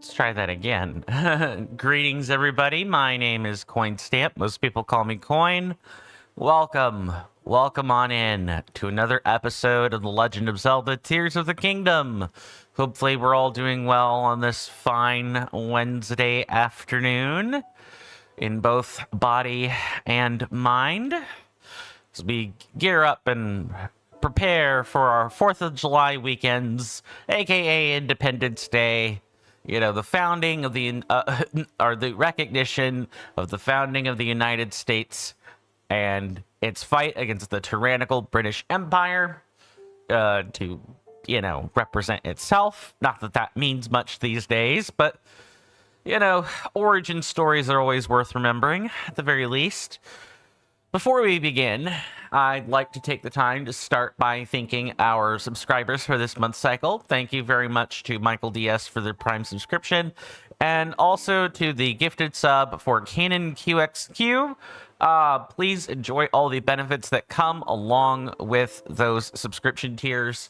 Let's try that again. Greetings, everybody. My name is CoinStamp. Most people call me Coin. Welcome. Welcome on in to another episode of The Legend of Zelda Tears of the Kingdom. Hopefully we're all doing well on this fine Wednesday afternoon in both body and mind as we gear up and prepare for our 4th of July weekends, aka Independence Day. You know, the founding of the, or the recognition of the founding of the United States and its fight against the tyrannical British Empire to, you know, represent itself. Not that that means much these days, but, you know, origin stories are always worth remembering, at the very least. Before we begin, I'd like to take the time to start by thanking our subscribers for this month's cycle. Thank you very much to Michael DS for the Prime subscription, and also to the gifted sub for Canon QXQ. Please enjoy all the benefits that come along with those subscription tiers.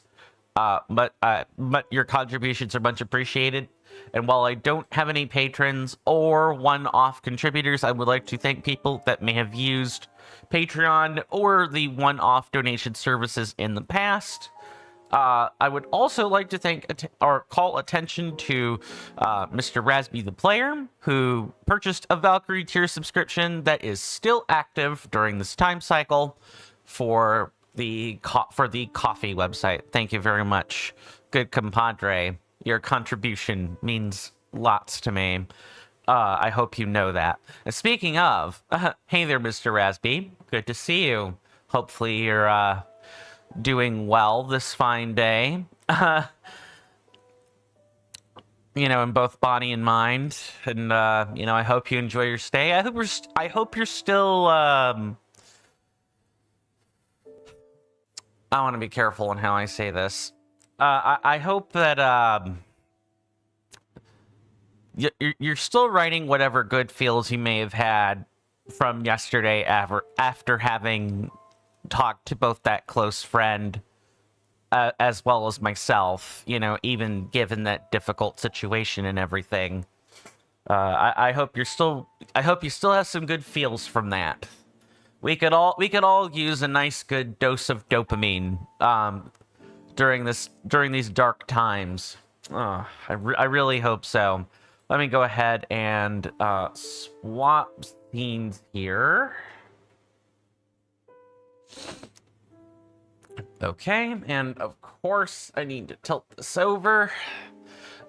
But your contributions are much appreciated. And while I don't have any patrons or one-off contributors, I would like to thank people that may have used Patreon or the one-off donation services in the past. I would also like to thank or call attention to Mr. Rasby the Player, who purchased a Valkyrie tier subscription that is still active during this time cycle for the coffee website. Thank you very much, good compadre. Your contribution means lots to me. I hope you know that. And speaking of, hey there, Mr. Rasby. Good to see you. Hopefully you're doing well this fine day. You know, in both body and mind. And, you know, I hope you enjoy your stay. I hope you're still, I want to be careful on how I say this. I hope that you're still writing whatever good feels you may have had from yesterday after having talked to both that close friend as well as myself, you know, even given that difficult situation and everything. I hope you still have some good feels from that. We could all use a nice good dose of dopamine during these dark times. I really hope so. Let me go ahead and swap scenes here. Okay, and of course I need to tilt this over.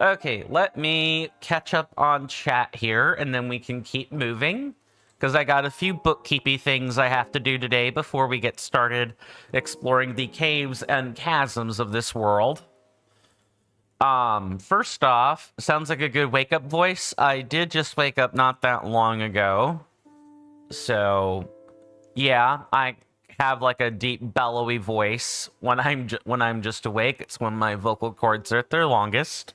Okay, let me catch up on chat here, and then we can keep moving, because I got a few bookkeepy things I have to do today before we get started exploring the caves and chasms of this world. First off, sounds like a good wake-up voice. I did just wake up not that long ago. So, yeah, I have like a deep, bellowy voice when I'm just awake. It's when my vocal cords are at their longest.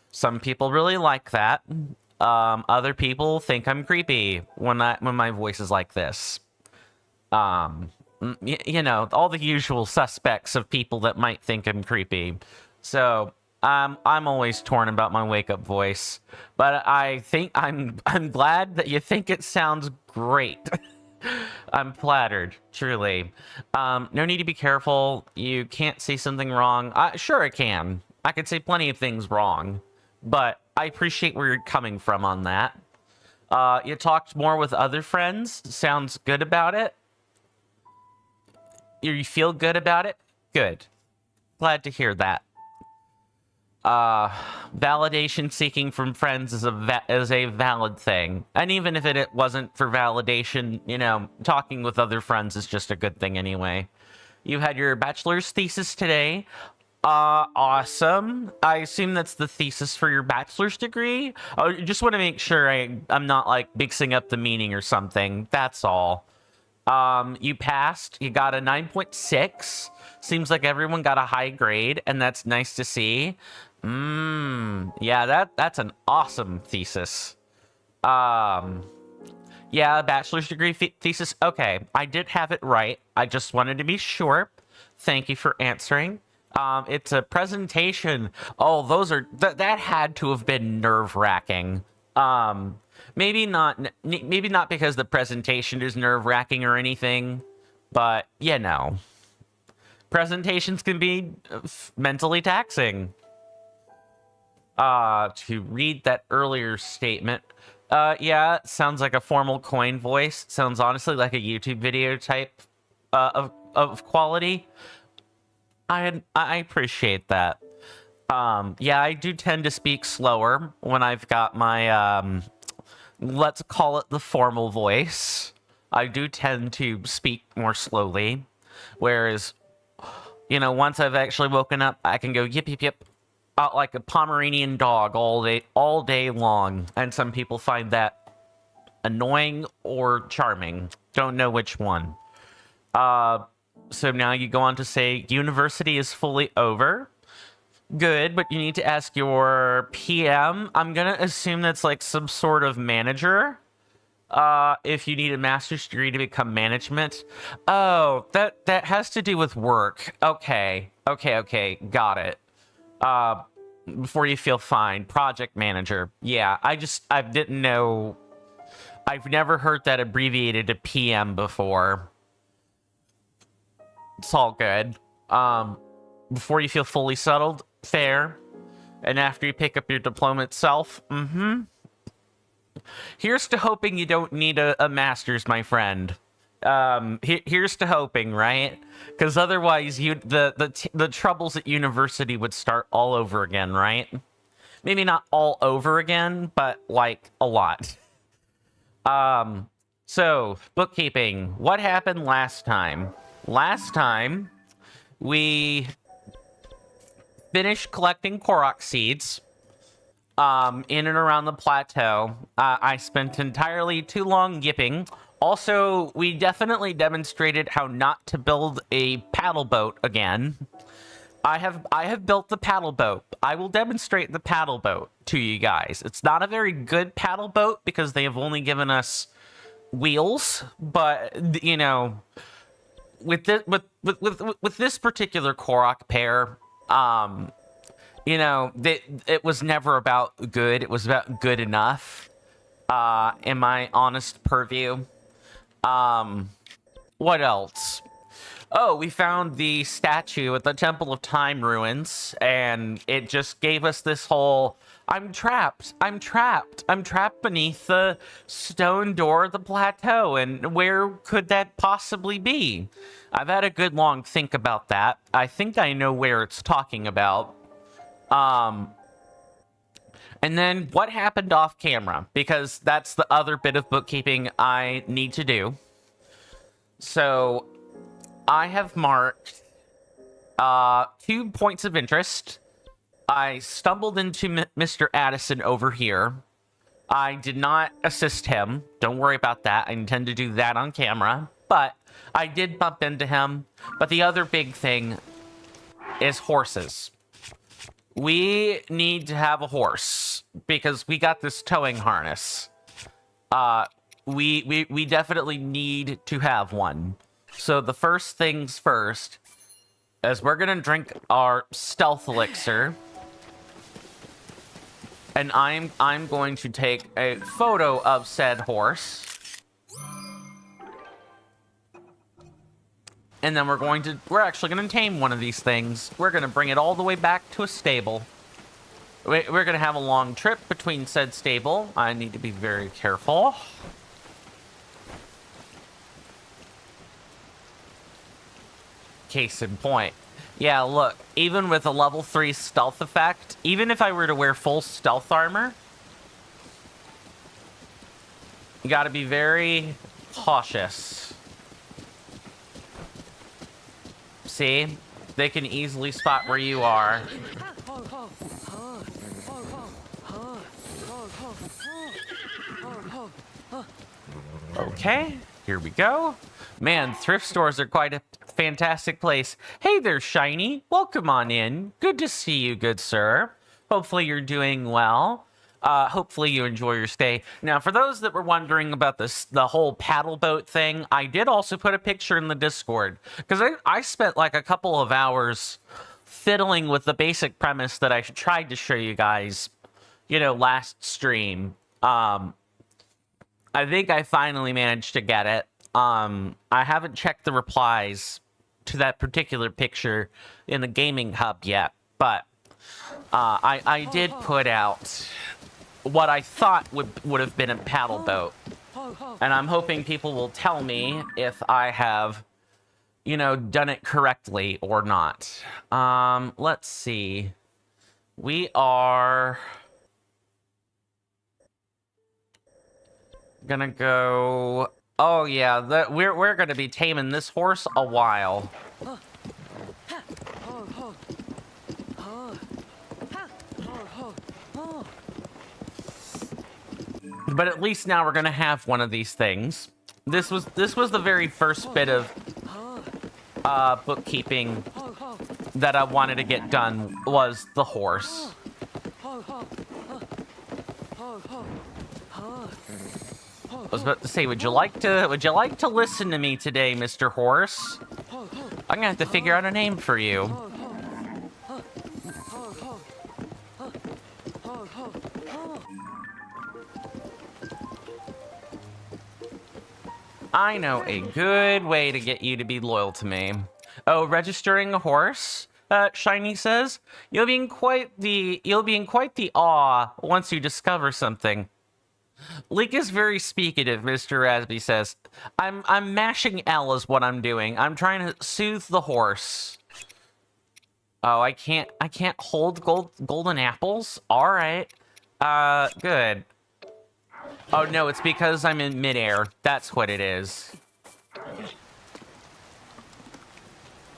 Some people really like that. Other people think I'm creepy when my voice is like this. You know, all the usual suspects of people that might think I'm creepy. So I'm always torn about my wake-up voice, but I think I'm glad that you think it sounds great. I'm flattered, truly. No need to be careful. You can't say something wrong. Sure, I can. I could say plenty of things wrong, but I appreciate where you're coming from on that. You talked more with other friends. Sounds good about it. You feel good about it? Good. Glad to hear that. Validation seeking from friends is a valid thing. And even if it wasn't for validation, you know, talking with other friends is just a good thing anyway. You had your bachelor's thesis today. Awesome. I assume that's the thesis for your bachelor's degree. I just want to make sure I'm not like mixing up the meaning or something. That's all. You passed. You got a 9.6. Seems like everyone got a high grade, and that's nice to see. Yeah, that's an awesome thesis. Yeah, bachelor's degree thesis. Okay, I did have it right. I just wanted to be sure. Thank you for answering. It's a presentation. Oh, those are that had to have been nerve-wracking. Maybe not because the presentation is nerve-wracking or anything, but presentations can be mentally taxing. To read that earlier statement, yeah, sounds like a formal coin voice. Sounds honestly like a YouTube video type of quality. I appreciate that. Yeah, I do tend to speak slower when I've got my let's call it the formal voice. I do tend to speak more slowly, whereas once I've actually woken up, I can go yip yip yip, like a Pomeranian dog all day long. And some people find that annoying or charming. Don't know which one. So now you go on to say university is fully over. Good, but you need to ask your PM. I'm gonna assume that's like some sort of manager. If you need a master's degree to become management. Oh, that has to do with work. Okay, got it. Before you feel fine, project manager. Yeah, I didn't know. I've never heard that abbreviated to PM before. It's all good. Before you feel fully settled, fair. And after you pick up your diploma itself, here's to hoping you don't need a master's, my friend. Here's to hoping, right? Because otherwise, the troubles at university would start all over again, right? Maybe not all over again, but like a lot. So bookkeeping. What happened last time? Last time, we finished collecting Koroks seeds in and around the plateau. I spent entirely too long yipping. Also, we definitely demonstrated how not to build a paddle boat again. I have built the paddle boat. I will demonstrate the paddle boat to you guys. It's not a very good paddle boat because they have only given us wheels, but with this particular Korok pair, it was never about good. It was about good enough. In my honest purview. What else? Oh, we found the statue at the Temple of Time ruins, and it just gave us this whole, I'm trapped beneath the stone door of the plateau, and where could that possibly be? I've had a good long think about that. I think I know where it's talking about. And then what happened off camera, because that's the other bit of bookkeeping I need to do. So I have marked 2 points of interest. I stumbled into Mr. Addison over here. I did not assist him. Don't worry about that. I intend to do that on camera. But I did bump into him. But the other big thing is horses. We need to have a horse because we got this towing harness. We definitely need to have one. So the first things first is we're gonna drink our stealth elixir, and I'm going to take a photo of said horse. And then we're actually going to tame one of these things. We're going to bring it all the way back to a stable. We're going to have a long trip between said stable. I need to be very careful. Case in point. Yeah, look, even with a level 3 stealth effect, even if I were to wear full stealth armor, you got to be very cautious. See? They can easily spot where you are. Okay, here we go. Man, thrift stores are quite a fantastic place. Hey there, Shiny. Welcome on in. Good to see you, good sir. Hopefully you're doing well. Hopefully you enjoy your stay. Now, for those that were wondering about the whole paddle boat thing, I did also put a picture in the Discord because I spent like a couple of hours fiddling with the basic premise that I tried to show you guys, last stream. I think I finally managed to get it. I haven't checked the replies to that particular picture in the gaming hub yet, but I did put out what I thought would have been a paddle boat, and I'm hoping people will tell me if I have, done it correctly or not. Let's see. We are gonna go. Oh yeah, we're gonna be taming this horse a while. But at least now we're gonna have one of these things. This was the very first bit of bookkeeping that I wanted to get done, was the horse. I was about to say, would you like to listen to me today, Mr. Horse? I'm gonna have to figure out a name for you. I know a good way to get you to be loyal to me. Oh, registering a horse? Shiny says, you'll be in quite the awe once you discover something. Link is very speakative, Mr. Rasby says. I'm mashing L is what I'm doing. I'm trying to soothe the horse. Oh, I can't hold golden apples? Alright. Good. Oh no, it's because I'm in midair. That's what it is.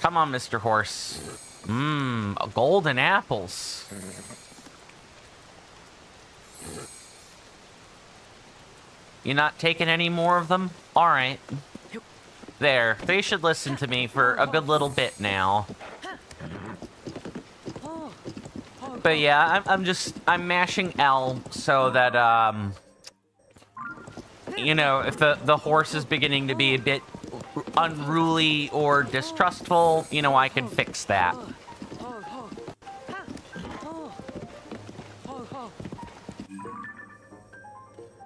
Come on, Mr. Horse. Golden apples. You not taking any more of them? Alright. There. They should listen to me for a good little bit now. But yeah, I'm mashing L so that, if the horse is beginning to be a bit unruly or distrustful, I can fix that.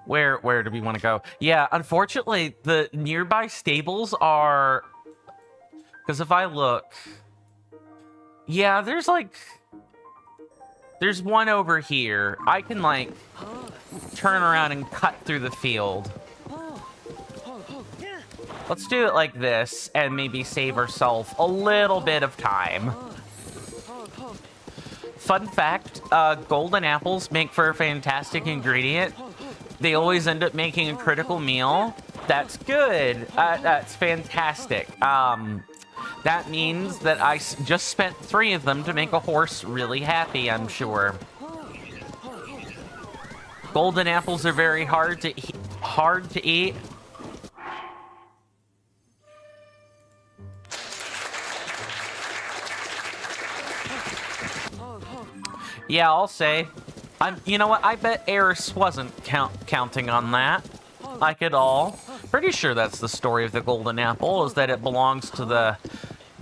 Where do we want to go? Yeah, unfortunately, the nearby stables are... Because if I look... Yeah, there's one over here. I can, turn around and cut through the field. Let's do it like this, and maybe save ourselves a little bit of time. Fun fact, golden apples make for a fantastic ingredient. They always end up making a critical meal. That's good. That's fantastic. That means that I just spent 3 of them to make a horse really happy, I'm sure. Golden apples are very hard to eat. Yeah, I'll say. You know what? I bet Eris wasn't counting on that, at all. Pretty sure that's the story of the golden apple, is that it belongs to the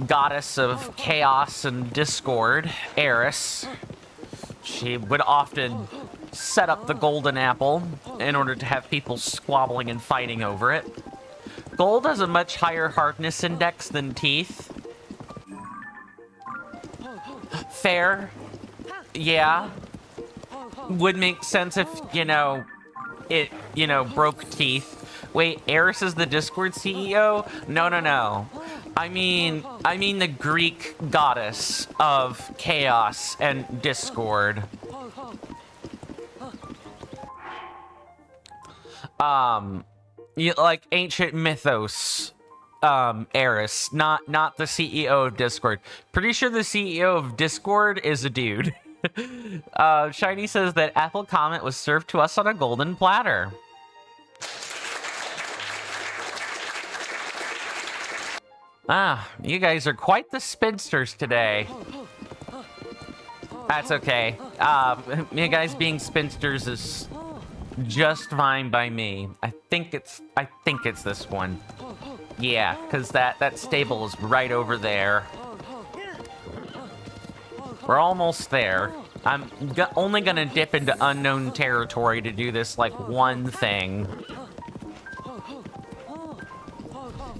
goddess of chaos and discord, Eris. She would often set up the golden apple in order to have people squabbling and fighting over it. Gold has a much higher hardness index than teeth. Fair. Yeah. Would make sense if, it, broke teeth. Wait, Eris is the Discord CEO? No. I mean the Greek goddess of chaos and discord. Like ancient mythos, Eris, not the CEO of Discord. Pretty sure the CEO of Discord is a dude. Shiny says that Apple Comet was served to us on a golden platter. You guys are quite the spinsters today. That's okay. You guys being spinsters is just fine by me. I think it's this one. Yeah, because that stable is right over there. We're almost there. I'm only gonna dip into unknown territory to do this, like, one thing.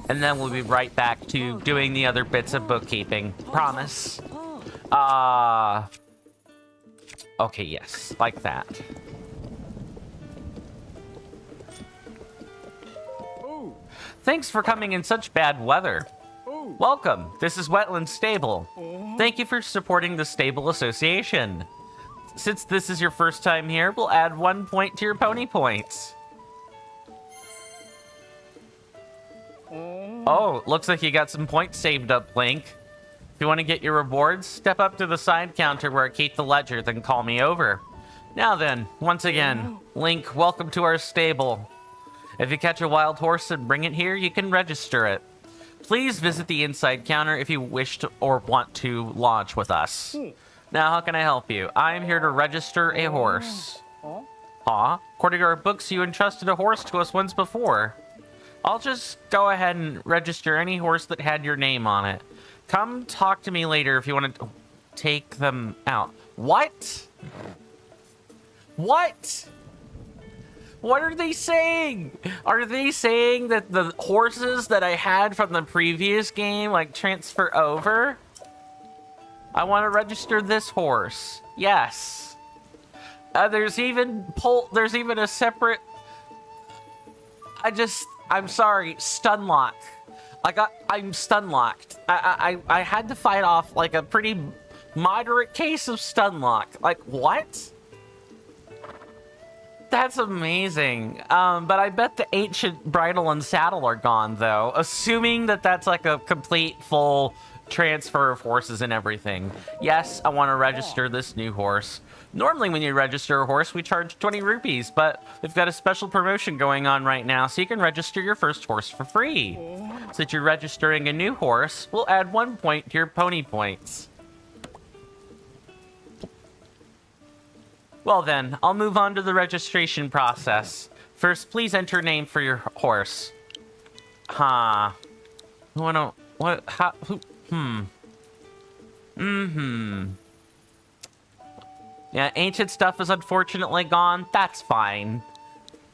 And then we'll be right back to doing the other bits of bookkeeping. Promise. Okay, yes. Like that. Thanks for coming in such bad weather. Welcome. This is Wetland Stable. Thank you for supporting the Stable Association. Since this is your first time here, we'll add 1 point to your pony points. Oh, looks like you got some points saved up, Link. If you want to get your rewards, step up to the side counter where I keep the ledger, then call me over. Now then, once again, Link, welcome to our stable. If you catch a wild horse and bring it here, you can register it. Please visit the inside counter if you wish to or want to launch with us. Now, how can I help you? I am here to register a horse. According to our books, you entrusted a horse to us once before. I'll just go ahead and register any horse that had your name on it. Come talk to me later if you want to take them out. What? What? What are they saying? Are they saying that the horses that I had from the previous game, like, transfer over? I want to register this horse. Yes. There's even a separate... I'm sorry, stun lock. I'm stun locked. I had to fight off like a pretty moderate case of stun lock. Like, what? That's amazing. But I bet the ancient bridle and saddle are gone though, assuming that that's like a complete full transfer of horses and everything. Yes, I want to register this new horse. Normally when you register a horse, we charge 20 rupees, but we've got a special promotion going on right now, so you can register your first horse for free. Since you're registering a new horse, we'll add 1 point to your pony points. Well then, I'll move on to the registration process. First, please enter name for your horse. Yeah, ancient stuff is unfortunately gone. That's fine.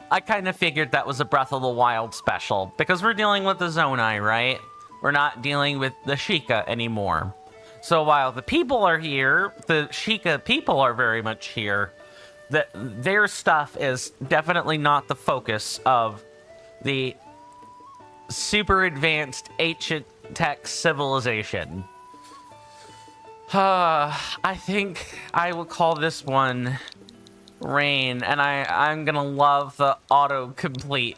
I kind of figured that was a Breath of the Wild special, because we're dealing with the Zonai, right? We're not dealing with the Sheikah anymore. So while the people are here, the Sheikah people are very much here. Their stuff is definitely not the focus of the super advanced ancient tech civilization. I think I will call this one Rain, and I'm gonna love the autocomplete.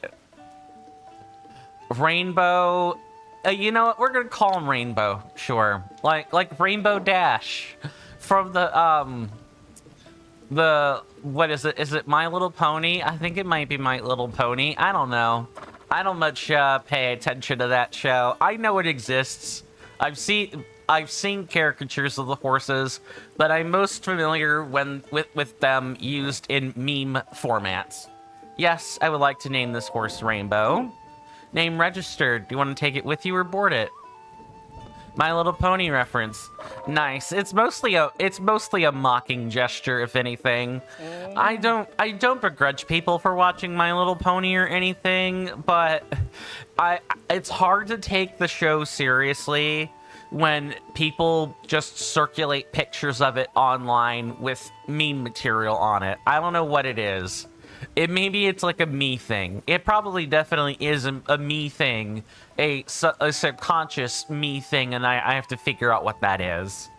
Rainbow, you know what, we're gonna call him Rainbow, sure. Like Rainbow Dash from the, what is it? Is it My Little Pony? I think it might be My Little Pony. I don't know. I don't much pay attention to that show. I know it exists. I've seen caricatures of the horses, but I'm most familiar with them used in meme formats. Yes, I would like to name this horse Rainbow. Name registered. Do you want to take it with you or board it? My Little Pony reference. Nice. It's mostly a mocking gesture, if anything. I don't begrudge people for watching My Little Pony or anything, but it's hard to take the show seriously when people just circulate pictures of it online with meme material on it. I don't know what it is. Maybe it's like a me thing. It probably definitely is a me thing, a subconscious me thing, and I have to figure out what that is.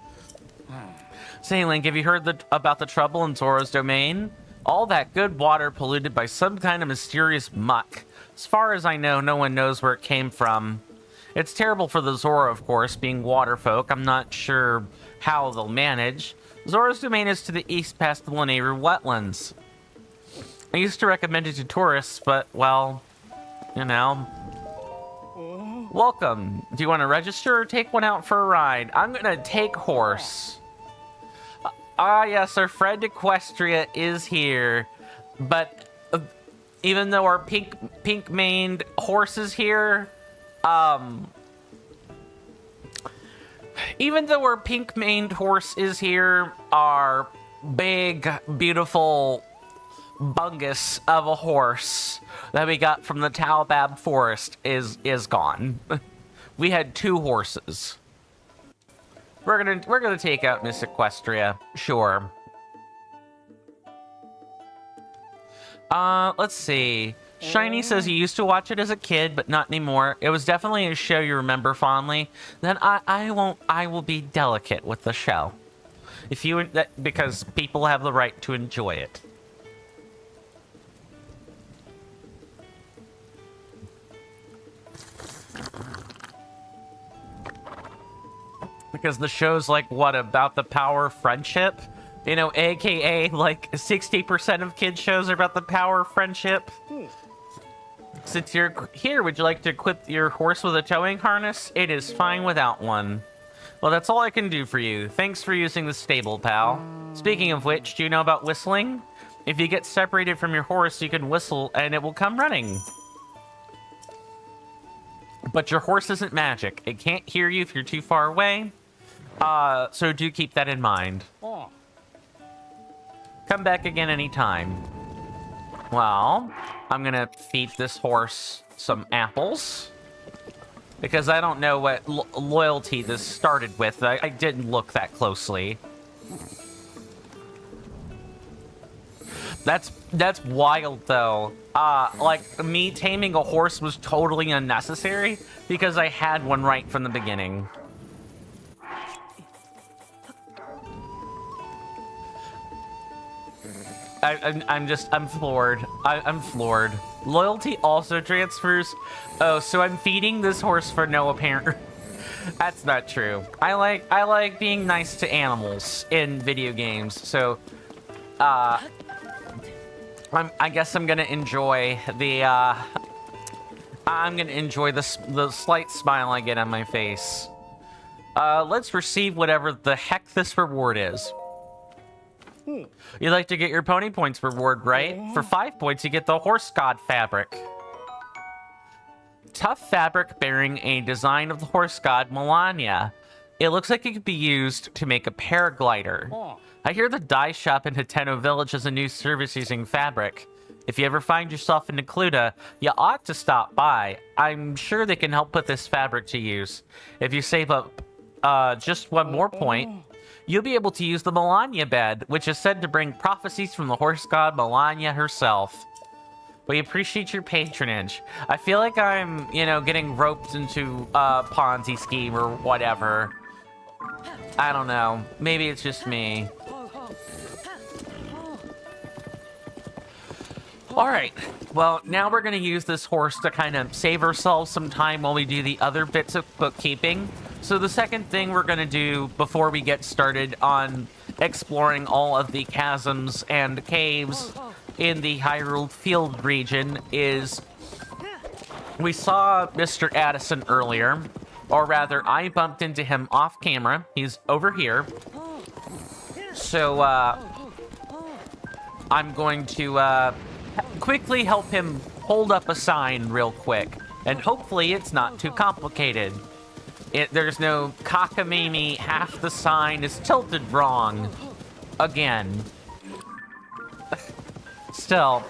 Say, Link, have you heard about the trouble in Zora's domain? All that good water polluted by some kind of mysterious muck. As far as I know, no one knows where it came from. It's terrible for the Zora, of course, being water folk. I'm not sure how they'll manage. Zora's domain is to the east past the Lanayru wetlands. I used to recommend it to tourists, but, well, you know. Welcome. Do you want to register or take one out for a ride? I'm gonna take horse. Yes, our friend Equestria is here, but even though our pink-maned horse is here, Even though our pink-maned horse is here, our big, beautiful bungus of a horse that we got from the Talbab forest is gone. We had 2 horses. We're gonna take out Miss Equestria, sure. Let's see. Shiny says he used to watch it as a kid, but not anymore. It was definitely a show you remember fondly. Then I will be delicate with the show. Because people have the right to enjoy it. Because the show's like, what, about the power of friendship? You know, aka like 60% of kids shows are about the power of friendship. Since you're here, would you like to equip your horse with a towing harness? It is fine without one. Well, that's all I can do for you. Thanks for using the stable, pal. Speaking of which, do you know about whistling? If you get separated from your horse, you can whistle and it will come running. But your horse isn't magic. It can't hear you if you're too far away. So do keep that in mind. Come back again anytime. Well, I'm gonna feed this horse some apples. Because I don't know what loyalty this started with. I didn't look that closely. That's wild, though. Like, me taming a horse was totally unnecessary because I had one right from the beginning. I'm floored. I'm floored. Loyalty also transfers. Oh, so I'm feeding this horse for no apparent. That's not true. I like being nice to animals in video games. So, I guess I'm gonna enjoy the. I'm gonna enjoy the slight smile I get on my face. Let's receive whatever the heck this reward is. You'd like to get your pony points reward, right? For 5 points, you get the horse god fabric. Tough fabric bearing a design of the horse god Melania. It looks like it could be used to make a paraglider. I hear the dye shop in Hateno Village has a new service using fabric. If you ever find yourself in Necluda, you ought to stop by. I'm sure they can help put this fabric to use. If you save up just 1 more point, you'll be able to use the Melania bed, which is said to bring prophecies from the horse god Melania herself. We appreciate your patronage. I feel like I'm, you know, getting roped into a Ponzi scheme or whatever. I don't know. Maybe it's just me. Alright, well, now we're going to use this horse to kind of save ourselves some time while we do the other bits of bookkeeping. So the second thing we're going to do before we get started on exploring all of the chasms and caves in the Hyrule Field region is we saw Mr. Addison earlier, or rather I bumped into him off camera. He's over here. So I'm going to quickly help him hold up a sign real quick, and hopefully it's not too complicated. There's no cockamamie, half the sign is tilted wrong. Again. Still,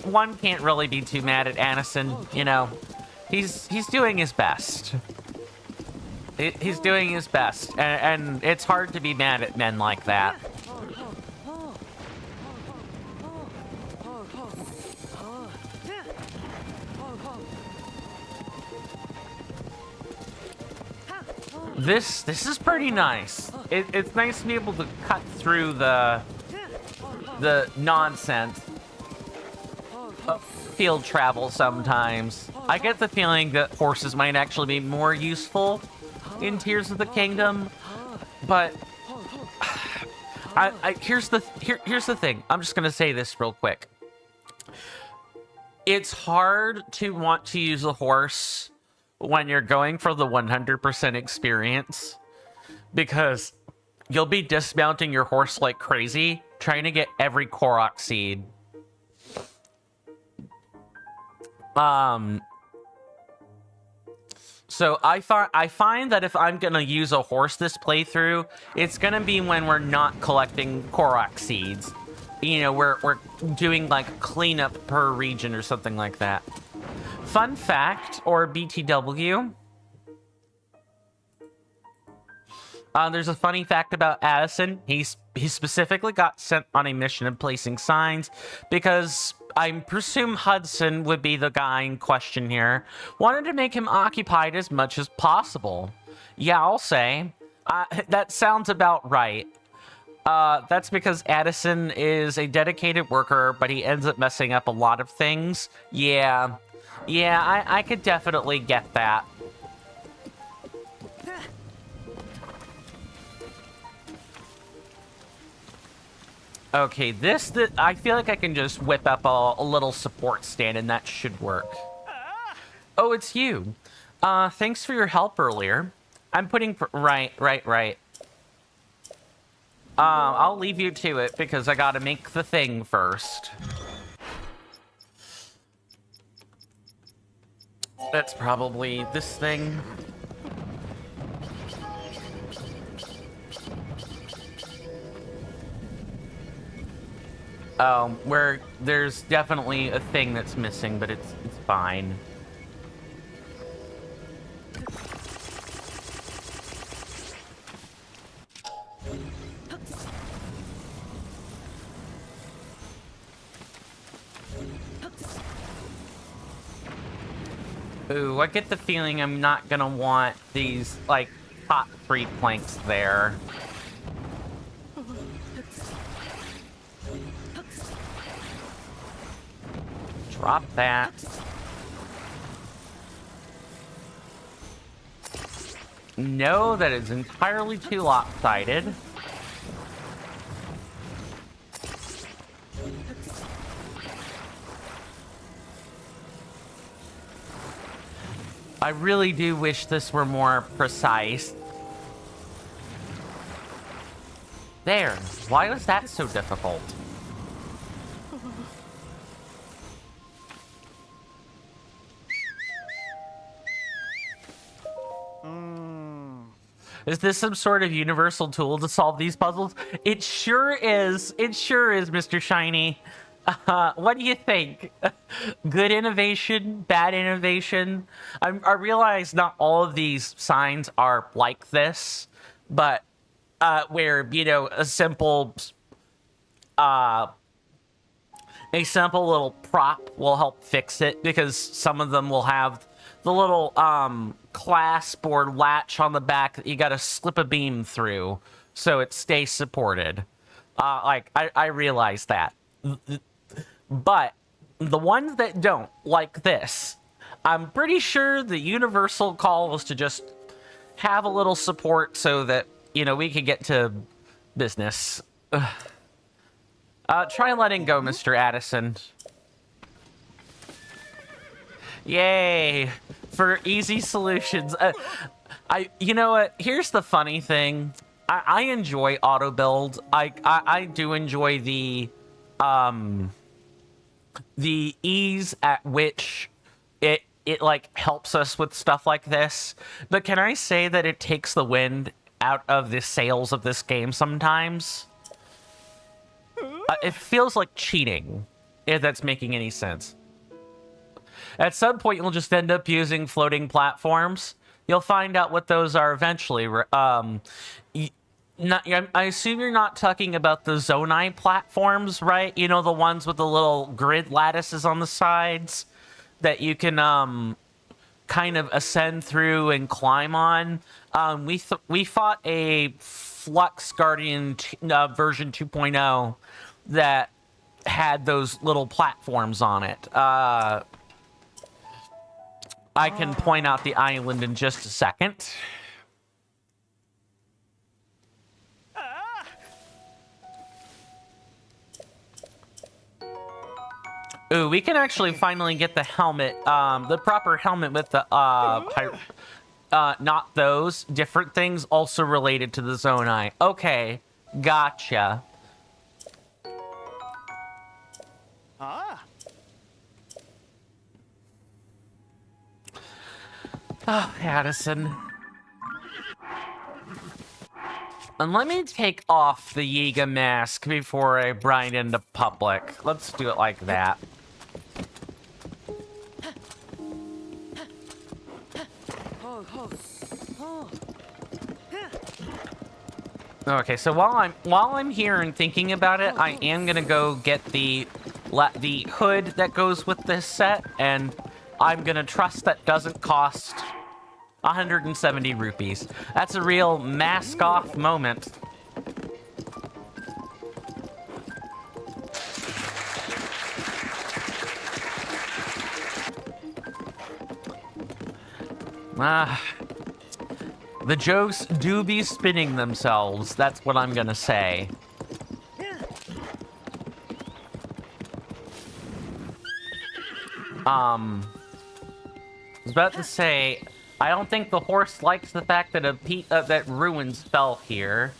one can't really be too mad at Addison, you know. He's doing his best. He's doing his best, and it's hard to be mad at men like that. This is pretty nice. It's nice to be able to cut through the nonsense of field travel sometimes. I get the feeling that horses might actually be more useful in Tears of the Kingdom, but here's the thing. I'm just gonna say this real quick. It's hard to want to use a horse when you're going for the 100% experience, because you'll be dismounting your horse like crazy, trying to get every Korok seed. So I find that if I'm gonna use a horse this playthrough, it's gonna be when we're not collecting Koroks seeds. You know, we're doing like cleanup per region or something like that. Fun fact, or BTW. There's a funny fact about Addison. He specifically got sent on a mission of placing signs because I presume Hudson would be the guy in question here. Wanted to make him occupied as much as possible. Yeah, I'll say. That sounds about right. That's because Addison is a dedicated worker, but he ends up messing up a lot of things. Yeah, I could definitely get that. Okay, I feel like I can just whip up a little support stand and that should work. Oh, it's you. Thanks for your help earlier. I'm putting... Right. I'll leave you to it because I gotta make the thing first. That's probably this thing. Where there's definitely a thing that's missing, but it's fine. Ooh, I get the feeling I'm not gonna want these, like, top 3 planks there. Drop that. No, that is entirely too lopsided. I really do wish this were more precise. There. Why was that so difficult? Is this some sort of universal tool to solve these puzzles? It sure is. It sure is, Mr. Shiny. What do you think? Good innovation? Bad innovation? I realize not all of these signs are like this, but where, you know, a simple little prop will help fix it, because some of them will have the little clasp or latch on the back that you gotta slip a beam through so it stays supported. I realize that. But the ones that don't, like this, I'm pretty sure the universal call was to just have a little support so that, you know, we could get to business. Try letting go, Mr. Addison. Yay! For easy solutions. You know what? Here's the funny thing. I enjoy auto build. I do enjoy the ease at which it like helps us with stuff like this. But can I say that it takes the wind out of the sails of this game sometimes? It feels like cheating, if that's making any sense. At some point, you'll just end up using floating platforms. You'll find out what those are eventually. I assume you're not talking about the Zonai platforms, right? You know, the ones with the little grid lattices on the sides that you can kind of ascend through and climb on. We fought a Flux Guardian version 2.0 that had those little platforms on it. I can point out the island in just a second. Ooh, we can actually finally get the helmet, the proper helmet with the, not those, different things also related to the Zonai. Okay, gotcha. Oh, Addison. And let me take off the Yiga mask before I brine into public. Let's do it like that. Okay, so while I'm here and thinking about it, I am gonna go get the hood that goes with this set, and I'm gonna trust that doesn't cost 170 rupees. That's a real mask off moment. The jokes do be spinning themselves. That's what I'm gonna say. I was about to say, I don't think the horse likes the fact that that ruins fell here.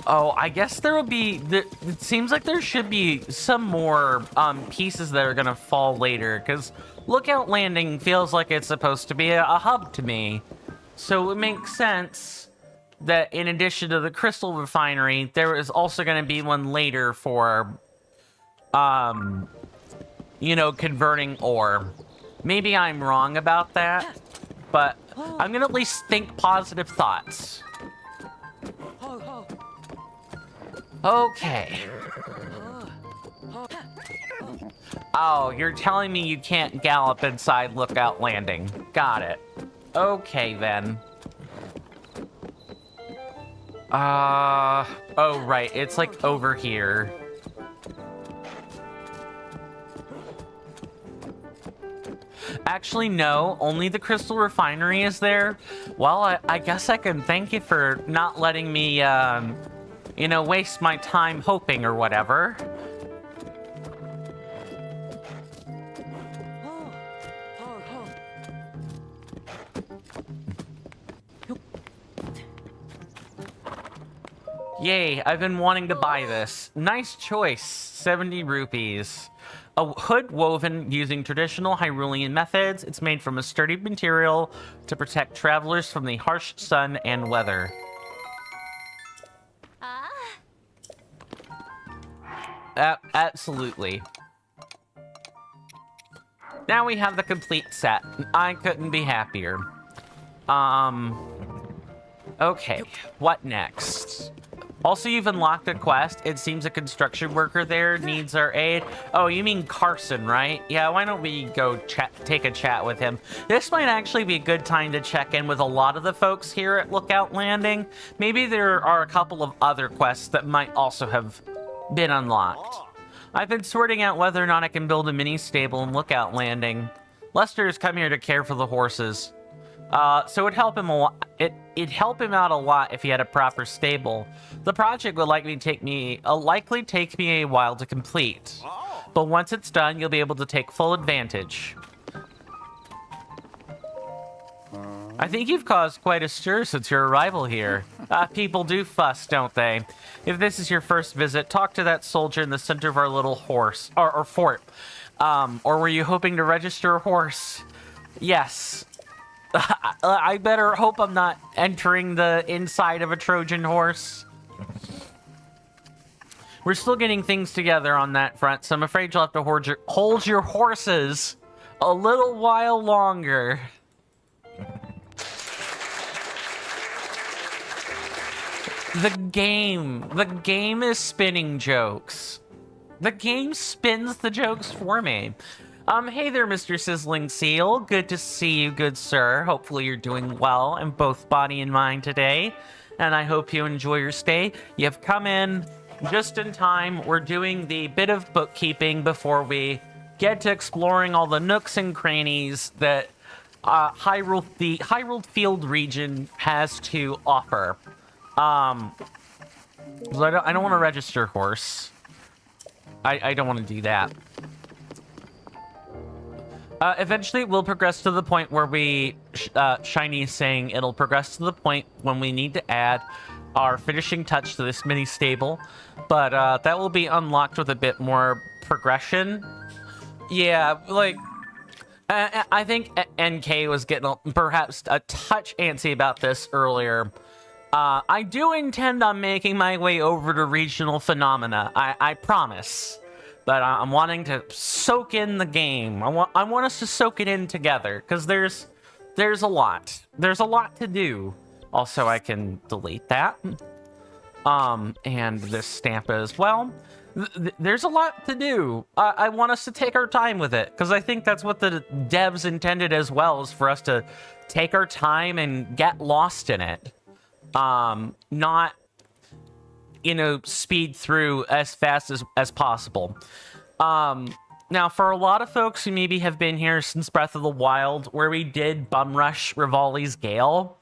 Oh, I guess there will be... It seems like there should be some more pieces that are going to fall later, because Lookout Landing feels like it's supposed to be a hub to me. So it makes sense that in addition to the crystal refinery, there is also going to be one later for, you know, converting ore. Maybe I'm wrong about that, but I'm going to at least think positive thoughts. Okay. Oh, you're telling me you can't gallop inside Lookout Landing. Got it. Okay, then. Oh, right. It's, like, over here. Actually, no. Only the crystal refinery is there. Well, I guess I can thank you for not letting me, you know, waste my time hoping or whatever. Yay, I've been wanting to buy this. Nice choice, 70 rupees. A hood woven using traditional Hyrulean methods. It's made from a sturdy material to protect travelers from the harsh sun and weather. Absolutely. Now we have the complete set. I couldn't be happier. Okay, what next? Also, you've unlocked a quest. It seems a construction worker there needs our aid. Oh, you mean Carson, right? Yeah, why don't we go take a chat with him? This might actually be a good time to check in with a lot of the folks here at Lookout Landing. Maybe there are a couple of other quests that might also have been unlocked. I've been sorting out whether or not I can build a mini stable in Lookout Landing. Lester has come here to care for the horses. So it'd help him a lot. It'd help him out a lot if he had a proper stable. The project would likely take me a while to complete. But once it's done, you'll be able to take full advantage. I think you've caused quite a stir since your arrival here. People do fuss, don't they? If this is your first visit, talk to that soldier in the center of our little horse, or fort. Or were you hoping to register a horse? Yes. I better hope I'm not entering the inside of a Trojan horse. We're still getting things together on that front, so I'm afraid you'll have to hold your horses a little while longer. The game is spinning jokes. The game spins the jokes for me. Hey there, Mr. Sizzling Seal. Good to see you, good sir. Hopefully you're doing well in both body and mind today. And I hope you enjoy your stay. You have come in just in time. We're doing the bit of bookkeeping before we get to exploring all the nooks and crannies that the Hyrule Field region has to offer. So I don't want to register horse. I don't want to do that. Eventually, we'll progress to the point where we... Shiny is saying it'll progress to the point when we need to add our finishing touch to this mini stable, but that will be unlocked with a bit more progression. Yeah, like, I think NK was getting perhaps a touch antsy about this earlier. I do intend on making my way over to regional phenomena, I promise. But I'm wanting to soak in the game. I want us to soak it in together, because there's a lot. There's a lot to do. Also, I can delete that. And this stamp as well. There's a lot to do. I want us to take our time with it, because I think that's what the devs intended as well, is for us to take our time and get lost in it. Not, you know, speed through as fast as possible. Now, for a lot of folks who maybe have been here since Breath of the Wild, where we did bum rush Rivali's Gale,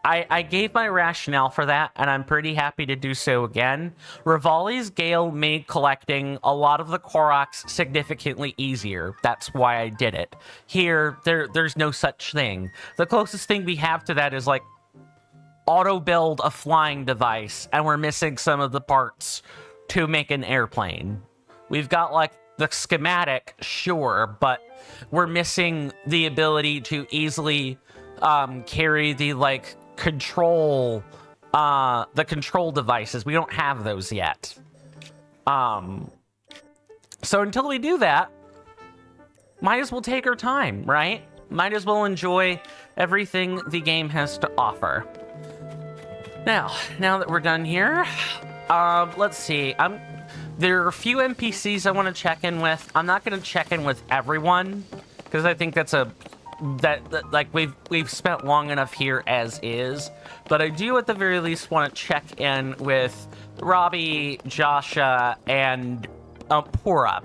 I gave my rationale for that, and I'm pretty happy to do so again. Rivali's Gale made collecting a lot of the Koroks significantly easier. That's why I did it. Here, there's no such thing. The closest thing we have to that is, like, auto-build a flying device, and we're missing some of the parts to make an airplane. We've got, like, the schematic, sure, but we're missing the ability to easily carry the, like, control devices. We don't have those yet. So until we do that, might as well take our time, right? Might as well enjoy everything the game has to offer. Now that we're done here, let's see. There are a few NPCs I want to check in with. I'm not going to check in with everyone, because I think that's like we've spent long enough here as is. But I do at the very least want to check in with Robbie, Joshua, and Pura.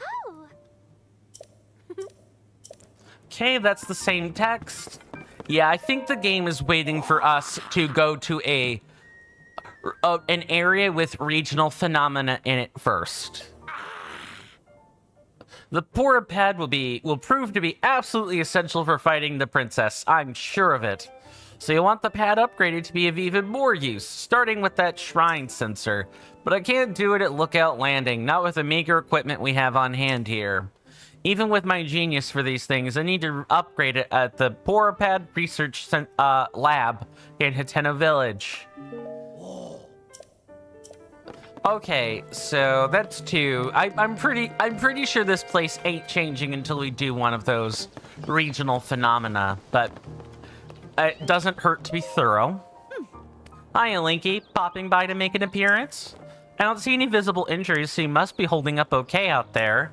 Oh. Okay, that's the same text. Yeah, I think the game is waiting for us to go to an area with regional phenomena in it first. The Pura pad will prove to be absolutely essential for fighting the princess. I'm sure of it. So you'll want the pad upgraded to be of even more use, starting with that shrine sensor. But I can't do it at Lookout Landing, not with the meager equipment we have on hand here. Even with my genius for these things, I need to upgrade it at the Pura pad research lab in Hateno Village. Okay, so that's 2. I'm pretty sure this place ain't changing until we do one of those regional phenomena, but it doesn't hurt to be thorough. Hiya, Linky, popping by to make an appearance. I don't see any visible injuries, so you must be holding up okay out there.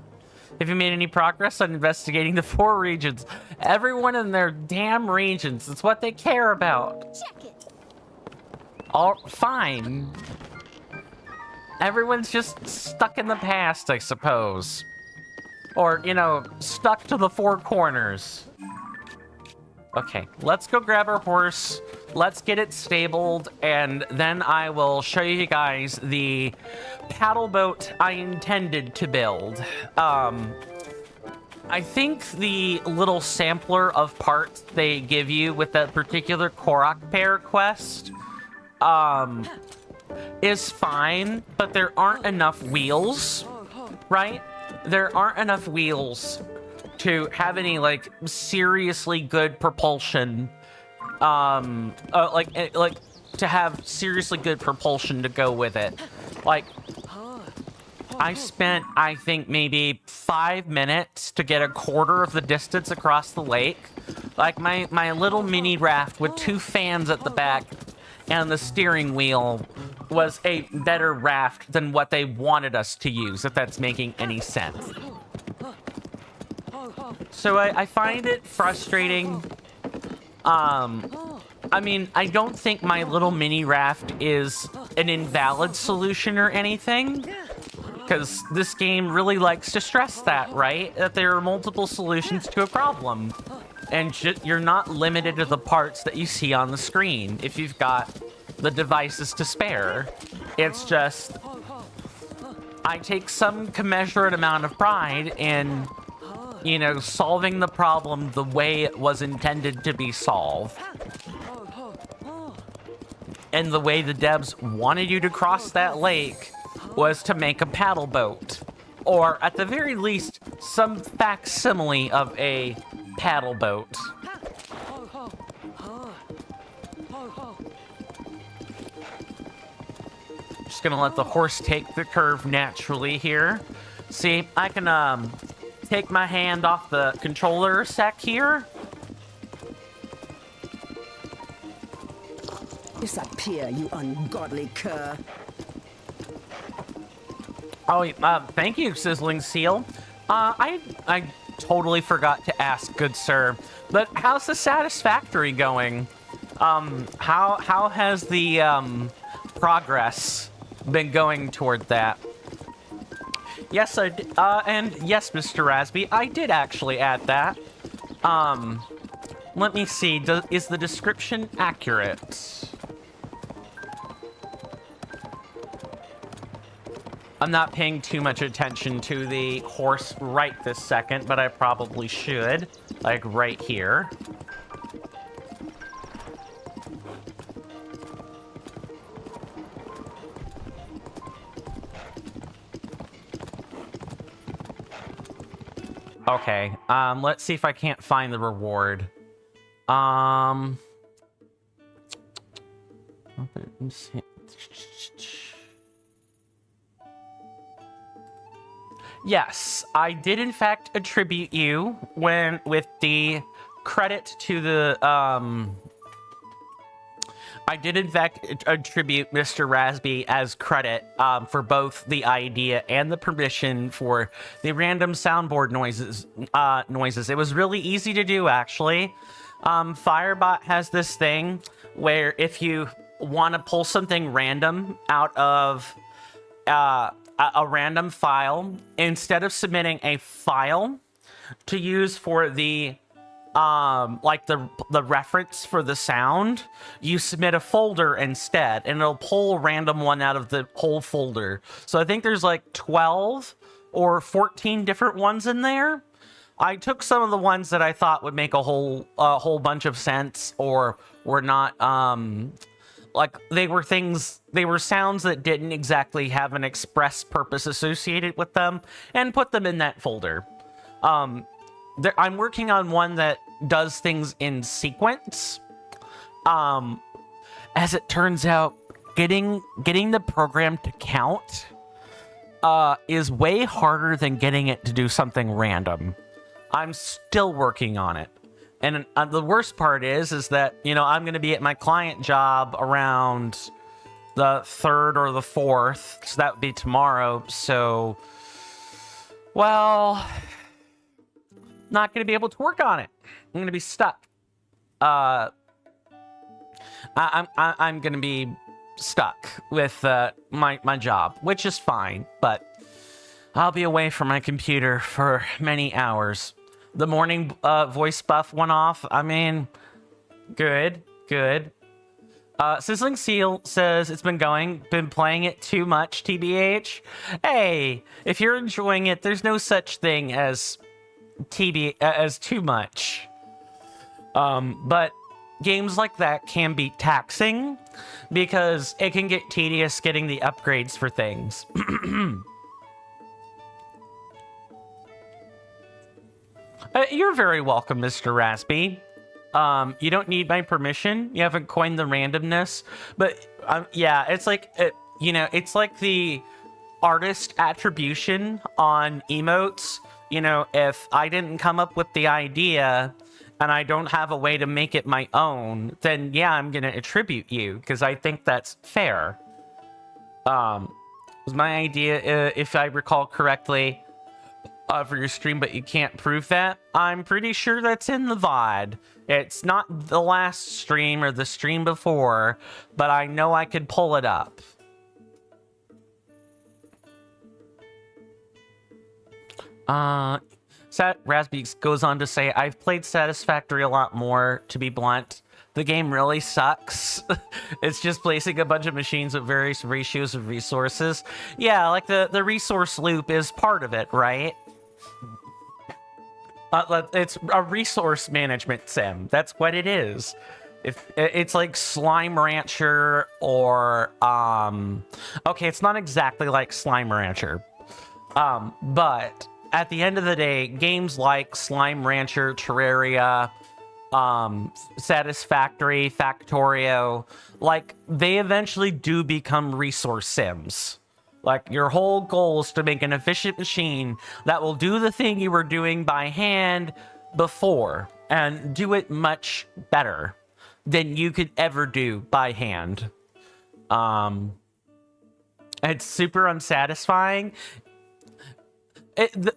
Have you made any progress on investigating the 4 regions? Everyone in their damn regions. It's what they care about. Check it. All fine. Everyone's just stuck in the past, I suppose. Or, you know, stuck to the 4 corners. Okay, let's go grab our horse. Let's get it stabled, and then I will show you guys the paddle boat I intended to build. I think the little sampler of parts they give you with that particular Korok pair quest, is fine, but there aren't enough wheels, right? There aren't enough wheels to have any, like, seriously good propulsion, like to have seriously good propulsion to go with it. Like, I spent, I think, maybe 5 minutes to get a quarter of the distance across the lake. Like, my little mini raft with 2 fans at the back and the steering wheel was a better raft than what they wanted us to use, if that's making any sense. So I find it frustrating. I mean, I don't think my little mini raft is an invalid solution or anything, because this game really likes to stress that, right? That there are multiple solutions to a problem. And you're not limited to the parts that you see on the screen if you've got the devices to spare. It's just, I take some commensurate amount of pride in, you know, solving the problem the way it was intended to be solved. and the way the devs wanted you to cross that lake was to make a paddle boat, or at the very least, some facsimile of a paddle boat. Just gonna let the horse take the curve naturally here. See, I can take my hand off the controller a sec here. Disappear, you ungodly cur. Oh, thank you, Sizzling Seal. I totally forgot to ask, good sir, but how's the Satisfactory going? How has the progress been going toward that? Yes, and yes, Mr. Rasby, I did actually add that. Let me see, is the description accurate? I'm not paying too much attention to the horse right this second, but I probably should, like right here. Okay, let's see if I can't find the reward. Yes, I did in fact attribute you with the credit to the, I did in fact attribute Mr. Rasby as credit for both the idea and the permission for the random soundboard noises. It was really easy to do, actually. Firebot has this thing where if you want to pull something random out of a random file, instead of submitting a file to use for the like the reference for the sound, you submit a folder instead, and it'll pull a random one out of the whole folder. So I think there's like 12 or 14 different ones in there. I took some of the ones that I thought would make a whole bunch of sense, or were not like they were sounds that didn't exactly have an express purpose associated with them, and put them in that folder. I'm working on one that does things in sequence. As it turns out, getting the program to count is way harder than getting it to do something random. I'm still working on it. And the worst part is that, you know, I'm going to be at my client job around the 3rd or the 4th. So that would be tomorrow. So, well, not going to be able to work on it. I'm going to be stuck. I'm going to be stuck with my job, which is fine, but I'll be away from my computer for many hours. The morning voice buff went off. I mean, good. Sizzling Seal says it's been playing it too much, TBH. Hey, if you're enjoying it, there's no such thing as too much. But games like that can be taxing because it can get tedious getting the upgrades for things. You're very welcome, Mr. Raspy. You don't need my permission. You haven't coined the randomness, but yeah, it's like it's like the artist attribution on emotes. You know, if I didn't come up with the idea and I don't have a way to make it my own, then yeah, I'm gonna attribute you because I think that's fair. Was my idea, if I recall correctly, for your stream, but you can't prove that? I'm pretty sure that's in the VOD. It's not the last stream or the stream before, but I know I could pull it up. Raspy goes on to say, I've played Satisfactory a lot more, to be blunt. The game really sucks. It's just placing a bunch of machines with various ratios of resources. Yeah, like the resource loop is part of it, right? It's a resource management sim. That's what it is. If it's like Slime Rancher or okay, it's not exactly like Slime Rancher. But at the end of the day, games like Slime Rancher, Terraria, Satisfactory, Factorio, like they eventually do become resource sims. Like your whole goal is to make an efficient machine that will do the thing you were doing by hand before and do it much better than you could ever do by hand. It's super unsatisfying.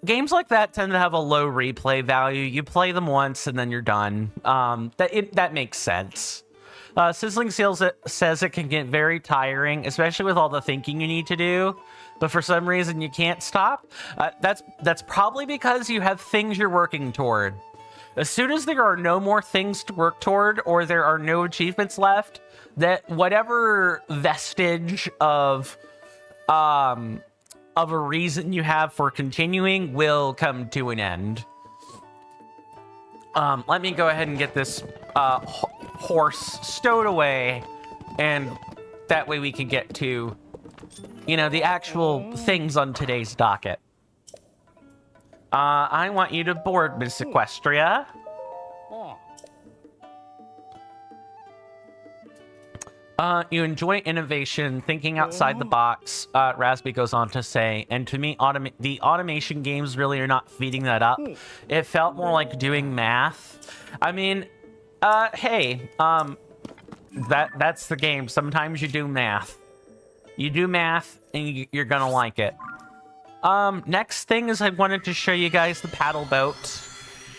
Games like that tend to have a low replay value. You play them once and then you're done. That makes sense. Sizzling Seals says it can get very tiring, especially with all the thinking you need to do. But for some reason you can't stop. That's probably because you have things you're working toward. As soon as there are no more things to work toward, or there are no achievements left, that whatever vestige of a reason you have for continuing will come to an end. Let me go ahead and get this horse stowed away, and that way we can get to, you know, the actual things on today's docket. I want you to board, Miss Equestria. You enjoy innovation, thinking outside the box, Raspy goes on to say, and to me, the automation games really are not feeding that up. It felt more like doing math. I mean, hey, that's the game. Sometimes you do math. You do math, and you're gonna like it. Next thing is I wanted to show you guys the paddle boat.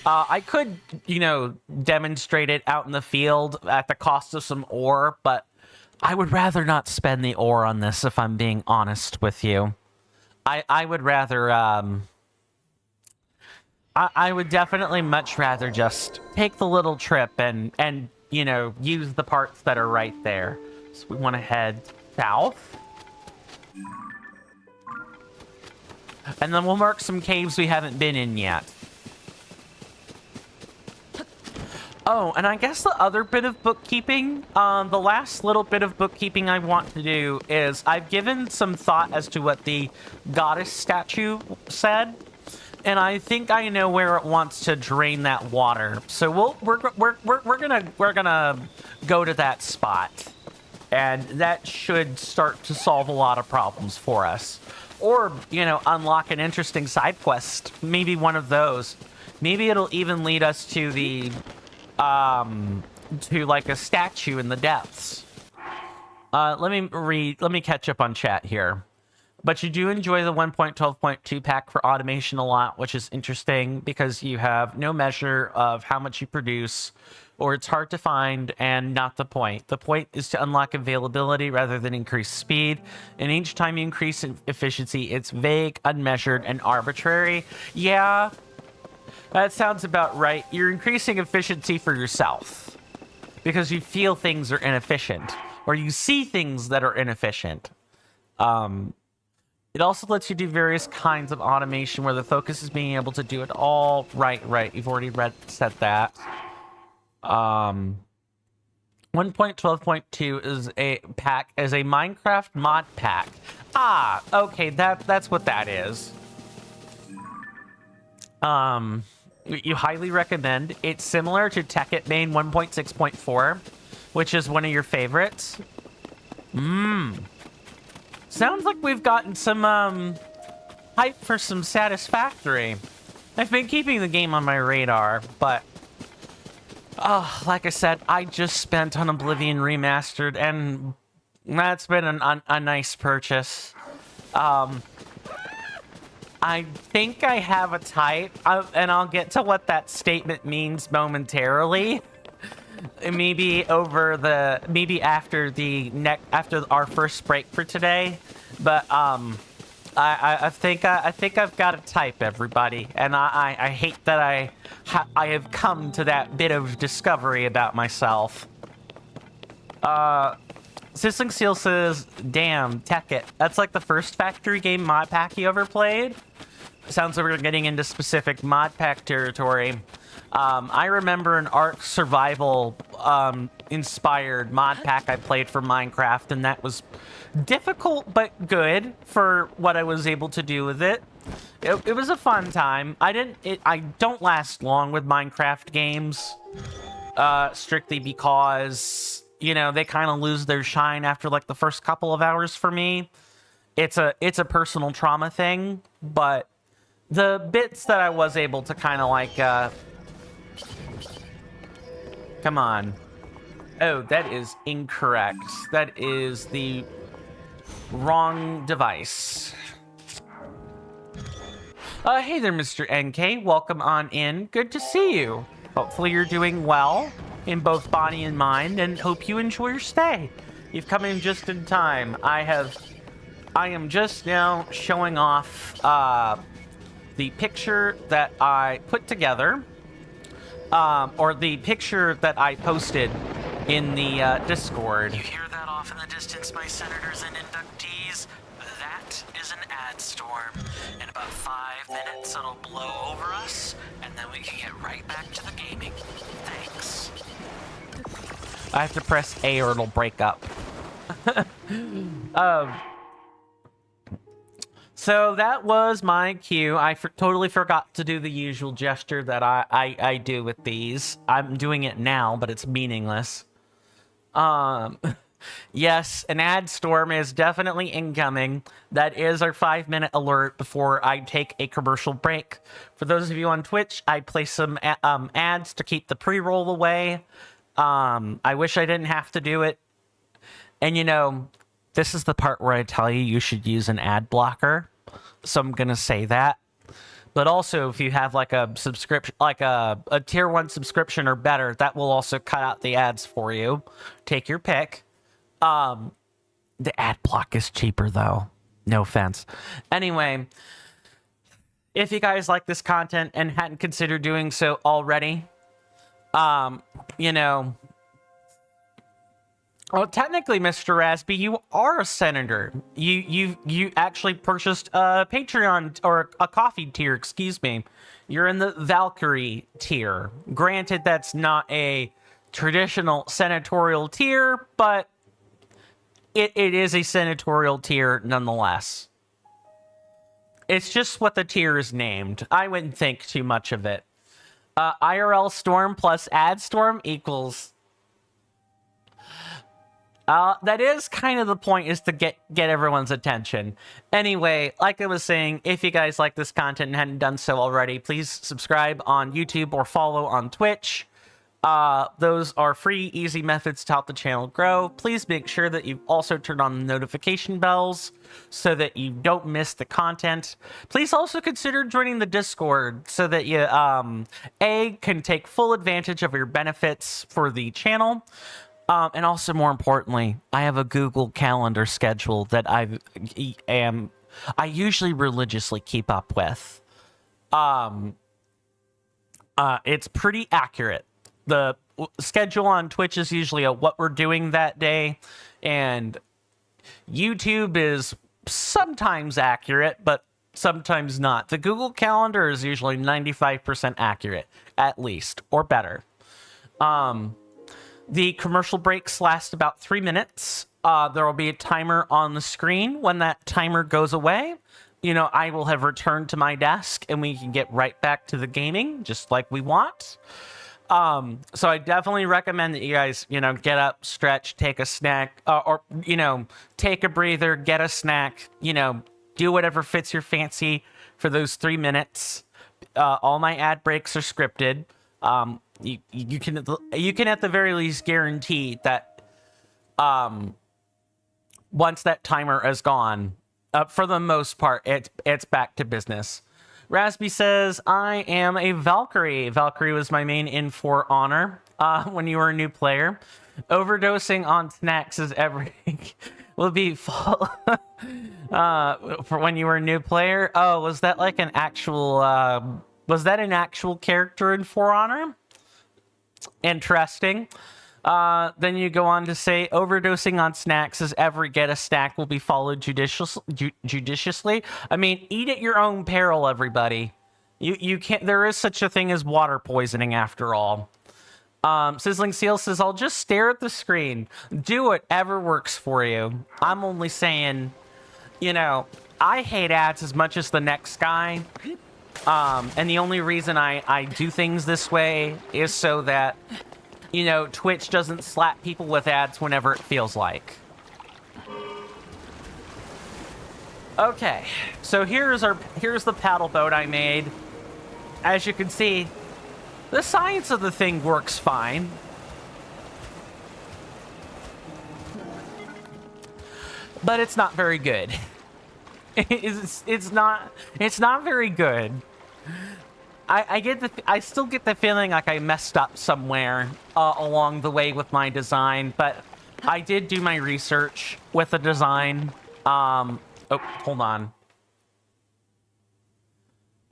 I could, you know, demonstrate it out in the field at the cost of some ore, but I would rather not spend the ore on this, if I'm being honest with you. I would rather, I would definitely much rather just take the little trip and, you know, use the parts that are right there. So we want to head south. And then we'll mark some caves we haven't been in yet. Oh, and I guess the other bit of bookkeeping, the last little bit of bookkeeping I want to do is I've given some thought as to what the goddess statue said, and I think I know where it wants to drain that water. So we're gonna go to that spot, and that should start to solve a lot of problems for us, or you know, unlock an interesting side quest. Maybe one of those. Maybe it'll even lead us to the to like a statue in the depths. Let me catch up on chat here. But you do enjoy the 1.12.2 pack for automation a lot, which is interesting because you have no measure of how much you produce, or it's hard to find and not the point. The point is to unlock availability rather than increase speed. And each time you increase efficiency, it's vague, unmeasured, and arbitrary. Yeah, that sounds about right. You're increasing efficiency for yourself because you feel things are inefficient, or you see things that are inefficient. It also lets you do various kinds of automation where the focus is being able to do it all. Right. You've already said that. 1.12.2 is a Minecraft mod pack. Ah, okay, that's what that is. You highly recommend. It's similar to Tekkit main 1.6.4, which is one of your favorites. Sounds like we've gotten some hype for some Satisfactory. I've been keeping the game on my radar, but like I said, I just spent on Oblivion Remastered, and that's been a nice purchase. I think I have a type, and I'll get to what that statement means momentarily. Maybe after our first break for today, but I think I've got a type, everybody, and I hate that I have come to that bit of discovery about myself. Sizzling Seal says, "Damn, Tekkit. That's like the first factory game mod pack you ever played." Sounds like we're getting into specific mod pack territory. I remember an Ark Survival inspired mod pack I played for Minecraft, and that was difficult but good for what I was able to do with it. It was a fun time. I don't last long with Minecraft games, strictly because, you know, they kind of lose their shine after like the first couple of hours for me. It's a personal trauma thing, but the bits that I was able to kind of like, come on. Oh, that is incorrect. That is the wrong device. Hey there, Mr. NK. Welcome on in. Good to see you. Hopefully you're doing well in both body and mind, and hope you enjoy your stay. You've come in just in time. I am just now showing off the picture that I put together, or the picture that I posted in the Discord. You hear that off in the distance, my senators and inductees? That is an ad storm. In about 5 minutes, it'll blow over us, and then we can get right back to the gaming. Thanks. I have to press A or it'll break up. So that was my cue. I totally forgot to do the usual gesture that I do with these. I'm doing it now, but it's meaningless. Yes, an ad storm is definitely incoming. That is our 5-minute alert before I take a commercial break. For those of you on Twitch, I play some ads to keep the pre-roll away. I wish I didn't have to do it. And you know, this is the part where I tell you should use an ad blocker. So I'm gonna say that. But also, if you have like a subscription, like a tier 1 subscription or better, that will also cut out the ads for you. Take your pick. The ad block is cheaper though. No offense. Anyway, if you guys like this content and hadn't considered doing so already, you know, well, technically, Mr. Raspy, you are a senator. You actually purchased a Patreon or a coffee tier, excuse me. You're in the Valkyrie tier. Granted, that's not a traditional senatorial tier, but it is a senatorial tier nonetheless. It's just what the tier is named. I wouldn't think too much of it. IRL Storm plus Ad Storm equals... that is kind of the point, is to get everyone's attention. Anyway, like I was saying, if you guys like this content and hadn't done so already, please subscribe on YouTube or follow on Twitch. Those are free, easy methods to help the channel grow. Please make sure that you also turn on the notification bells so that you don't miss the content. Please also consider joining the Discord so that you, can take full advantage of your benefits for the channel. And also, more importantly, I have a Google Calendar schedule that I usually religiously keep up with. It's pretty accurate. The schedule on Twitch is usually what we're doing that day, and YouTube is sometimes accurate, but sometimes not. The Google Calendar is usually 95% accurate, at least, or better. The commercial breaks last about 3 minutes. There will be a timer on the screen. When that timer goes away, you know, I will have returned to my desk and we can get right back to the gaming just like we want. So I definitely recommend that you guys, you know, get up, stretch, take a snack, or, you know, take a breather, get a snack, you know, do whatever fits your fancy for those 3 minutes. All my ad breaks are scripted. You can at the very least guarantee that once that timer is gone, for the most part, it's back to business. Raspy says, I am a Valkyrie. Valkyrie was my main in For Honor when you were a new player. Overdosing on snacks is everything. Will be full for when you were a new player. Oh, was that like an actual was that an actual character in For Honor? Interesting. Then you go on to say, overdosing on snacks is get a snack will be followed judiciously. I mean, eat at your own peril, everybody. You can't. There is such a thing as water poisoning, after all. Sizzling Seal says, "I'll just stare at the screen. Do whatever works for you." I'm only saying, you know, I hate ads as much as the next guy. And the only reason I do things this way is so that, you know, Twitch doesn't slap people with ads whenever it feels like. Okay, so here's the paddle boat I made. As you can see, the science of the thing works fine. But it's not very good. It's not very good. I still get the feeling like I messed up somewhere along the way with my design, but I did do my research with the design. Oh, hold on.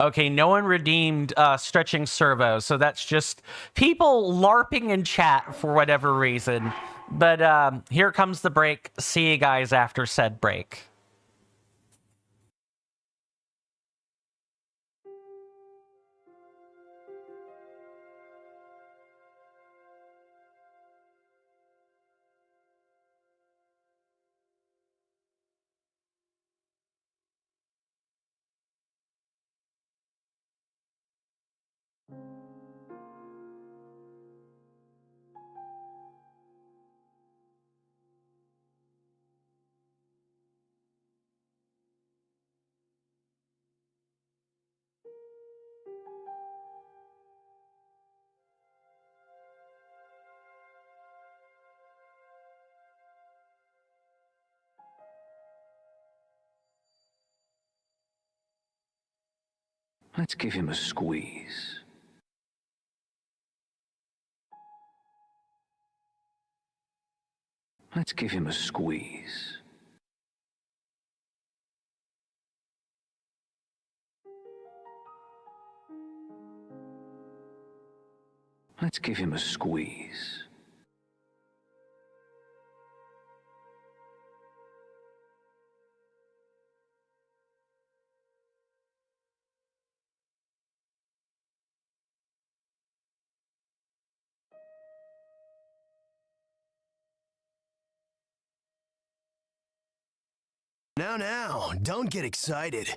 Okay, no one redeemed stretching servo, so that's just people LARPing in chat for whatever reason. But here comes the break. See you guys after said break. Let's give him a squeeze. Let's give him a squeeze. Let's give him a squeeze. Now, don't get excited.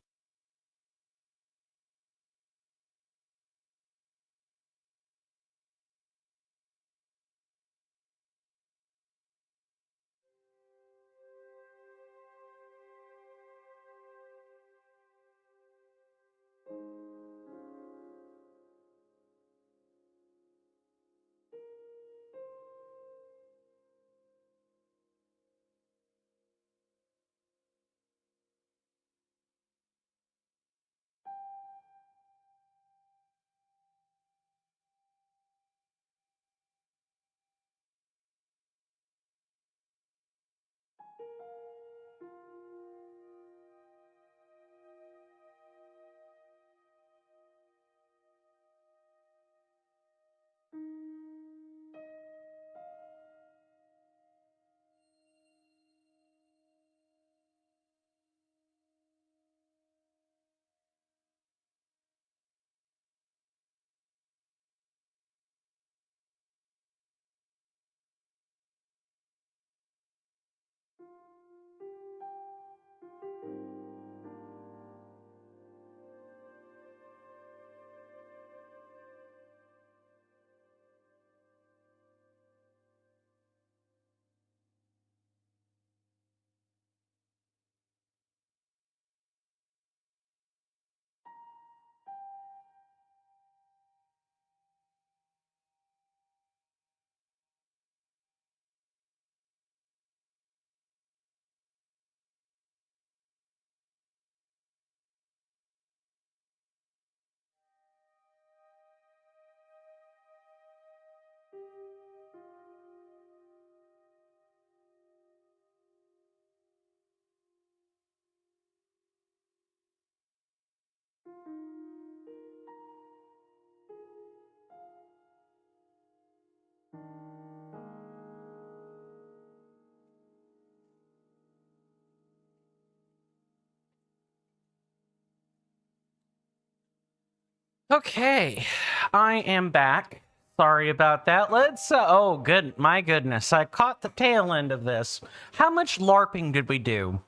Okay, I am back. Sorry about that. Let's, oh, good, my goodness, I caught the tail end of this. How much LARPing did we do?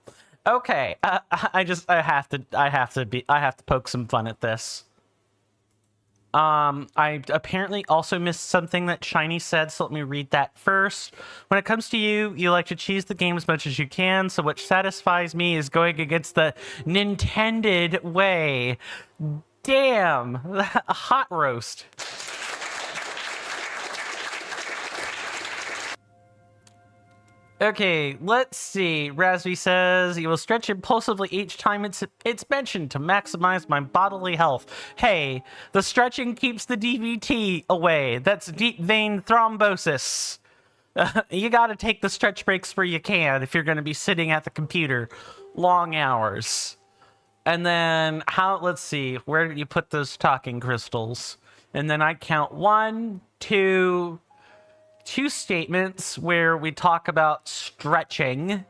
Okay, I have to poke some fun at this. I apparently also missed something that Shiny said, so let me read that first. When it comes to you, you like to cheese the game as much as you can, so what satisfies me is going against the Nintended way. Damn, a hot roast. Okay, let's see. Razby says, you will stretch impulsively each time it's mentioned to maximize my bodily health. Hey, the stretching keeps the DVT away. That's deep vein thrombosis. You gotta take the stretch breaks where you can if you're gonna be sitting at the computer long hours. And then, let's see, where did you put those talking crystals? And then I count two statements where we talk about stretching.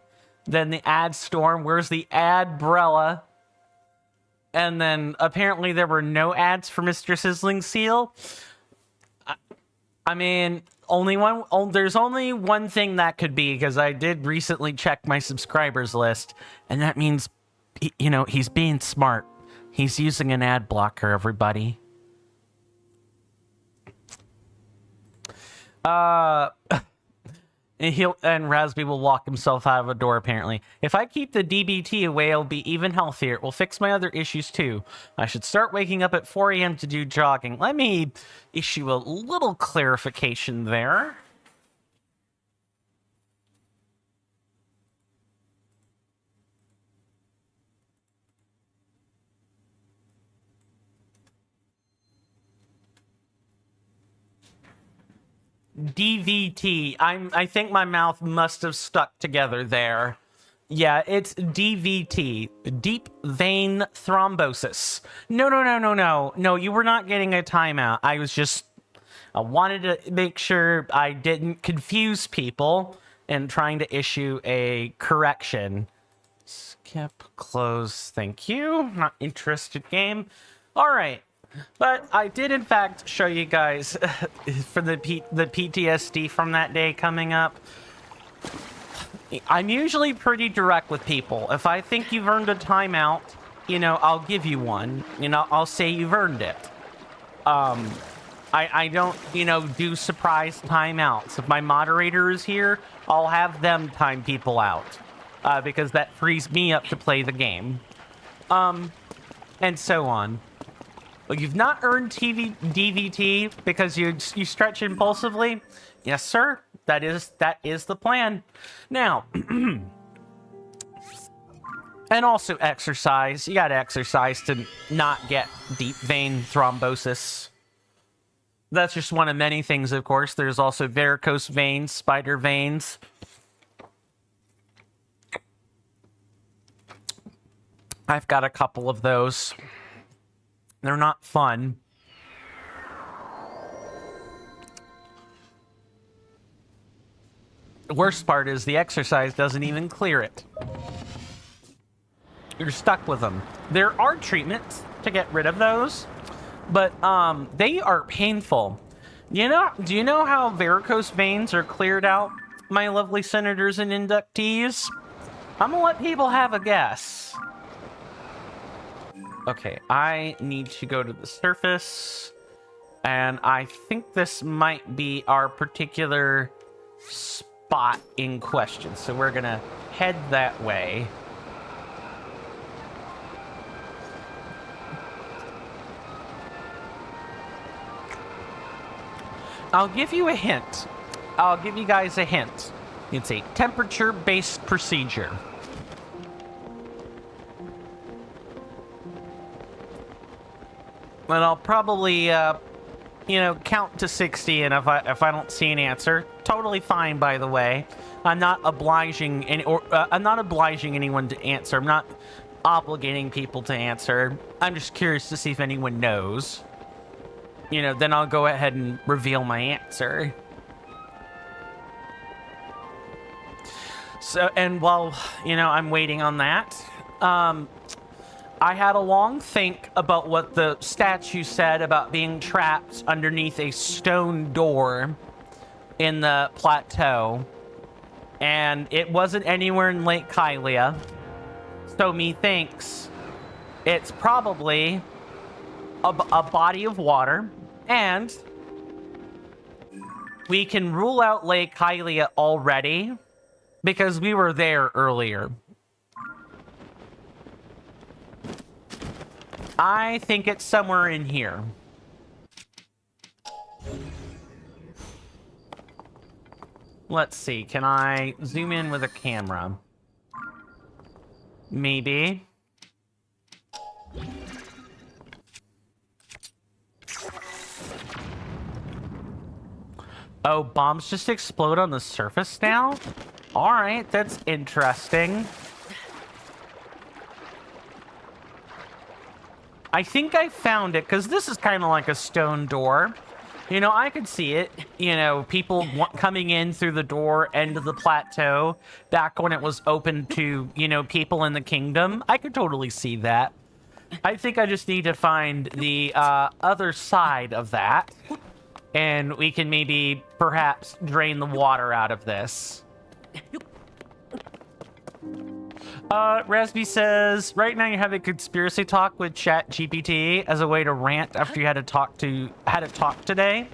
Then the ad storm, where's the ad brella? And then apparently there were no ads for Mr. Sizzling Seal. I mean, there's only one thing that could be, because I did recently check my subscribers list, and that means, you know, he's being smart. He's using an ad blocker, everybody. And Raspy will walk himself out of a door, apparently. If I keep the DBT away, I'll be even healthier. It will fix my other issues, too. I should start waking up at 4 a.m. to do jogging. Let me issue a little clarification there. DVT. I think my mouth must have stuck together there. Yeah, it's DVT. Deep vein thrombosis. No, you were not getting a timeout. I wanted to make sure I didn't confuse people and trying to issue a correction. Skip, close, thank you. Not interested game. All right. But I did, in fact, show you guys for the PTSD from that day coming up. I'm usually pretty direct with people. If I think you've earned a timeout, you know, I'll give you one. You know, I'll say you've earned it. I don't, you know, do surprise timeouts. If my moderator is here, I'll have them time people out. Because that frees me up to play the game. And so on. Well, you've not earned DVT because you stretch impulsively? Yes, sir. That is the plan. Now, and also exercise. You gotta exercise to not get deep vein thrombosis. That's just one of many things, of course. There's also varicose veins, spider veins. I've got a couple of those. They're not fun. The worst part is the exercise doesn't even clear it. You're stuck with them. There are treatments to get rid of those, but they are painful. Do you know how varicose veins are cleared out, my lovely senators and inductees? I'm gonna let people have a guess. Okay, I need to go to the surface, and I think this might be our particular spot in question, so we're gonna head that way. I'll give you a hint. I'll give you guys a hint. It's a temperature-based procedure. And I'll probably, count to 60, and if I don't see an answer, totally fine. By the way, I'm not obliging anyone to answer. I'm not obligating people to answer. I'm just curious to see if anyone knows. Then I'll go ahead and reveal my answer. So, and while I'm waiting on that, I had a long think about what the statue said about being trapped underneath a stone door in the plateau, and it wasn't anywhere in Lake Hylia, so methinks it's probably a body of water, and we can rule out Lake Hylia already because we were there earlier. I think it's somewhere in here. Let's see, can I zoom in with a camera? Maybe. Oh, bombs just explode on the surface now? Alright, that's interesting. I think I found it, because this is kind of like a stone door. You know, I could see it. You know, people coming in through the door end of the plateau back when it was open to, you know, people in the kingdom. I could totally see that. I think I just need to find the other side of that. And we can maybe, perhaps, drain the water out of this. Rasby says, right now you have a conspiracy talk with ChatGPT as a way to rant after you had a talk today.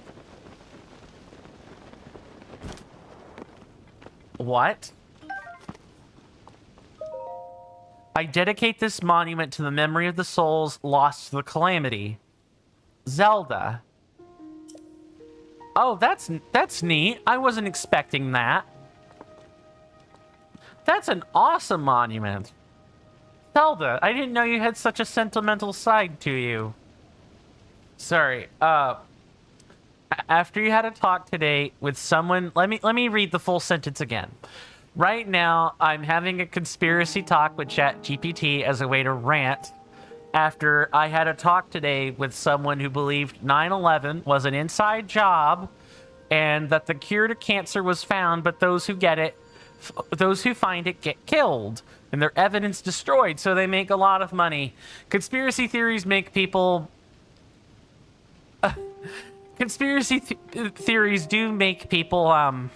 What? I dedicate this monument to the memory of the souls lost to the calamity. Zelda. Oh, that's neat. I wasn't expecting that. That's an awesome monument. Zelda, I didn't know you had such a sentimental side to you. Sorry. After you had a talk today with someone, let me read the full sentence again. Right now, I'm having a conspiracy talk with ChatGPT as a way to rant after I had a talk today with someone who believed 9/11 was an inside job and that the cure to cancer was found, but those who find it get killed and their evidence destroyed, so they make a lot of money. Conspiracy theories make people... theories do make people,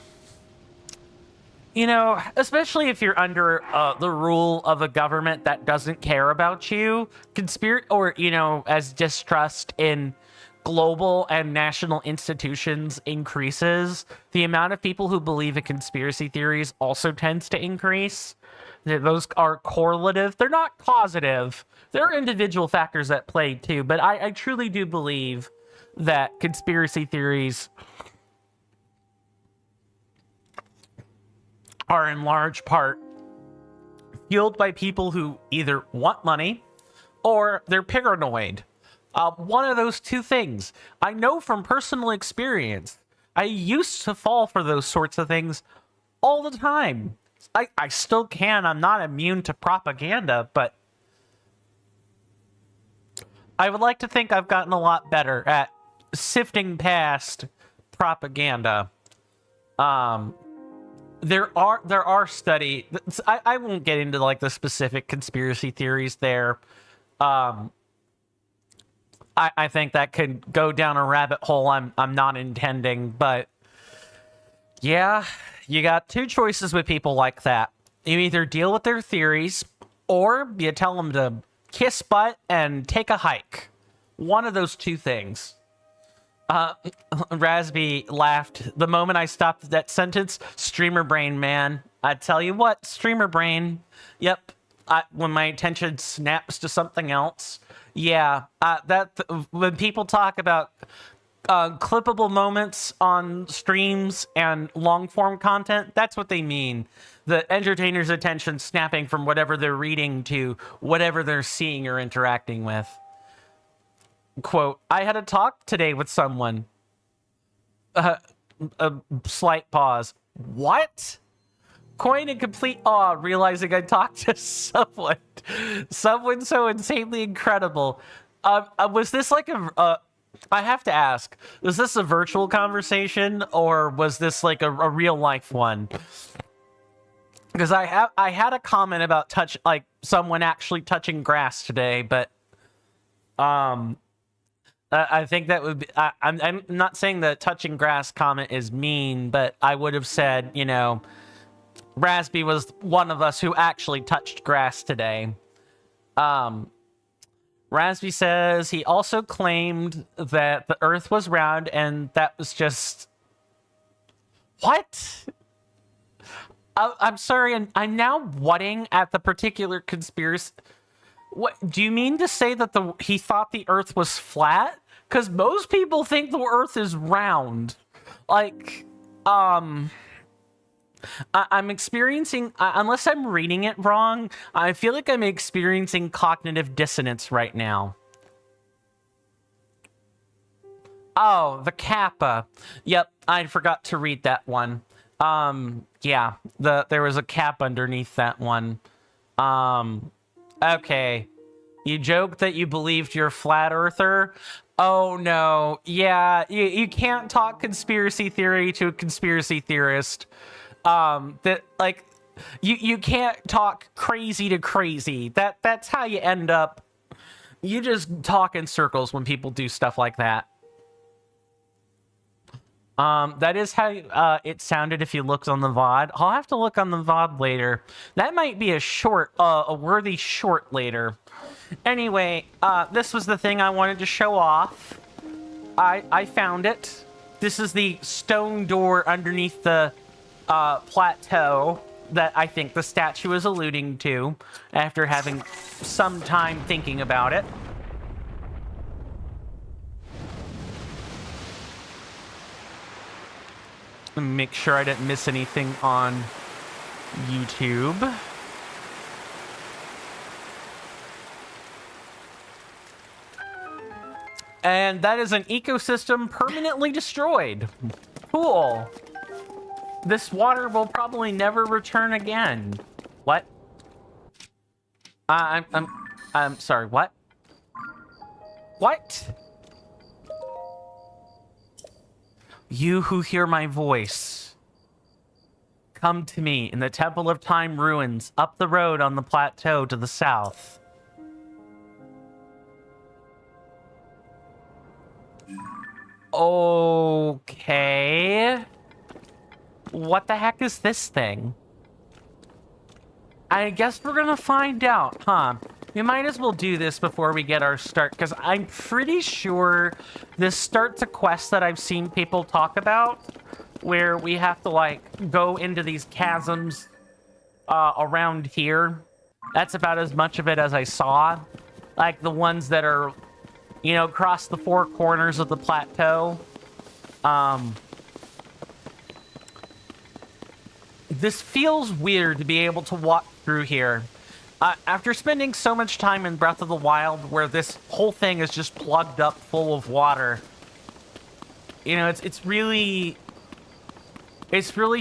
you know, especially if you're under the rule of a government that doesn't care about you, or, you know, as distrust in global and national institutions increases, the amount of people who believe in conspiracy theories also tends to increase. Those are correlative. They're not causative. There are individual factors at play too, but I truly do believe that conspiracy theories are in large part fueled by people who either want money or they're paranoid. One of those two things. I know from personal experience. I used to fall for those sorts of things all the time. I still can. I'm not immune to propaganda, but I would like to think I've gotten a lot better at sifting past propaganda. There are studies. I won't get into like the specific conspiracy theories there. I think that could go down a rabbit hole I'm not intending, but yeah, you got two choices with people like that. You either deal with their theories or you tell them to kiss butt and take a hike. One of those two things. Rasby laughed the moment I stopped that sentence. Streamer brain, man. I tell you what, streamer brain. Yep. When my attention snaps to something else. Yeah. When people talk about clippable moments on streams and long form content, that's what they mean. The entertainer's attention snapping from whatever they're reading to whatever they're seeing or interacting with. Quote, I had a talk today with someone. A slight pause. What? Coin in complete awe, realizing I talked to someone. Someone so insanely incredible. Was this like I have to ask, was this a virtual conversation or was this like a real life one? Because I had a comment about someone actually touching grass today, but I think that would be, I'm not saying the touching grass comment is mean, but I would have said, you know, Rasby was one of us who actually touched grass today. Rasby says he also claimed that the Earth was round, and that was just... What? I'm sorry, I'm now whatting at the particular conspiracy... What, do you mean to say that he thought the Earth was flat? Because most people think the Earth is round. Like, I'm experiencing, unless I'm reading it wrong, I feel like I'm experiencing cognitive dissonance right now. Oh, the Kappa. Yep, I forgot to read that one. Yeah, there was a cap underneath that one. Okay. You joked that you believed you're a flat earther? Oh no, yeah, you can't talk conspiracy theory to a conspiracy theorist. That, like, you can't talk crazy to crazy. That's how you end up. You just talk in circles when people do stuff like that. That is how it sounded if you looked on the VOD. I'll have to look on the VOD later. That might be a worthy short later. Anyway, this was the thing I wanted to show off. I found it. This is the stone door underneath the plateau that I think the statue is alluding to after having some time thinking about it. Make sure I didn't miss anything on YouTube. And that is an ecosystem permanently destroyed. Cool. This water will probably never return again. What? I'm sorry, what? What? You who hear my voice, come to me in the Temple of Time ruins up the road on the plateau to the south. Okay. What the heck is this thing? I guess we're gonna find out, huh? We might as well do this before we get our start, because I'm pretty sure this starts a quest that I've seen people talk about, where we have to, like, go into these chasms around here. That's about as much of it as I saw. Like, the ones that are, you know, across the four corners of the plateau. This feels weird to be able to walk through here. After spending so much time in Breath of the Wild, where this whole thing is just plugged up full of water, you know, it's really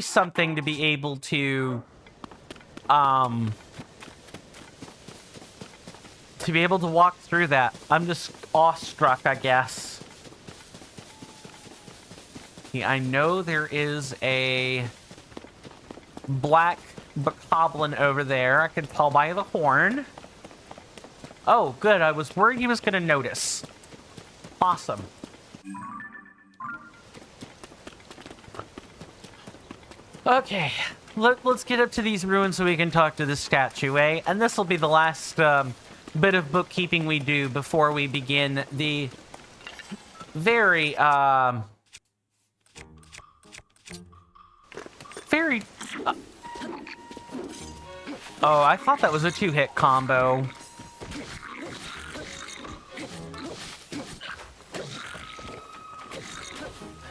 something to be able to walk through that. I'm just awestruck, I guess. Yeah, I know there is a black bokoblin over there. I can tell by the horn. Oh, good. I was worried he was going to notice. Awesome. Okay, let's get up to these ruins so we can talk to the statue, eh? And this will be the last bit of bookkeeping we do before we begin the very oh, I thought that was a two-hit combo.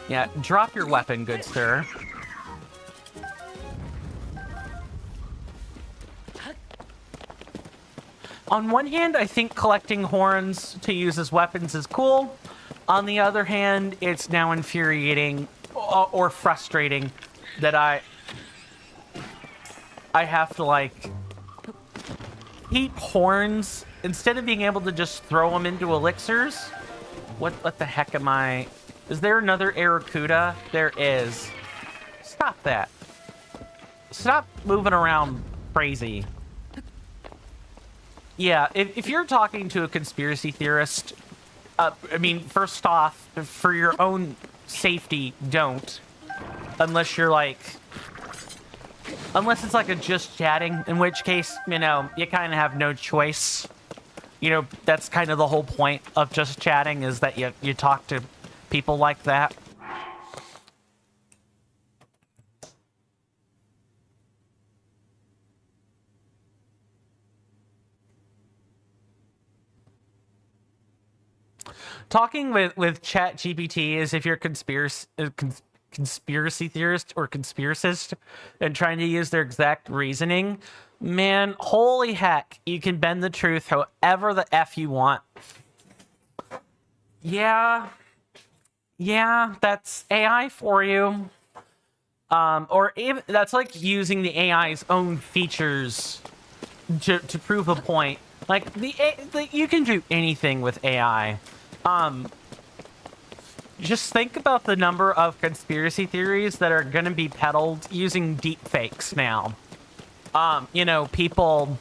Yeah, drop your weapon, good sir. On one hand, I think collecting horns to use as weapons is cool. On the other hand, it's now infuriating or frustrating that I have to, like, keep horns instead of being able to just throw them into elixirs. What the heck am I? Is there another Aracuda? There is. Stop that. stop moving around crazy. Yeah, if you're talking to a conspiracy theorist, I mean, first off, for your own safety, don't. Unless you're like... Unless it's like a just chatting, in which case, you know, you kind of have no choice. You know, that's kind of the whole point of just chatting, is that you talk to people like that. Talking with Chat GPT is if you're conspiracy theorist or conspiracist and trying to use their exact reasoning, man, holy heck, you can bend the truth however the F you want. Yeah, that's AI for you. Or if, that's like using the AI's own features to prove a point. Like, you can do anything with AI. Just think about the number of conspiracy theories that are going to be peddled using deepfakes now. You know, people...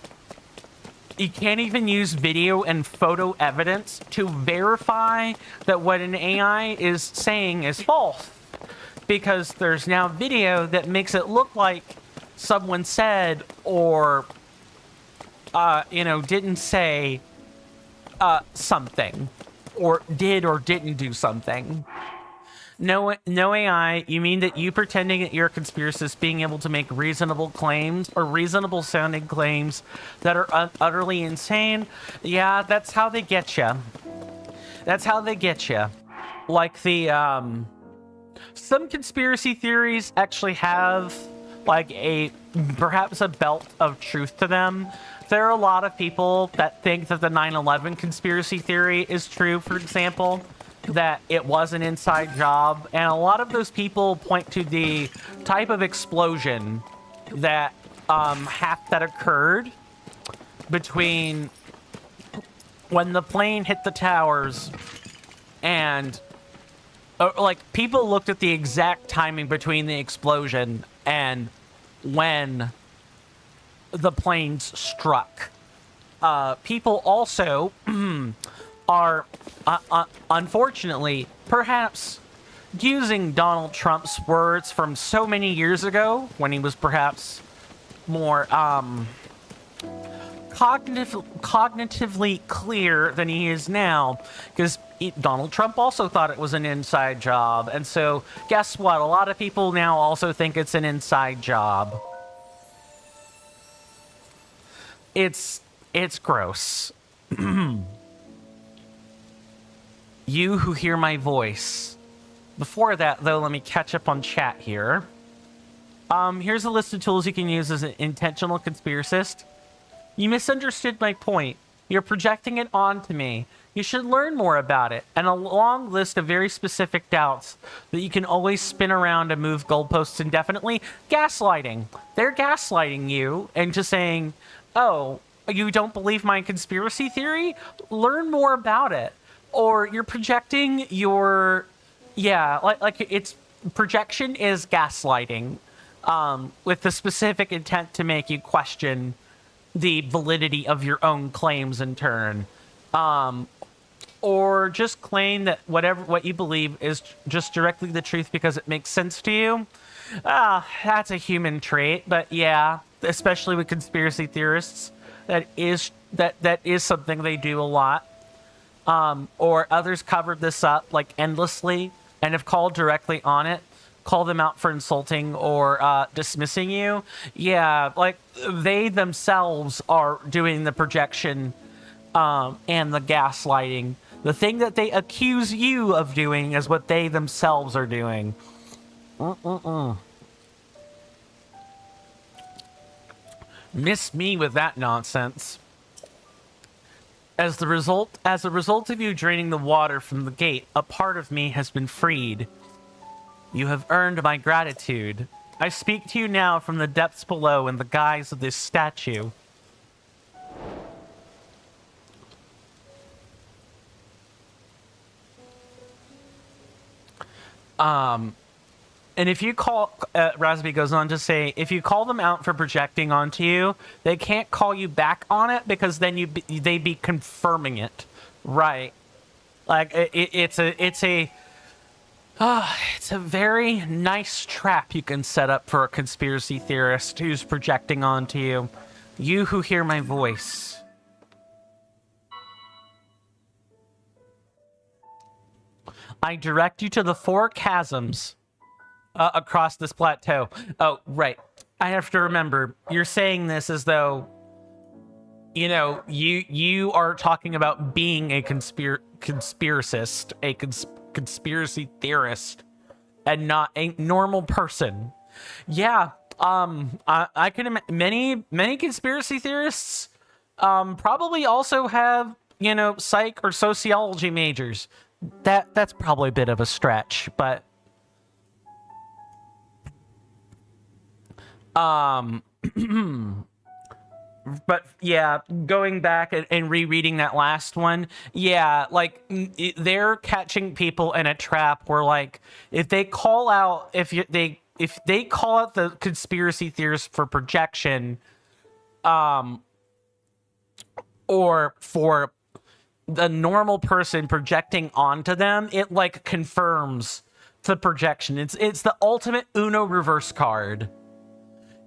You can't even use video and photo evidence to verify that what an AI is saying is false. Because there's now video that makes it look like someone said or, you know, didn't say something. Or did or didn't do something. No AI, you mean that you pretending that you're a conspiracist being able to make reasonable claims or reasonable sounding claims that are utterly insane? Yeah, that's how they get you. That's how they get you. Like the, some conspiracy theories actually have like perhaps a belt of truth to them. There are a lot of people that think that the 9/11 conspiracy theory is true, for example, that it was an inside job. And a lot of those people point to the type of explosion that that occurred between when the plane hit the towers and like people looked at the exact timing between the explosion and when the planes struck. People also are, unfortunately, perhaps using Donald Trump's words from so many years ago when he was perhaps more cognitively clear than he is now, because Donald Trump also thought it was an inside job. And so guess what? A lot of people now also think it's an inside job. It's gross. You who hear my voice. Before that, though, let me catch up on chat here. Here's a list of tools you can use as an intentional conspiracist. You misunderstood my point. You're projecting it onto me. You should learn more about it. And a long list of very specific doubts that you can always spin around and move goalposts indefinitely. Gaslighting. They're gaslighting you into saying, oh, you don't believe my conspiracy theory? Learn more about it. Or you're projecting your... Yeah, like it's... Projection is gaslighting. With the specific intent to make you question the validity of your own claims in turn. Or just claim that what you believe is just directly the truth because it makes sense to you. That's a human trait, but yeah, especially with conspiracy theorists, that is something they do a lot. Or others covered this up like endlessly and have called directly on it. Call them out for insulting or dismissing you. Yeah, like they themselves are doing the projection and the gaslighting. The thing that they accuse you of doing is what they themselves are doing. Miss me with that nonsense. As a result of you draining the water from the gate, a part of me has been freed. You have earned my gratitude. I speak to you now from the depths below in the guise of this statue. And if you call, Raspy goes on to say, if you call them out for projecting onto you, they can't call you back on it because then they'd be confirming it, right? Like it's a very nice trap you can set up for a conspiracy theorist who's projecting onto you. You who hear my voice. I direct you to the 4 chasms across this plateau. Oh, right. I have to remember, you're saying this as though, you know, you are talking about being a conspiracist, a conspiracy theorist, and not a normal person. Yeah, I can imagine many conspiracy theorists probably also have, you know, psych or sociology majors. That's probably a bit of a stretch, but but yeah, going back and rereading that last one, yeah, like they're catching people in a trap where, like, if they call out, if they call out the conspiracy theorists for projection, or for the normal person projecting onto them, it like confirms the projection. It's the ultimate Uno reverse card.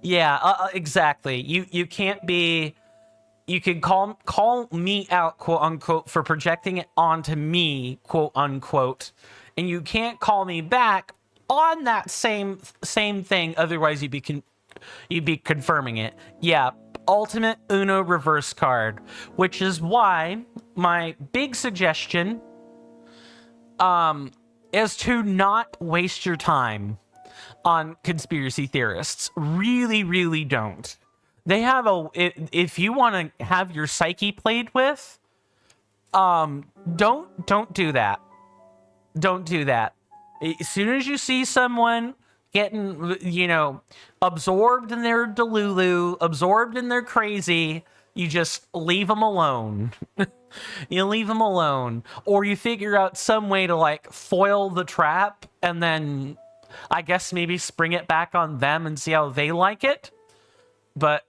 Yeah, exactly. You can't be. You can call me out, quote unquote, for projecting it onto me, quote unquote, and you can't call me back on that same thing. Otherwise, you'd be confirming it. Yeah, ultimate Uno reverse card, which is why my big suggestion is to not waste your time on conspiracy theorists. Really, really don't. They have if you want to have your psyche played with, don't do that. Don't do that. As soon as you see someone getting, you know, absorbed in their delulu, absorbed in their crazy, you just leave them alone. You leave them alone. Or you figure out some way to, like, foil the trap and then, I guess, maybe spring it back on them and see how they like it. But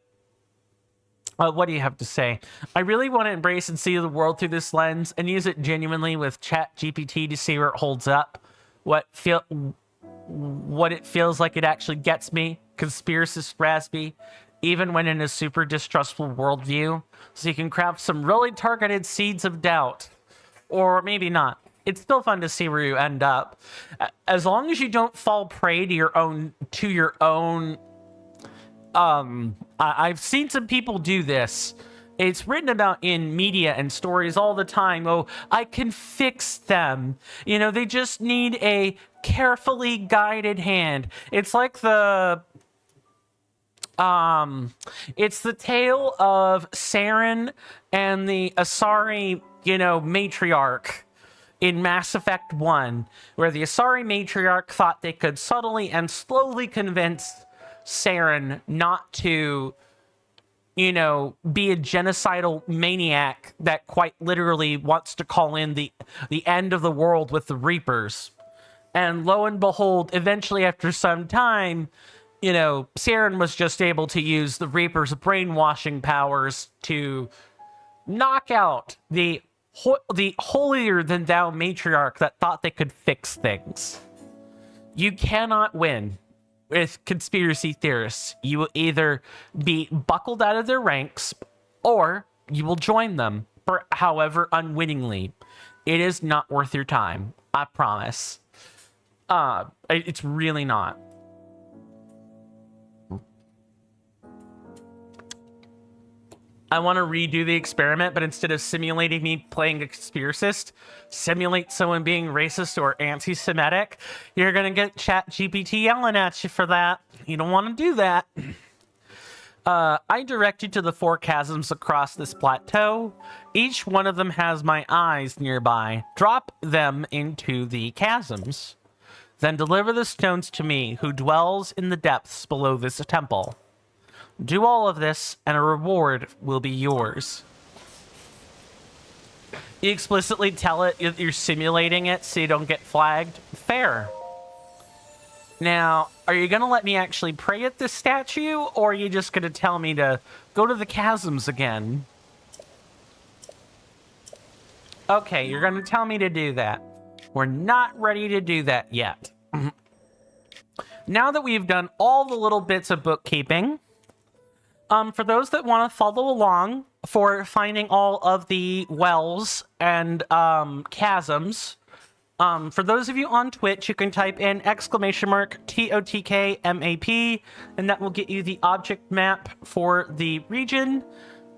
what do you have to say? I really want to embrace and see the world through this lens and use it genuinely with ChatGPT to see where it holds up. What it feels like it actually gets me. Conspiracist Raspy. Even when in a super distrustful worldview. So you can craft some really targeted seeds of doubt. Or maybe not. It's still fun to see where you end up. As long as you don't fall prey to your own I've seen some people do this. It's written about in media and stories all the time. Oh, I can fix them. You know, they just need a carefully guided hand. It's like it's the tale of Saren and the Asari, you know, matriarch in Mass Effect 1, where the Asari matriarch thought they could subtly and slowly convince Saren not to, you know, be a genocidal maniac that quite literally wants to call in the end of the world with the Reapers. And lo and behold, eventually after some time, you know, Saren was just able to use the Reaper's brainwashing powers to knock out the holier-than-thou matriarch that thought they could fix things. You cannot win with conspiracy theorists. You will either be buckled out of their ranks, or you will join them, however unwittingly. It is not worth your time. I promise. It's really not. I want to redo the experiment, but instead of simulating me playing a conspiracist, simulate someone being racist or anti-Semitic. You're going to get ChatGPT yelling at you for that. You don't want to do that. I direct you to the 4 chasms across this plateau. Each one of them has my eyes nearby. Drop them into the chasms. Then deliver the stones to me, who dwells in the depths below this temple. Do all of this, and a reward will be yours. You explicitly tell it you're simulating it so you don't get flagged. Fair. Now, are you going to let me actually pray at this statue, or are you just going to tell me to go to the chasms again? Okay, you're going to tell me to do that. We're not ready to do that yet. Now that we've done all the little bits of bookkeeping, for those that want to follow along for finding all of the wells and chasms, for those of you on Twitch, you can type in !TOTK MAP, and that will get you the object map for the region,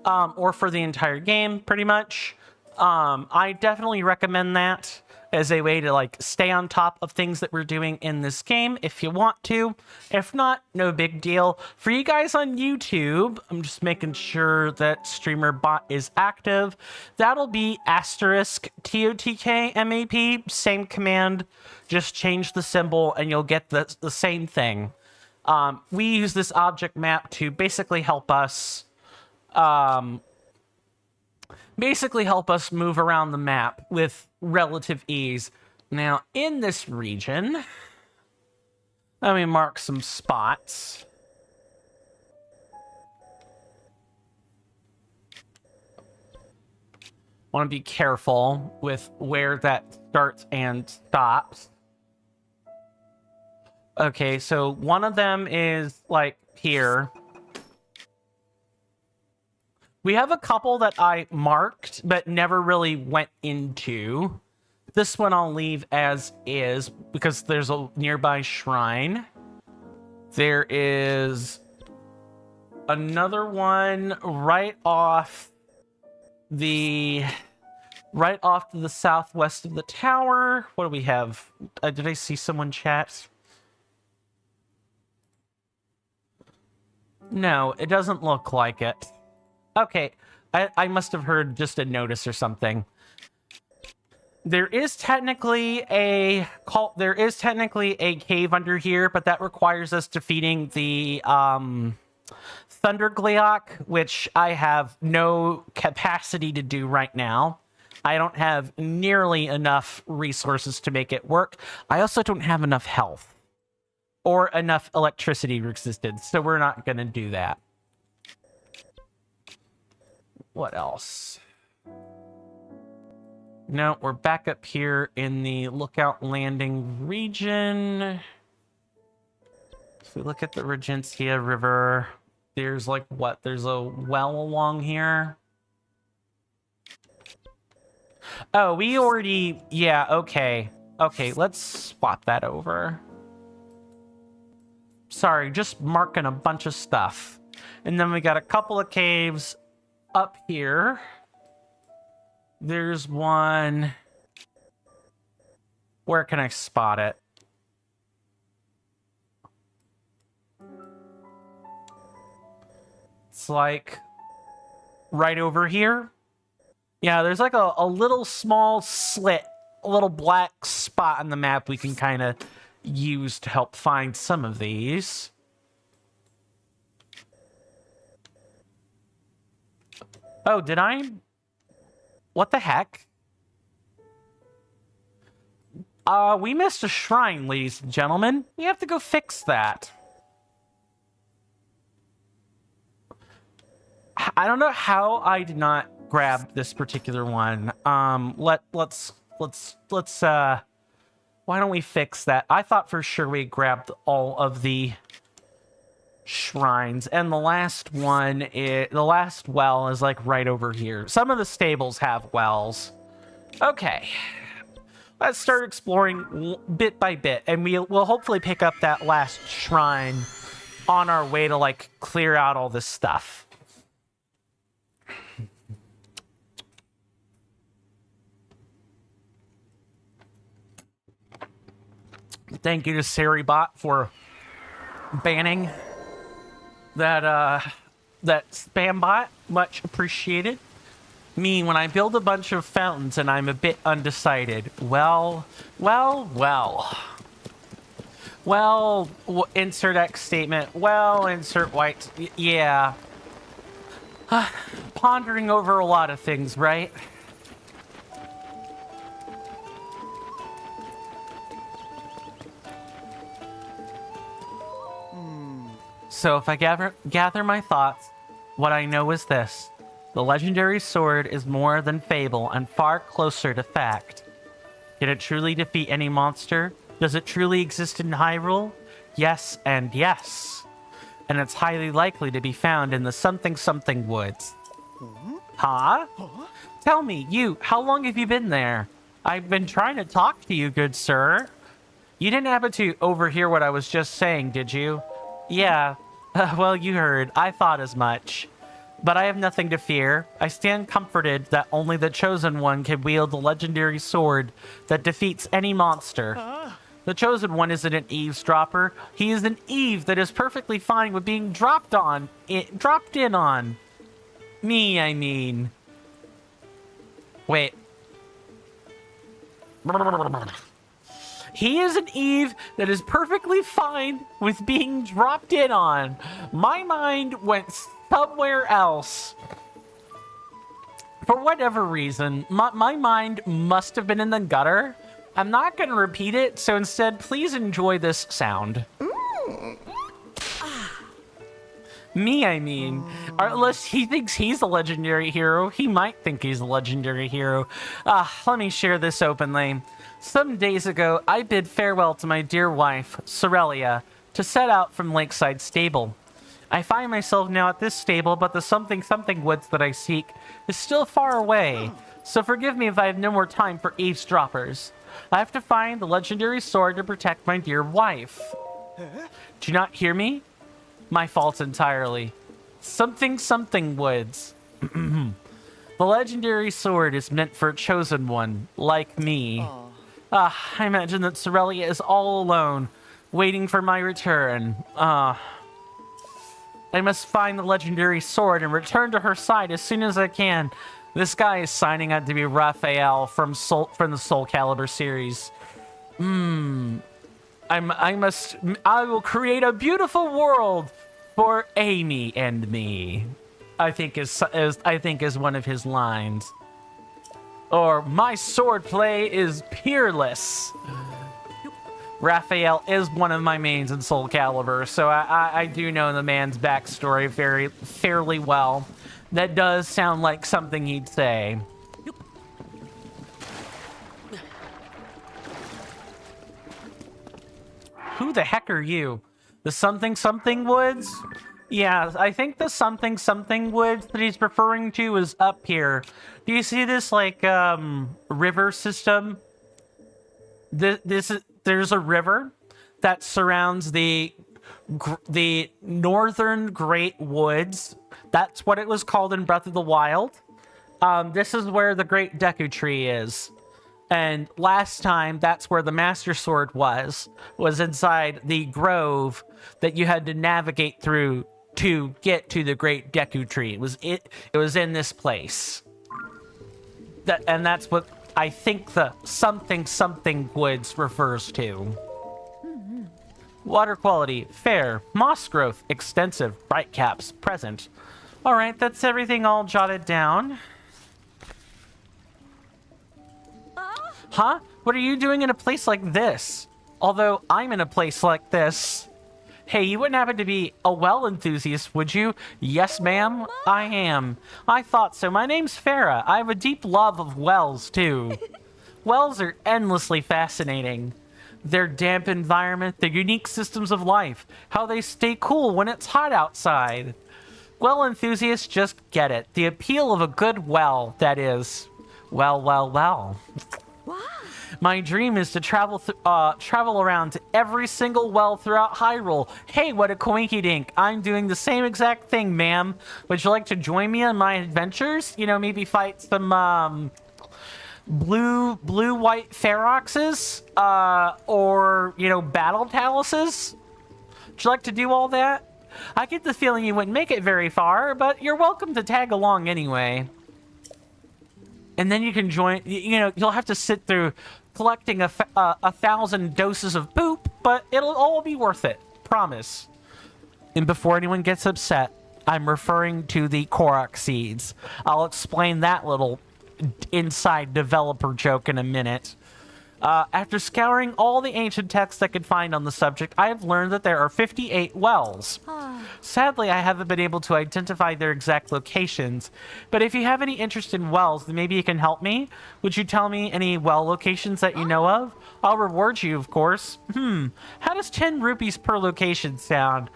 or for the entire game, pretty much. I definitely recommend that as a way to like stay on top of things that we're doing in this game if you want to. If not, no big deal. For you guys on YouTube, I'm just making sure that streamer bot is active. That'll be *TOTK MAP, same command, just change the symbol and you'll get the same thing. We use this object map to basically help us move around the map with relative ease. Now, in this region, let me mark some spots. Want to be careful with where that starts and stops. Okay, so one of them is like here. We have a couple that I marked, but never really went into. This one I'll leave as is, because there's a nearby shrine. There is another one right off to the southwest of the tower. What do we have? Did I see someone chat? No, it doesn't look like it. Okay, I must have heard just a notice or something. There is technically a cave under here, but that requires us defeating the Thundergleok, which I have no capacity to do right now. I don't have nearly enough resources to make it work. I also don't have enough health or enough electricity resistance, so we're not going to do that. What else? No, we're back up here in the Lookout Landing region. If we look at the Regencia River, there's like what? There's a well along here. Oh, we already... Yeah, okay. Okay, let's swap that over. Sorry, just marking a bunch of stuff. And then we got a couple of caves up here. There's one. Where can I spot it? It's like right over here. Yeah, there's like a little small slit, a little black spot on the map we can kind of use to help find some of these. Oh, did I? What the heck? We missed a shrine, ladies and gentlemen. We have to go fix that. I don't know how I did not grab this particular one. Let's why don't we fix that? I thought for sure we grabbed all of the shrines, and the last one is the last well is like right over here. Some of the stables have wells. Okay, let's start exploring bit by bit, and we'll hopefully pick up that last shrine on our way to like clear out all this stuff. Thank you to Saribot for banning that spam bot. Much appreciated. Me, when I build a bunch of fountains and I'm a bit undecided. Well, insert X statement. Well, insert white. Yeah. Pondering over a lot of things, right? So if I gather my thoughts, what I know is this. The legendary sword is more than fable and far closer to fact. Can it truly defeat any monster? Does it truly exist in Hyrule? Yes and yes. And it's highly likely to be found in the something woods. Huh? Tell me, how long have you been there? I've been trying to talk to you, good sir. You didn't happen to overhear what I was just saying, did you? Yeah. Well, you heard. I thought as much. But I have nothing to fear. I stand comforted that only the Chosen One can wield the legendary sword that defeats any monster. The Chosen One isn't an eavesdropper. He is an Eve that is perfectly fine with being dropped in on. Me, I mean. Wait. He is an Eve that is perfectly fine with being dropped in on. My mind went somewhere else. For whatever reason, my mind must have been in the gutter. I'm not going to repeat it, so instead, please enjoy this sound. Me, I mean. Or unless he thinks he's a legendary hero, he might think he's a legendary hero. Let me share this openly. Some days ago, I bid farewell to my dear wife, Sorelia, to set out from Lakeside Stable. I find myself now at this stable, but the something woods that I seek is still far away. So forgive me if I have no more time for eavesdroppers. I have to find the legendary sword to protect my dear wife. Do you not hear me? My fault entirely. Something woods. The legendary sword is meant for a chosen one, like me. I imagine that Sorelia is all alone, waiting for my return. I must find the legendary sword and return to her side as soon as I can. This guy is signing out to be Raphael from the Soul Calibur series. I will create a beautiful world for Amy and me. I think is one of his lines. Or my swordplay is peerless. Raphael is one of my mains in Soul Calibur, so I do know the man's backstory fairly well. That does sound like something he'd say. Who the heck are you? The something woods? Yeah, I think the something woods that he's referring to is up here. Do you see this, like, river system? There's a river that surrounds the northern Great Woods. That's what it was called in Breath of the Wild. This is where the Great Deku Tree is. And last time, that's where the Master Sword was inside the grove that you had to navigate through to get to the Great Deku Tree. It was in this place. And that's what I think the something woods refers to. Water quality, fair. Moss growth, extensive. Bright caps, present. All right, that's everything all jotted down. Huh? What are you doing in a place like this? Although I'm in a place like this. Hey, you wouldn't happen to be a well enthusiast, would you? Yes, ma'am, I am. I thought so. My name's Farah. I have a deep love of wells, too. Wells are endlessly fascinating. Their damp environment, their unique systems of life, how they stay cool when it's hot outside. Well enthusiasts just get it. The appeal of a good well, that is. Well. My dream is to travel around to every single well throughout Hyrule. Hey, what a coinky-dink. I'm doing the same exact thing, ma'am. Would you like to join me on my adventures? You know, maybe fight some, blue-white Feroxes? Or, you know, battle taluses? Would you like to do all that? I get the feeling you wouldn't make it very far, but you're welcome to tag along anyway. And then you can join, you know, you'll have to sit through collecting 1,000 doses of poop, but it'll all be worth it. Promise. And before anyone gets upset, I'm referring to the Koroks seeds. I'll explain that little inside developer joke in a minute. After scouring all the ancient texts I could find on the subject, I have learned that there are 58 wells. Sadly, I haven't been able to identify their exact locations, but if you have any interest in wells, then maybe you can help me. Would you tell me any well locations that you know of? I'll reward you, of course. How does 10 rupees per location sound?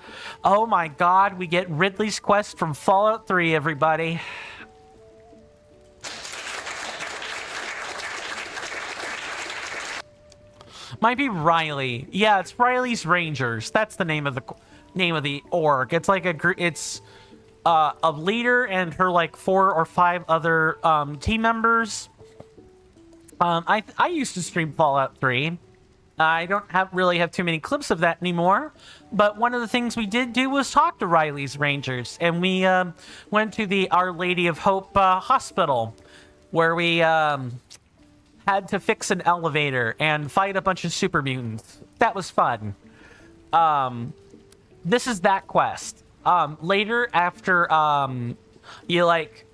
Oh my god, we get Ridley's quest from Fallout 3, everybody. Might be Riley. Yeah, it's Riley's Rangers. That's the name of the org. It's like it's a leader and her like 4 or 5 other team members. I used to stream Fallout 3. I don't really have too many clips of that anymore, but one of the things we did do was talk to Riley's Rangers, and we went to the Our Lady of Hope hospital, where we had to fix an elevator and fight a bunch of super mutants. That was fun. This is that quest. Later, after you like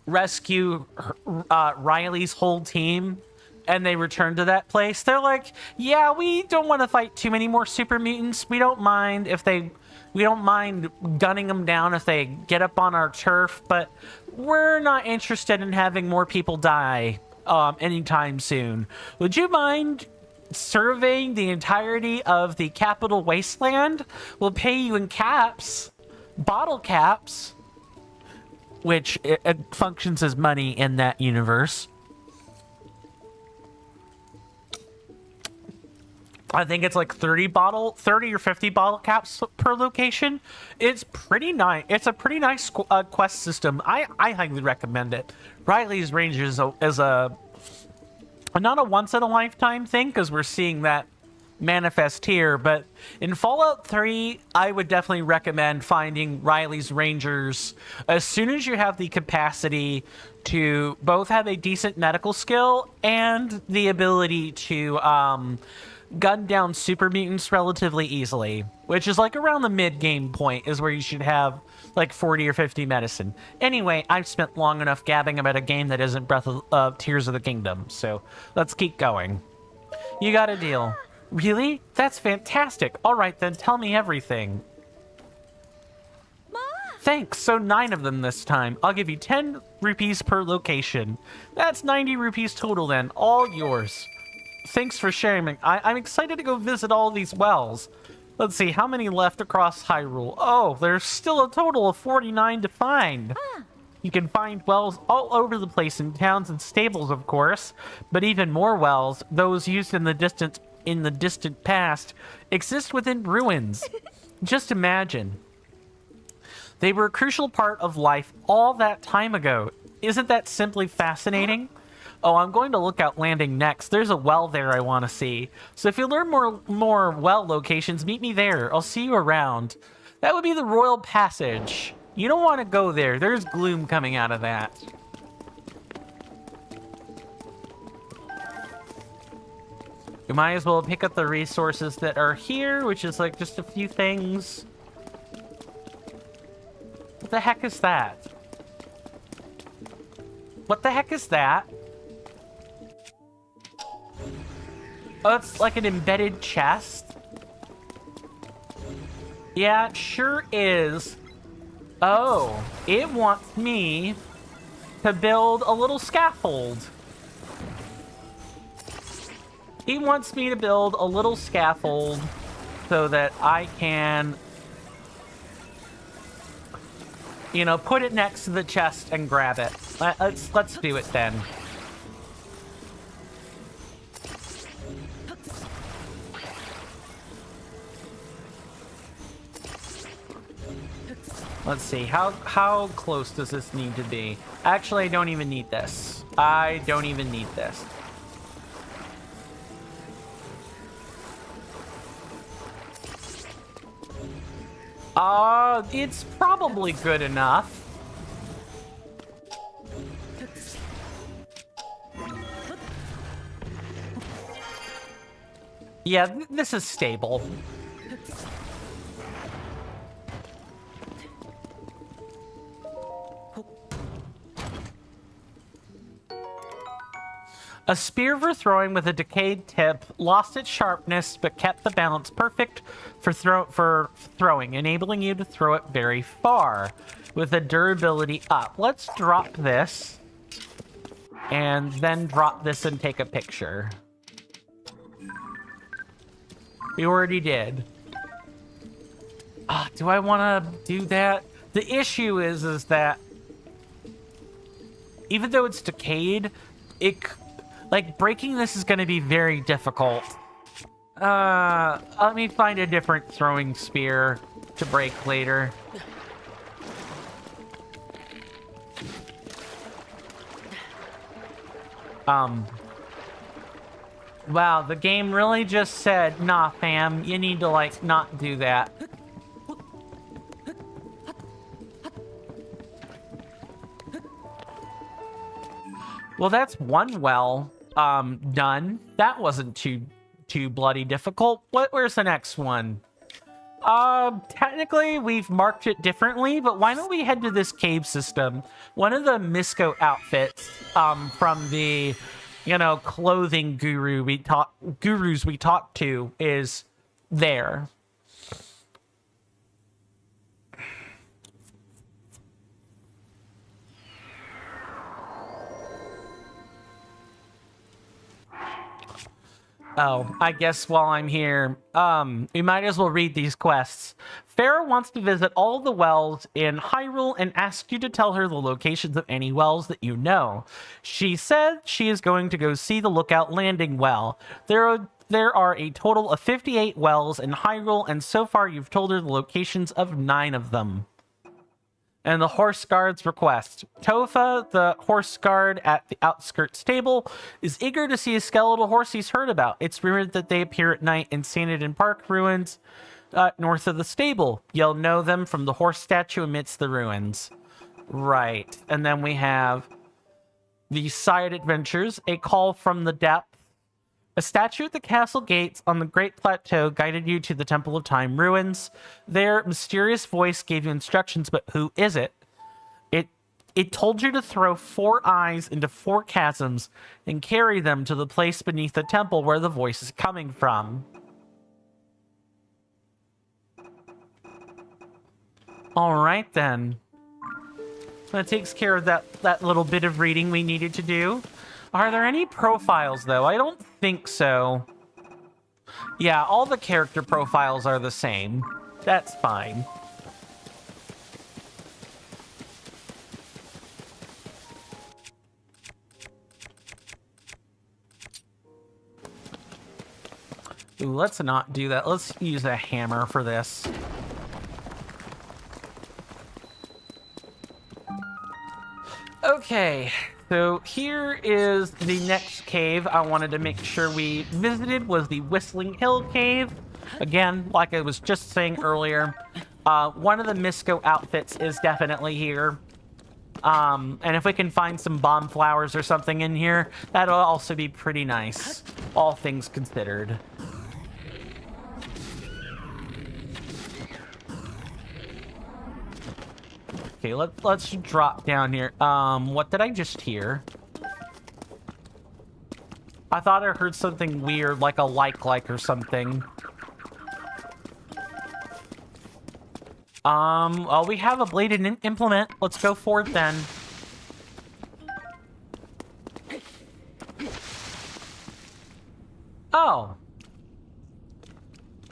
rescue Riley's whole team and they return to that place, they're like, yeah, we don't want to fight too many more super mutants. We don't mind gunning them down if they get up on our turf, but we're not interested in having more people die anytime soon. Would you mind surveying the entirety of the capital wasteland? We'll pay you in caps, bottle caps, which it functions as money in that universe. I think it's like 30 or 50 bottle caps per location. It's pretty nice. It's a pretty nice quest system. I highly recommend it. Riley's Rangers is not a once in a lifetime thing, because we're seeing that manifest here, but in Fallout 3, I would definitely recommend finding Riley's Rangers as soon as you have the capacity to both have a decent medical skill and the ability to gun down super mutants relatively easily, which is like around the mid-game point is where you should have like 40 or 50 medicine. Anyway, I've spent long enough gabbing about a game that isn't Breath of Tears of the Kingdom, so let's keep going. You got a deal. Really? That's fantastic. All right, then tell me everything. Thanks, so 9 of them this time. I'll give you 10 rupees per location. That's 90 rupees total then, all yours. Thanks for sharing. I'm excited to go visit all these wells. Let's see, how many left across Hyrule? Oh, there's still a total of 49 to find. You can find wells all over the place in towns and stables, of course, but even more wells, those used in the distant past, exist within ruins. Just imagine. They were a crucial part of life all that time ago. Isn't that simply fascinating? Oh, I'm going to Lookout Landing next. There's a well there I want to see. So if you learn more well locations, meet me there. I'll see you around. That would be the Royal Passage. You don't want to go there. There's gloom coming out of that. You might as well pick up the resources that are here, which is like just a few things. What the heck is that? What the heck is that? Oh, it's like an embedded chest. Yeah, it sure is. Oh, it wants me to build a little scaffold. He wants me to build a little scaffold so that I can, you know, put it next to the chest and grab it. Let's do it then. Let's see, how close does this need to be? Actually, I don't even need this. I don't even need this. It's probably good enough. Yeah, this is stable. A spear for throwing with a decayed tip lost its sharpness but kept the balance perfect for throwing, enabling you to throw it very far with the durability up. Let's drop this and then drop this and take a picture. We already did. Do I want to do that? The issue is that even though it's decayed, like breaking this is going to be very difficult. Let me find a different throwing spear to break later. Wow, the game really just said, nah, fam, you need to, like, not do that. Well, that's one well, done. That wasn't too bloody difficult. Where's the next one? Technically, we've marked it differently, but why don't we head to this cave system? One of the Misco outfits, from the, you know, clothing gurus we talked to is there. Oh, I guess while I'm here, we might as well read these quests. Farah wants to visit all the wells in Hyrule and asks you to tell her the locations of any wells that you know. She said she is going to go see the Lookout Landing well. There are a total of 58 wells in Hyrule, and so far you've told her the locations of 9 of them. And the horse guard's request. Tofa, the horse guard at the outskirts stable, is eager to see a skeletal horse he's heard about. It's rumored that they appear at night in Sanadin Park ruins north of the stable. You'll know them from the horse statue amidst the ruins. Right. And then we have the side adventures, a call from the depth. A statue at the castle gates on the Great Plateau guided you to the Temple of Time ruins. Their mysterious voice gave you instructions, but who is it? It told you to throw 4 eyes into 4 chasms and carry them to the place beneath the temple where the voice is coming from. All right, then. That takes care of that little bit of reading we needed to do. Are there any profiles, though? I don't think so. Yeah, all the character profiles are the same. That's fine. Ooh, let's not do that. Let's use a hammer for this. Okay. So here is the next cave I wanted to make sure we visited was the Whistling Hill Cave. Again, like I was just saying earlier, one of the Misco outfits is definitely here. And if we can find some bomb flowers or something in here, that'll also be pretty nice, all things considered. Okay, let's drop down here. What did I just hear? I thought I heard something weird, like a like or something. Well, we have a bladed implement. Let's go for it then. Oh.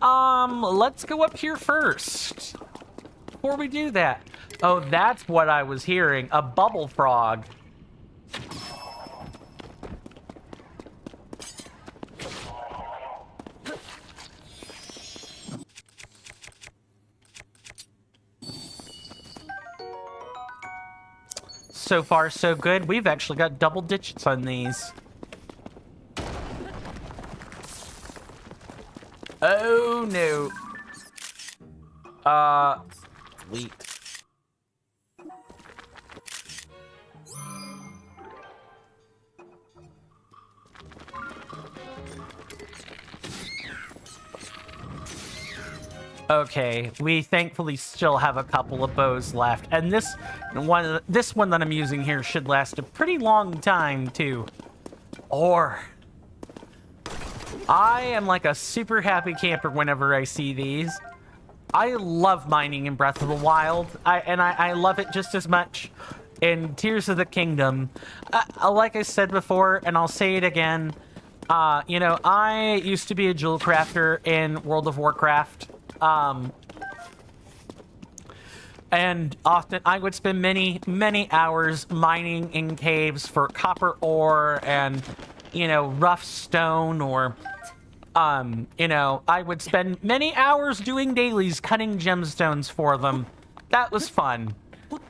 Let's go up here first. Before we do that. Oh, that's what I was hearing. A bubble frog. So far, so good. We've actually got double digits on these. Oh, no. Sweet. Okay, we thankfully still have a couple of bows left, and this one that I'm using here should last a pretty long time too. ore. I am like a super happy camper whenever I see these. I love mining in Breath of the Wild. I love it just as much in Tears of the Kingdom. Like I said before, and I'll say it again, you know, I used to be a jewel crafter in World of Warcraft. And often I would spend many hours mining in caves for copper ore and, you know, rough stone, or, you know, I would spend many hours doing dailies, cutting gemstones for them. That was fun.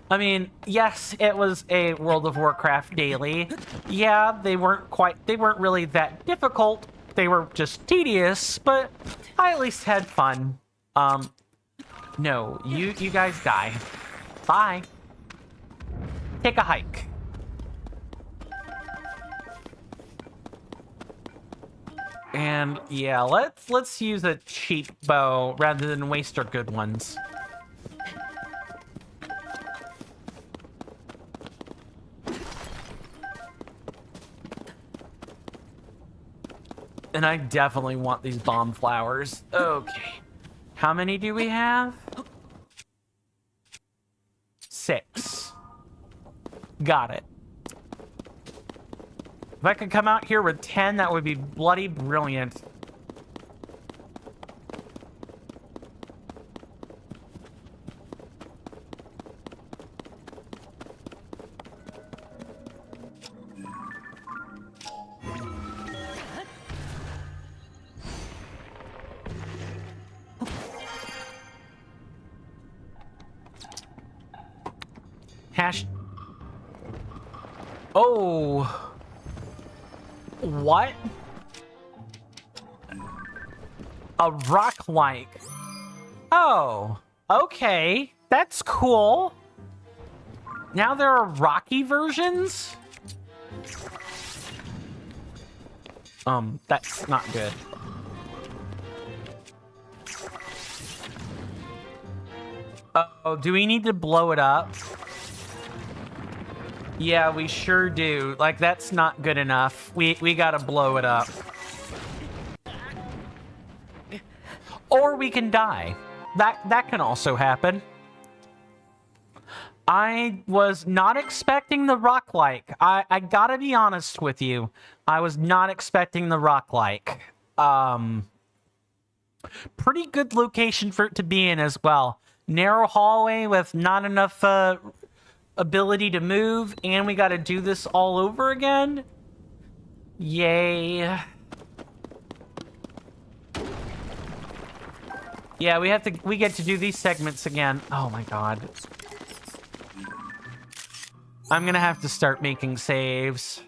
I mean, yes, it was a World of Warcraft daily. Yeah, they weren't really that difficult. They were just tedious, but I at least had fun. No, you guys die. Bye. Take a hike. And yeah, let's use a cheap bow rather than waste our good ones. And I definitely want these bomb flowers. Okay. How many do we have? 6. Got it. If I could come out here with 10, that would be bloody brilliant. Hash. Oh. What? A rock-like. Oh. Okay. That's cool. Now there are rocky versions? That's not good. Oh, do we need to blow it up? Yeah, we sure do. Like, that's not good enough. We gotta blow it up. Or we can die. That can also happen. I was not expecting the rock-like. I gotta be honest with you. I was not expecting the rock-like. Pretty good location for it to be in as well. Narrow hallway with not enough ability to move, and we got to do this all over again. Yay. Yeah, we get to do these segments again. Oh my god. I'm gonna have to start making saves.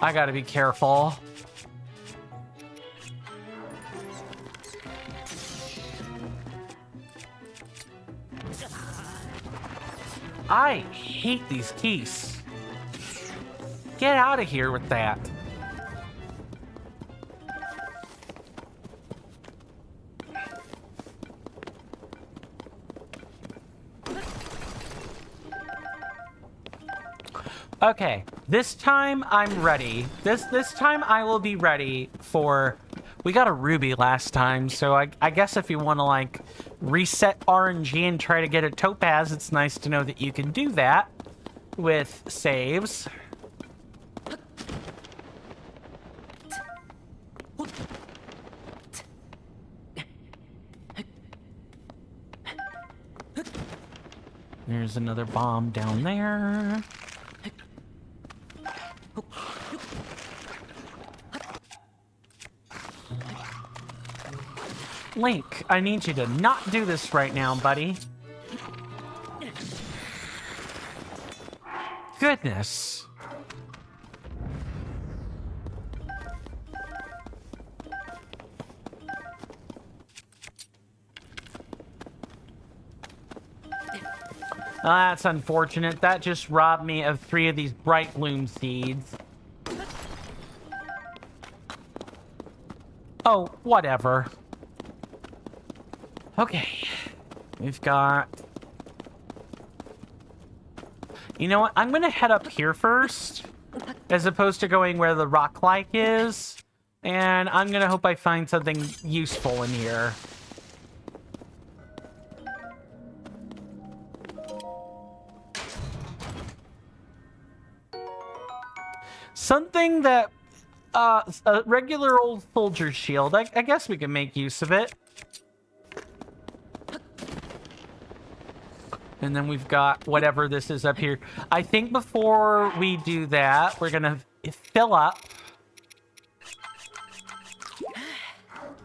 I gotta be careful. I hate these keys. Get out of here with that. Okay, this time I'm ready. This time I will be ready for... We got a ruby last time, so I guess if you want to, like, reset RNG and try to get a topaz, it's nice to know that you can do that with saves. There's another bomb down there. Link, I need you to not do this right now, buddy. Goodness. That's unfortunate. That just robbed me of 3 of these bright bloom seeds. Oh, whatever. Okay. We've got... You know what? I'm going to head up here first, as opposed to going where the rock-like is. And I'm going to hope I find something useful in here. Something that... a regular old soldier's shield. I guess we can make use of it. And then we've got whatever this is up here. I think before we do that, we're going to fill up.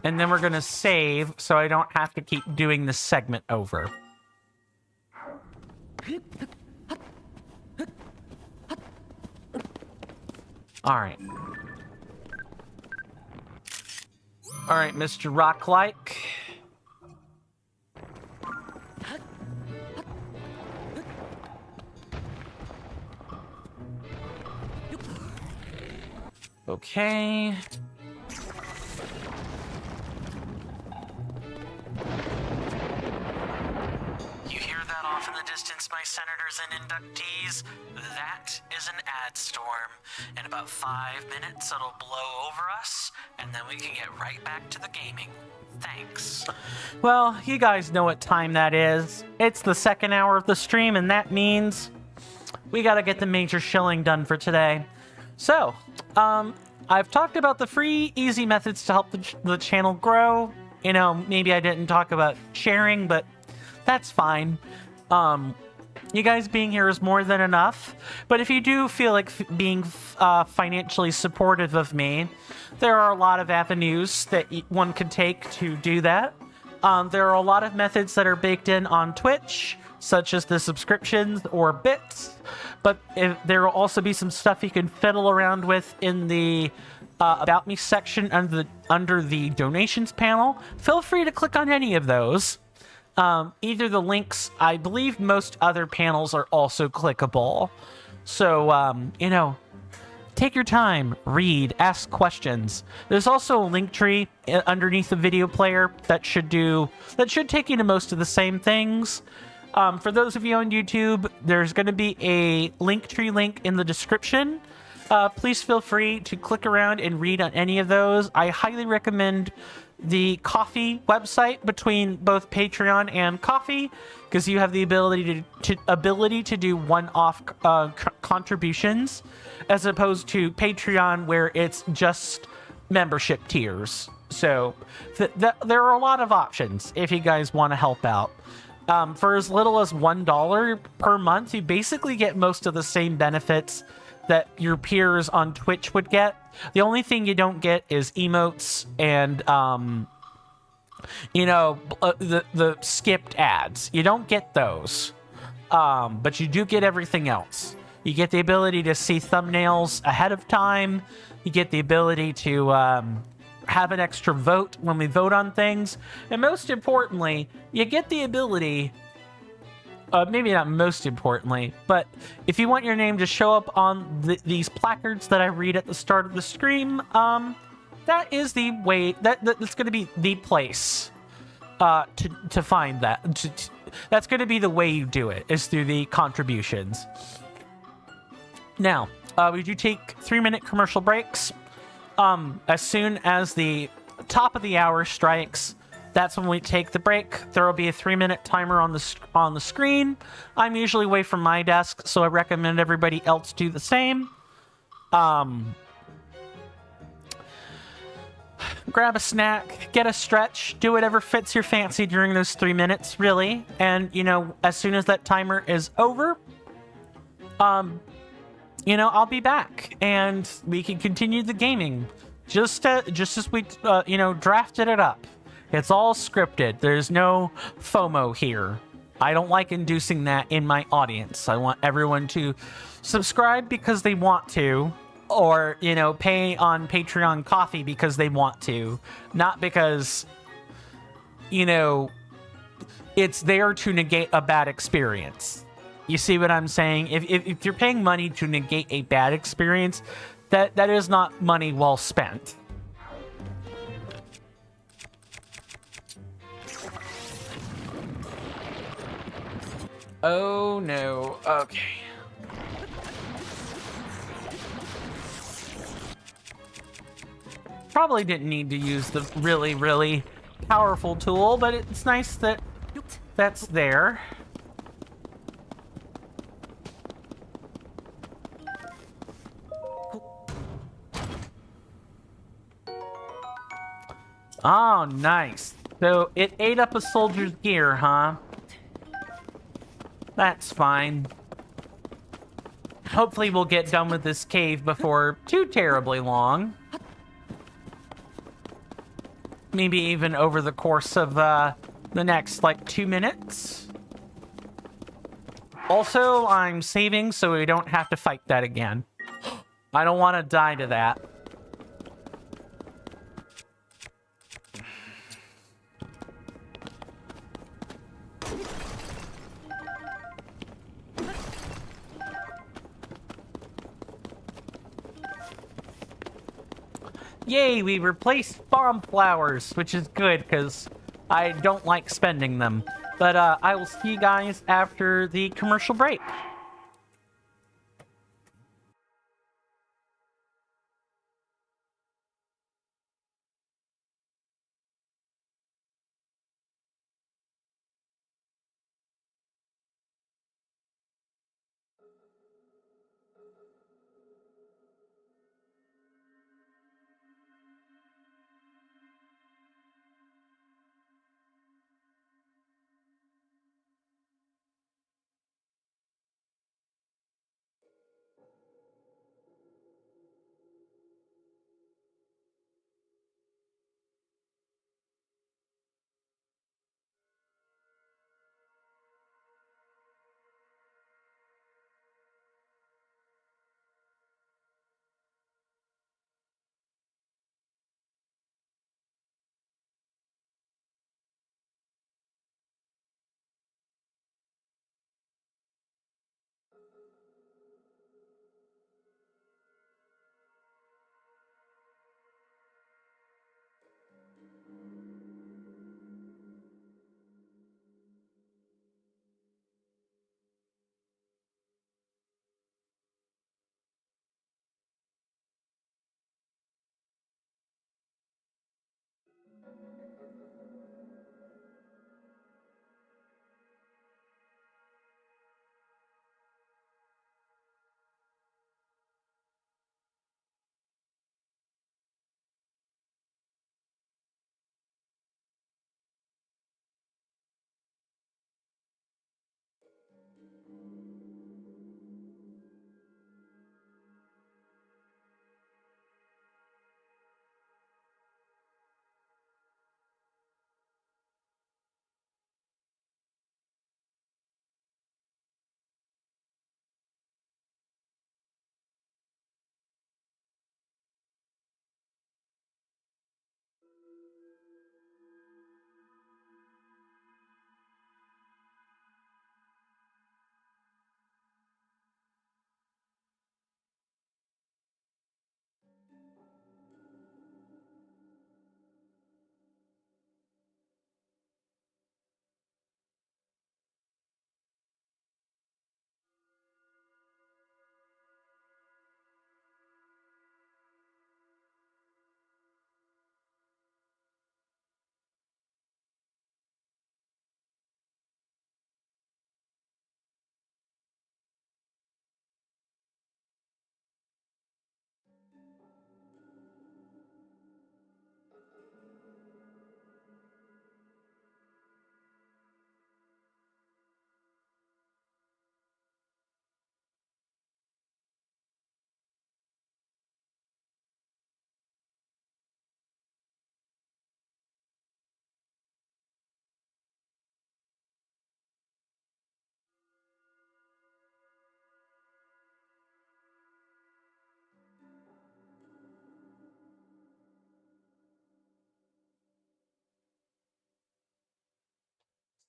And then we're going to save so I don't have to keep doing this segment over. All right. All right, Mr. Rock-like. Okay. You hear that off in the distance, my senators and inductees? That is an ad storm. In about 5 minutes, it'll blow over us, and then we can get right back to the gaming. Thanks. Well, you guys know what time that is. It's the 2nd hour of the stream, and that means we gotta get the major shilling done for today. So, I've talked about the free, easy methods to help the channel grow. You know, maybe I didn't talk about sharing, but that's fine. You guys being here is more than enough. But if you do feel like being financially supportive of me, there are a lot of avenues that one could take to do that. There are a lot of methods that are baked in on Twitch, such as the subscriptions or bits. But there will also be some stuff you can fiddle around with in the About Me section under the donations panel. Feel free to click on any of those. Either the links, I believe most other panels are also clickable. So, you know, take your time, read, ask questions. There's also a link tree underneath the video player that should take you to most of the same things. For those of you on YouTube, there's going to be a Linktree link in the description. Please feel free to click around and read on any of those. I highly recommend the Coffee website between both Patreon and Coffee, because you have the ability to do one-off contributions, as opposed to Patreon, where it's just membership tiers. So there are a lot of options if you guys want to help out. For as little as $1 per month, you basically get most of the same benefits that your peers on Twitch would get. The only thing you don't get is emotes and, you know, the skipped ads. You don't get those, but you do get everything else. You get the ability to see thumbnails ahead of time. You get the ability to have an extra vote when we vote on things. And most importantly, you get the ability... maybe not most importantly, but if you want your name to show up on these placards that I read at the start of the stream, that is the way, that's going to be the place to find that. That's going to be the way you do it, is through the contributions. Now, we do take 3-minute commercial breaks. As soon as the top of the hour strikes, that's when we take the break. There will be a 3-minute timer on the screen. I'm usually away from my desk, so I recommend everybody else do the same. Grab a snack, get a stretch, do whatever fits your fancy during those 3 minutes, really. And, you know, as soon as that timer is over, you know, I'll be back and we can continue the gaming just as we, you know, drafted it up. It's all scripted. There's no FOMO here. I don't like inducing that in my audience. I want everyone to subscribe because they want to, or, you know, pay on Patreon Coffee because they want to, not because, you know, it's there to negate a bad experience. You see what I'm saying? If you're paying money to negate a bad experience, that is not money well spent. Oh no. Okay. Probably didn't need to use the really, really powerful tool, but it's nice that that's there. Oh, nice. So it ate up a soldier's gear, huh? That's fine. Hopefully we'll get done with this cave before too terribly long. Maybe even over the course of the next, like, 2 minutes. Also, I'm saving so we don't have to fight that again. I don't want to die to that. Yay, we replaced bomb flowers, which is good because I don't like spending them. But I will see you guys after the commercial break.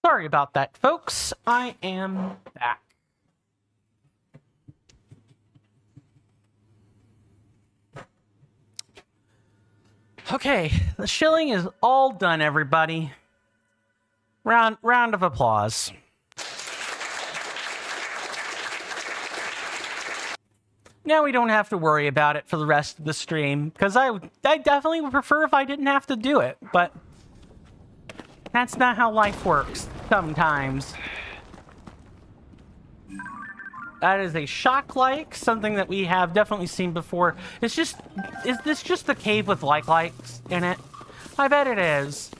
Sorry about that, folks. I am back. Okay, the shilling is all done, everybody. Round of applause. Now we don't have to worry about it for the rest of the stream, because I definitely would prefer if I didn't have to do it, but that's not how life works sometimes. That is a shock like, something that we have definitely seen before. Is this just the cave with likes in it? I bet it is.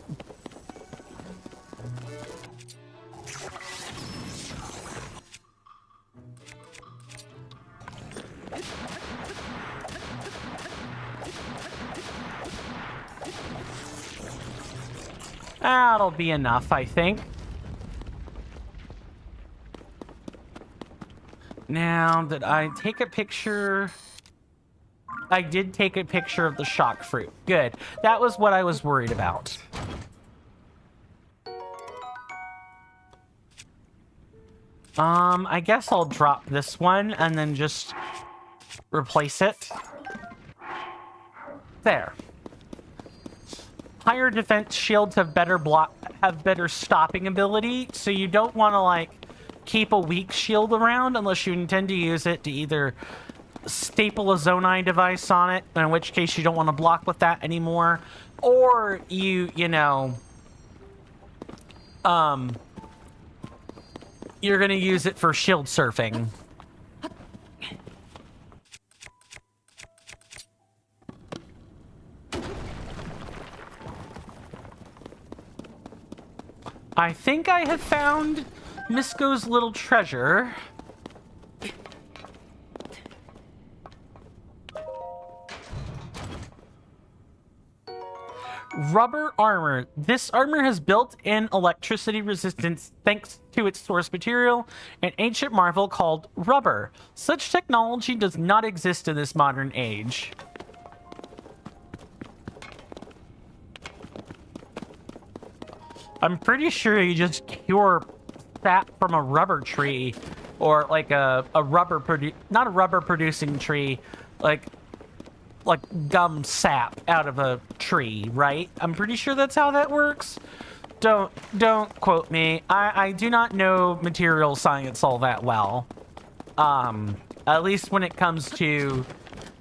That'll be enough, I think. Now, did I take a picture? I did take a picture of the shock fruit. Good. That was what I was worried about. I guess I'll drop this one and then just replace it. There. Higher defense shields have better stopping ability, so you don't want to like keep a weak shield around unless you intend to use it to either staple a Zonai device on it, in which case you don't want to block with that anymore, or you know, you're gonna use it for shield surfing. I think I have found Misko's little treasure. Rubber armor. This armor has built-in electricity resistance thanks to its source material, an ancient marvel called rubber. Such technology does not exist in this modern age. I'm pretty sure you just cure sap from a rubber tree, or like a not a rubber producing tree, like gum sap out of a tree, right? I'm pretty sure that's how that works. Don't quote me. I do not know material science all that well. At least when it comes to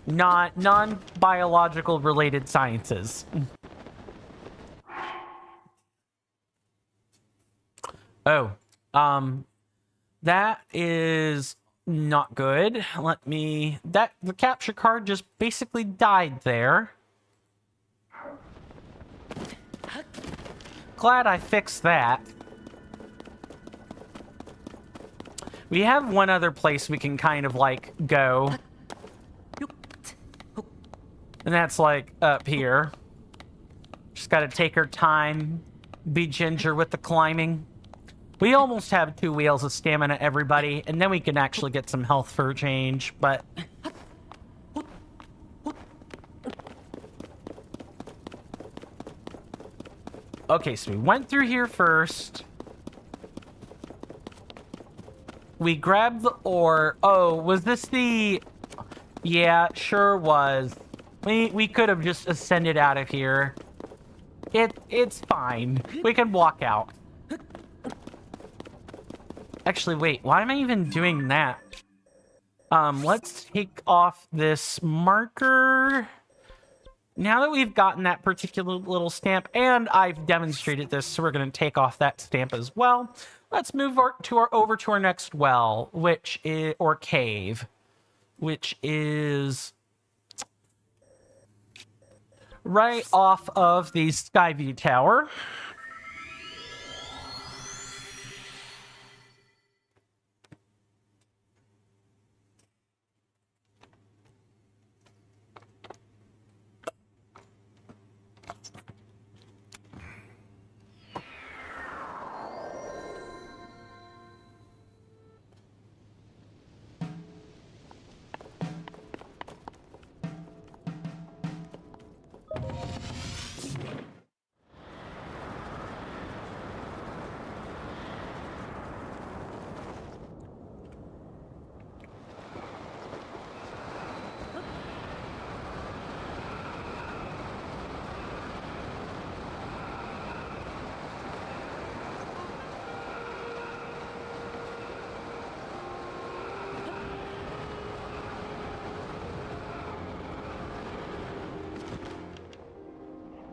non-biological related sciences. Oh, that is not good. The capture card just basically died there. Glad I fixed that. We have one other place we can kind of like go. And that's like up here. Just gotta take our time, be ginger with the climbing. We almost have 2 wheels of stamina, everybody, and then we can actually get some health for a change, but... Okay, so we went through here first. We grabbed the ore. Oh, was this the... Yeah, sure was. We could have just ascended out of here. It's fine. We can walk out. Actually, wait, why am I even doing that? Let's take off this marker. Now that we've gotten that particular little stamp, and I've demonstrated this, so we're going to take off that stamp as well. Let's move over to our next well, or cave, which is right off of the Skyview Tower.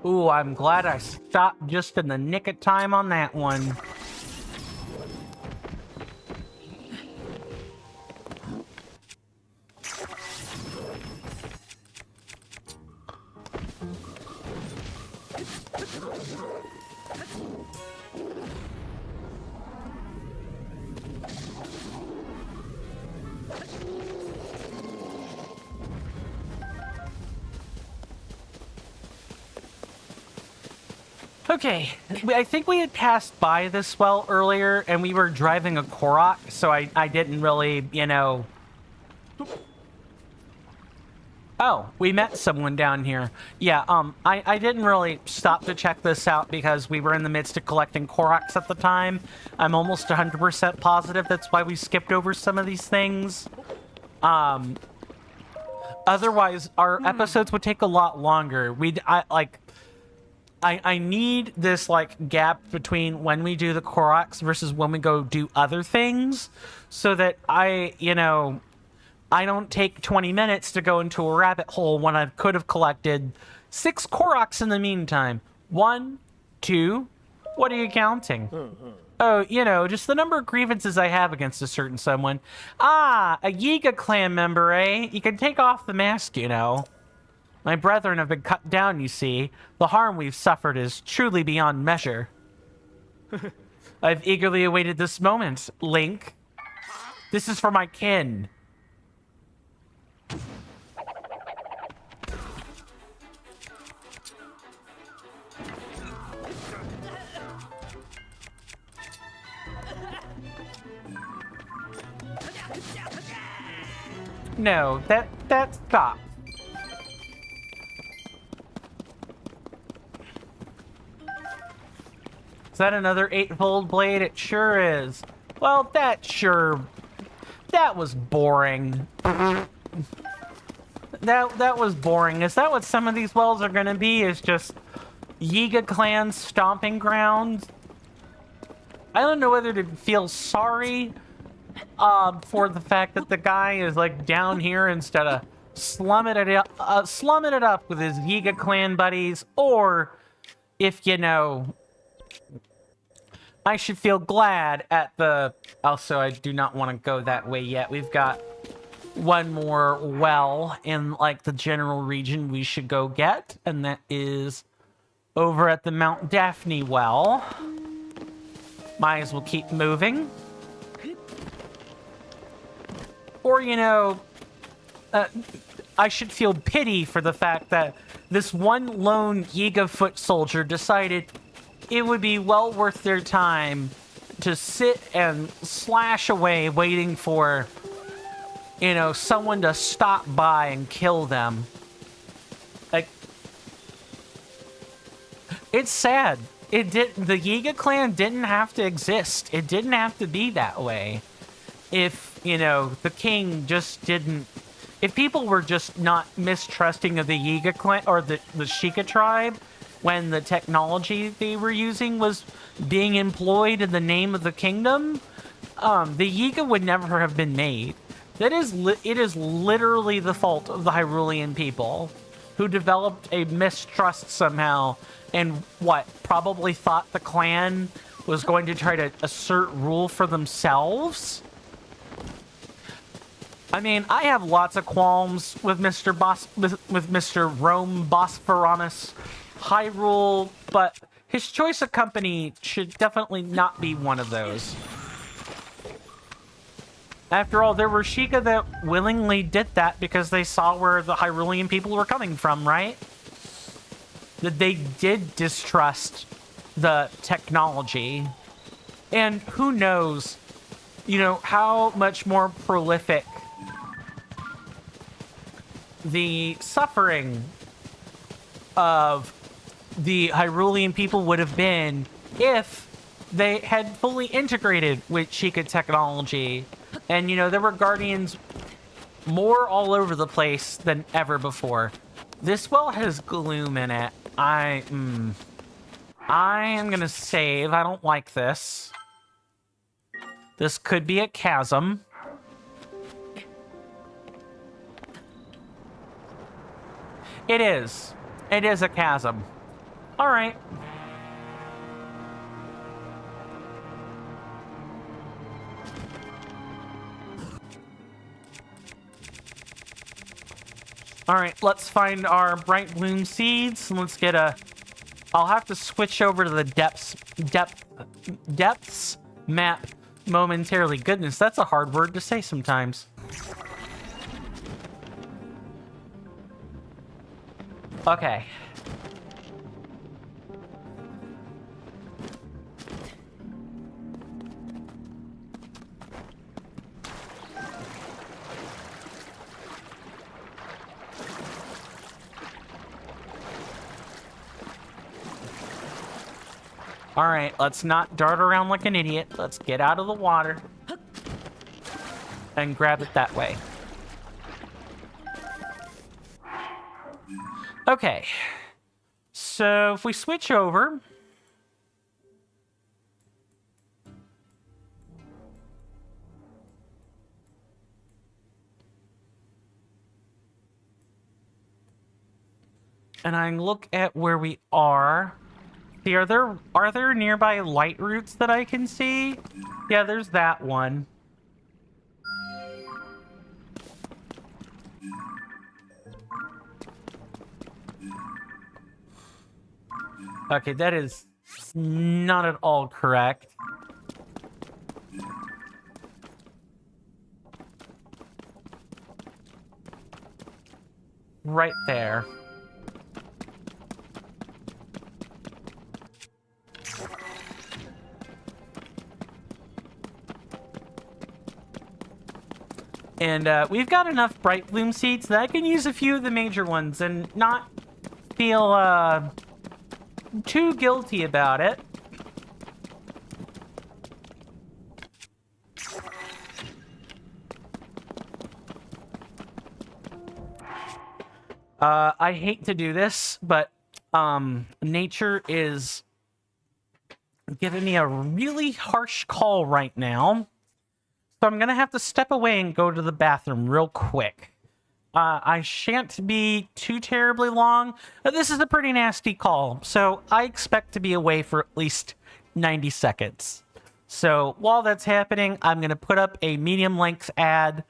Ooh, I'm glad I stopped just in the nick of time on that one. Okay, I think we had passed by this well earlier, and we were driving a Korok, so I didn't really, you know... Oh, we met someone down here. Yeah, I didn't really stop to check this out because we were in the midst of collecting Koroks at the time. I'm almost 100% positive that's why we skipped over some of these things. Otherwise, our episodes would take a lot longer. I need this, like, gap between when we do the Koroks versus when we go do other things so that I don't take 20 minutes to go into a rabbit hole when I could have collected 6 Koroks in the meantime. 1, 2, what are you counting? Oh, just the number of grievances I have against a certain someone. Ah, a Yiga clan member, eh? You can take off the mask, My brethren have been cut down, you see. The harm we've suffered is truly beyond measure. I've eagerly awaited this moment, Link. This is for my kin. No, that stop. Is that another 8-fold blade? It sure is. Well, that was boring. That was boring. Is that what some of these wells are gonna be? Is just Yiga clan's stomping grounds? I don't know whether to feel sorry for the fact that the guy is like down here instead of slumming it up with his Yiga clan buddies, or if I should feel glad at the... Also, I do not want to go that way yet. We've got one more well in, like, the general region we should go get, and that is over at the Mount Daphne well. Might as well keep moving. Or, I should feel pity for the fact that this one lone Yiga foot soldier decided it would be well worth their time to sit and slash away waiting for, someone to stop by and kill them. Like, it's sad. The Yiga clan didn't have to exist. It didn't have to be that way. If, the king just didn't... If people were just not mistrusting of the Yiga clan, or the Sheikah tribe, when the technology they were using was being employed in the name of the kingdom, the Yiga would never have been made. It is literally the fault of the Hyrulean people, who developed a mistrust somehow, and probably thought the clan was going to try to assert rule for themselves. I mean, I have lots of qualms with Mr. Rome Bosphoronus Hyrule, but his choice of company should definitely not be one of those. After all, there were Sheikah that willingly did that because they saw where the Hyrulean people were coming from, right? That they did distrust the technology. And who knows, how much more prolific the suffering of the Hyrulean people would have been if they had fully integrated with Sheikah technology. And, there were guardians more all over the place than ever before. This well has gloom in it. I am gonna save. I don't like this. This could be a chasm. It is. It is a chasm. All right. All right, let's find our bright bloom seeds. And let's get a... I'll have to switch over to the depths map momentarily. Goodness, that's a hard word to say sometimes. Okay. All right, let's not dart around like an idiot. Let's get out of the water and grab it that way. Okay. So if we switch over... and I look at where we are... See, are there nearby light routes that I can see? Yeah, there's that one. Okay, that is not at all correct. Right there. And we've got enough bright bloom seeds that I can use a few of the major ones and not feel too guilty about it. I hate to do this, but nature is giving me a really harsh call right now. So I'm going to have to step away and go to the bathroom real quick. I shan't be too terribly long. This is a pretty nasty call, so I expect to be away for at least 90 seconds. So while that's happening, I'm going to put up a medium-length ad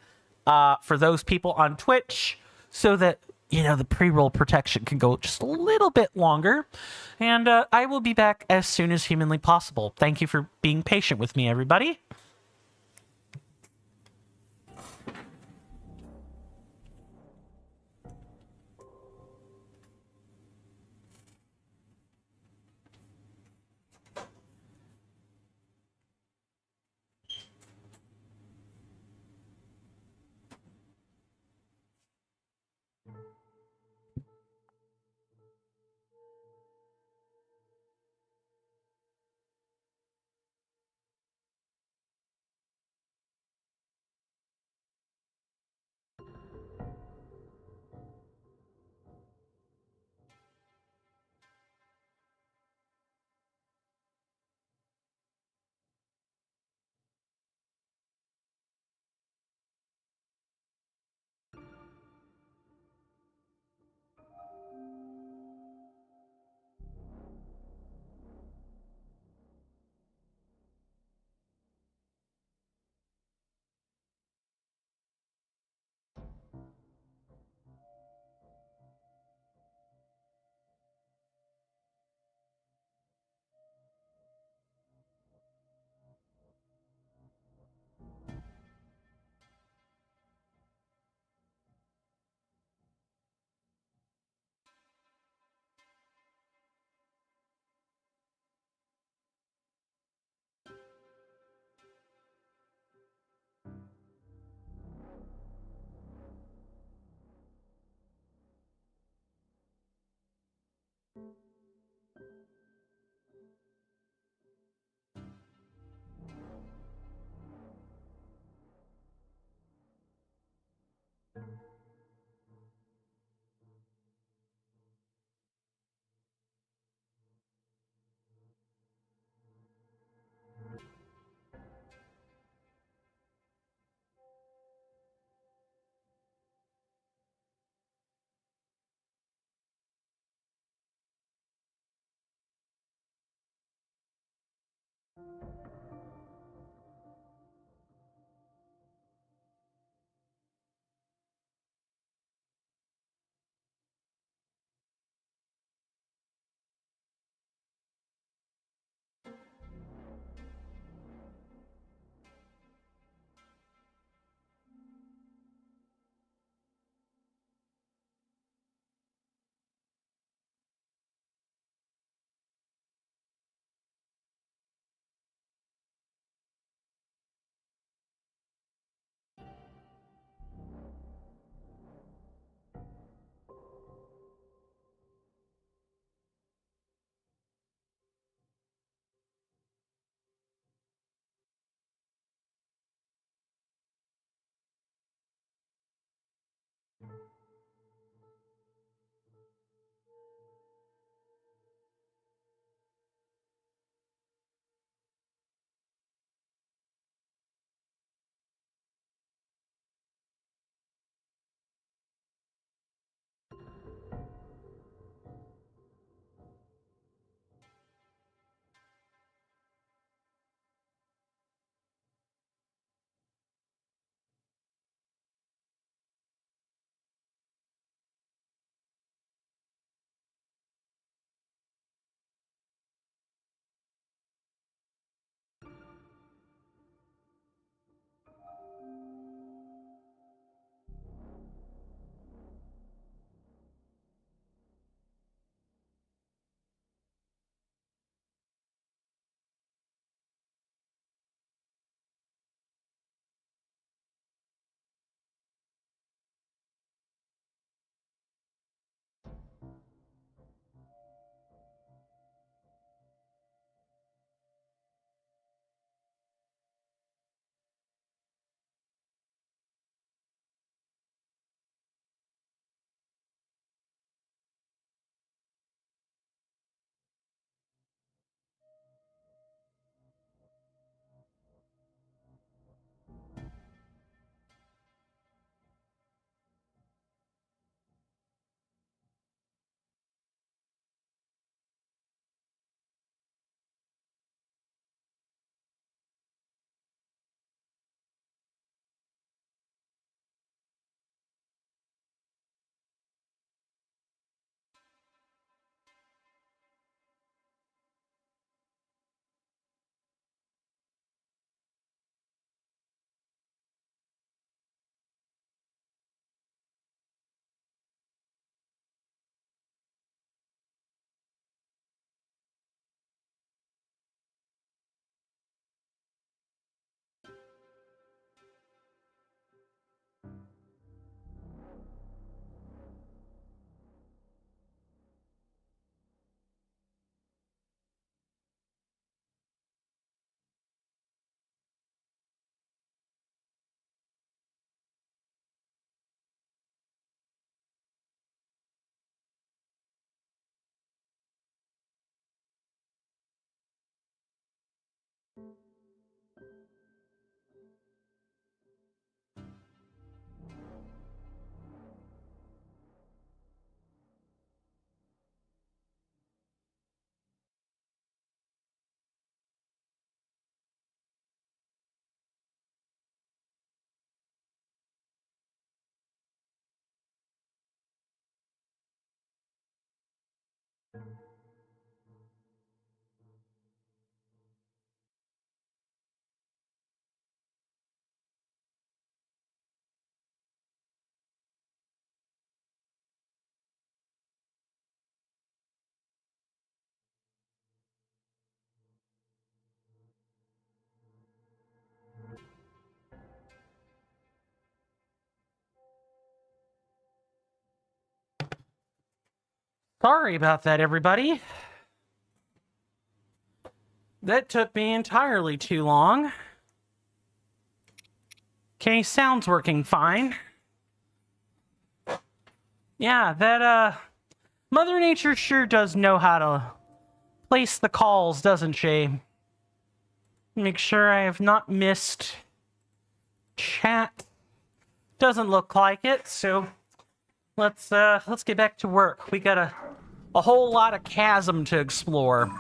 for those people on Twitch so that, you know, the pre-roll protection can go just a little bit longer. And I will be back as soon as humanly possible. Thank you for being patient with me, everybody. Sorry about that, everybody. That took me entirely too long. Okay, sound's working fine. Yeah, that, Mother Nature sure does know how to place the calls, doesn't she? Make sure I have not missed chat. Doesn't look like it, so let's get back to work. We got a whole lot of chasm to explore.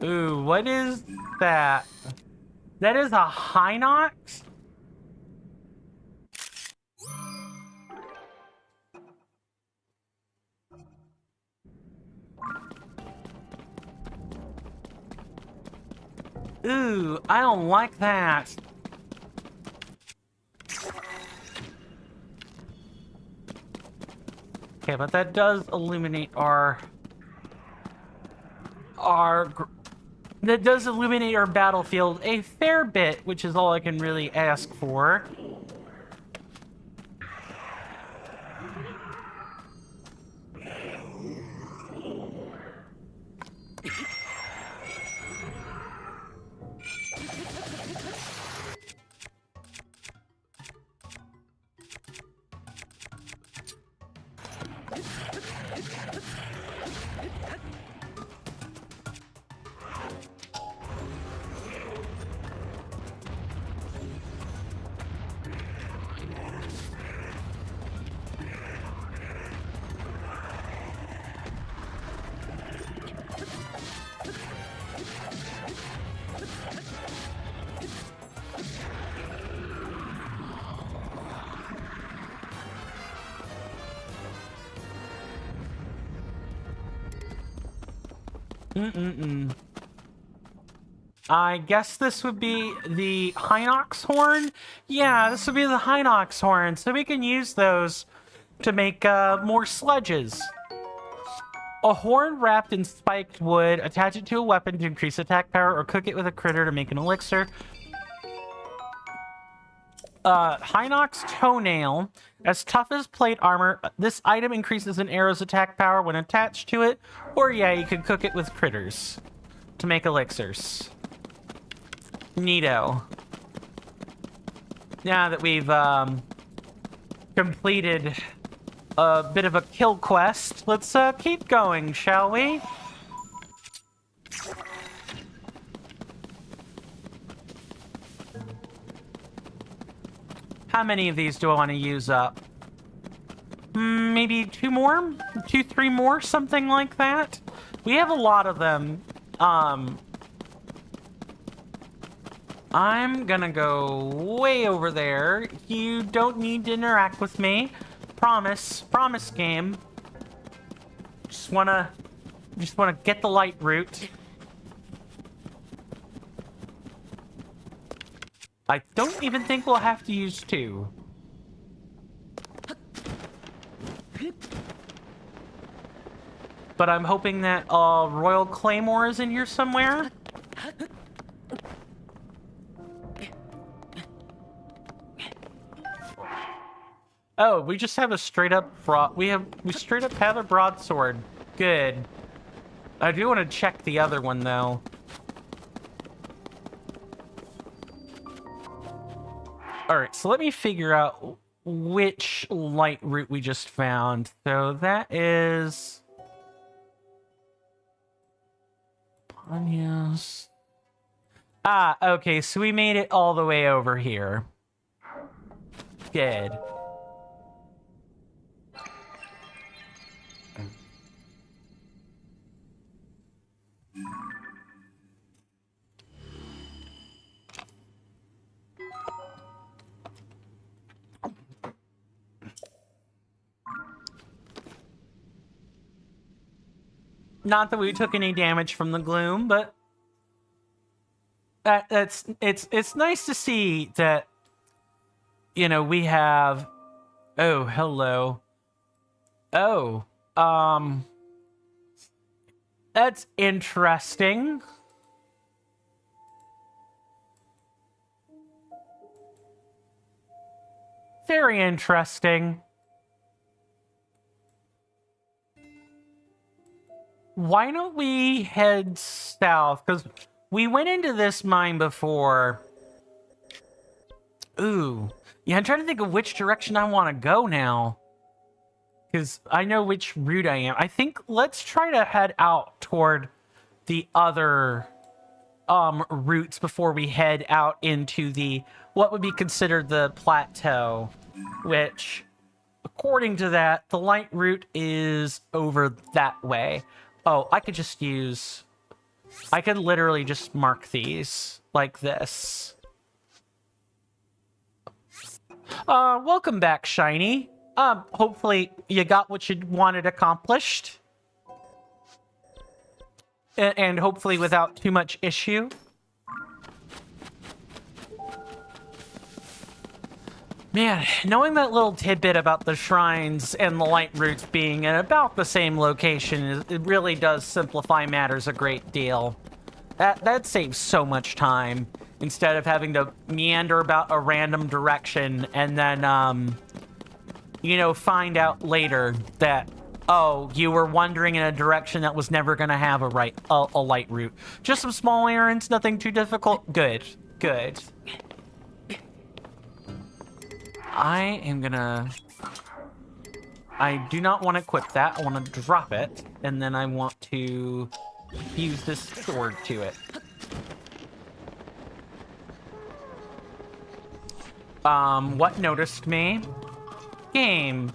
Ooh, what is that? That is a Hinox? Ooh, I don't like that. Okay, but that does illuminate that does illuminate our battlefield a fair bit, which is all I can really ask for. I guess this would be the Hinox horn? Yeah, this would be the Hinox horn, so we can use those to make more sledges. A horn wrapped in spiked wood, attach it to a weapon to increase attack power, or cook it with a critter to make an elixir. Hinox toenail. As tough as plate armor, this item increases an arrow's attack power when attached to it. Or yeah, you can cook it with critters to make elixirs. Neato. Now that we've completed a bit of a kill quest, let's keep going, shall we? How many of these do I want to use up? Maybe 2 more? 2, 3 more? Something like that? We have a lot of them. I'm gonna go way over there. You don't need to interact with me. Promise. Promise, game. Just wanna get the light route. I don't even think we'll have to use 2. But I'm hoping that Royal Claymore is in here somewhere. Oh, we just have a straight up we straight up have a broadsword. Good. I do want to check the other one though. Alright, so let me figure out which light route we just found. So that is... Ponya's... Ah, okay, so we made it all the way over here. Good. Not that we took any damage from the gloom, but it's nice to see that, you know, we have... Oh, hello. Oh, that's interesting. Very interesting. Why don't we head south? Because we went into this mine before. Ooh. Yeah, I'm trying to think of which direction I want to go now. Because I know which route I am. I think let's try to head out toward the other routes before we head out into the what would be considered the plateau, which according to that, the light route is over that way. Oh, I could literally just mark these like this. Welcome back, Shiny. Hopefully you got what you wanted accomplished. And hopefully without too much issue. Man, knowing that little tidbit about the shrines and the light routes being in about the same location, it really does simplify matters a great deal. That saves so much time, instead of having to meander about a random direction and then, you know, find out later that, oh, you were wandering in a direction that was never going to have a light route. Just some small errands, nothing too difficult. Good, good. I do not want to equip that. I want to drop it, and then I want to fuse this sword to it. What noticed me? Game.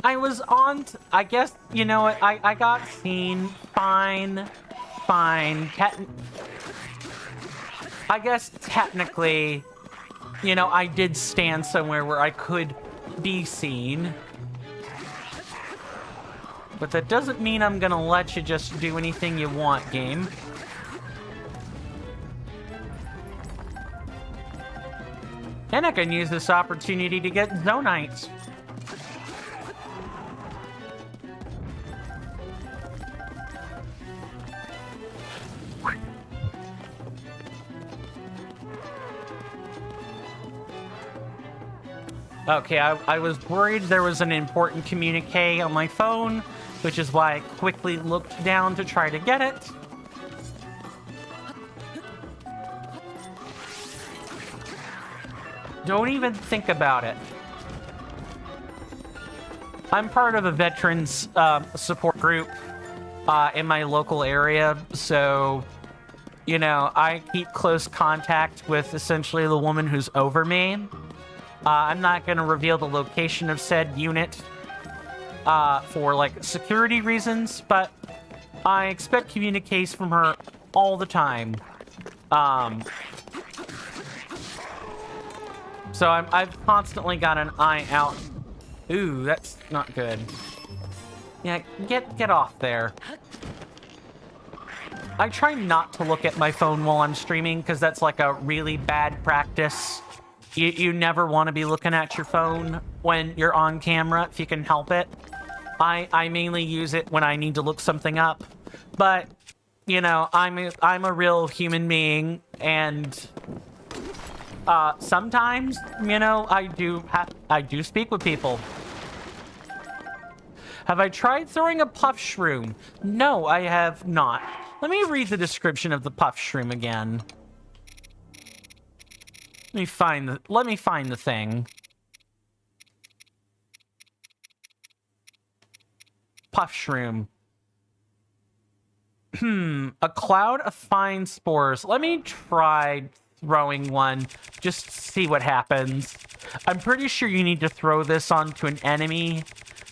I was on, I guess, you know what, I got seen. Fine. I guess technically, you know, I did stand somewhere where I could be seen. But that doesn't mean I'm gonna let you just do anything you want, game. And I can use this opportunity to get Zonites. Okay, I was worried there was an important communique on my phone, which is why I quickly looked down to try to get it. Don't even think about it. I'm part of a veterans support group in my local area, so, you know, I keep close contact with essentially the woman who's over me. I'm not going to reveal the location of said unit for, like, security reasons, but I expect communiques from her all the time. So I've constantly got an eye out. Ooh, that's not good. Yeah, get off there. I try not to look at my phone while I'm streaming, because that's, like, a really bad practice. You never want to be looking at your phone when you're on camera, if you can help it. I mainly use it when I need to look something up. But, you know, I'm a real human being, and sometimes, you know, I do speak with people. Have I tried throwing a puff shroom? No, I have not. Let me read the description of the puff shroom again. Let me find the thing. Puff shroom. A cloud of fine spores. Let me try throwing one, just to see what happens. I'm pretty sure you need to throw this onto an enemy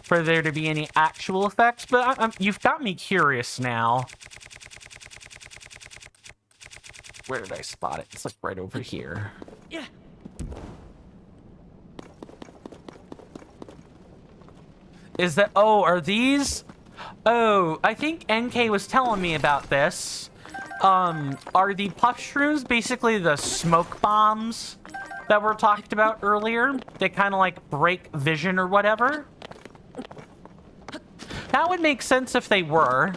for there to be any actual effects, but you've got me curious now. Where did I spot it? It's like right over here. Yeah. Is that... Oh, are these... Oh, I think NK was telling me about this. Are the puff shrooms basically the smoke bombs that were talked about earlier? They kind of like break vision or whatever? That would make sense if they were.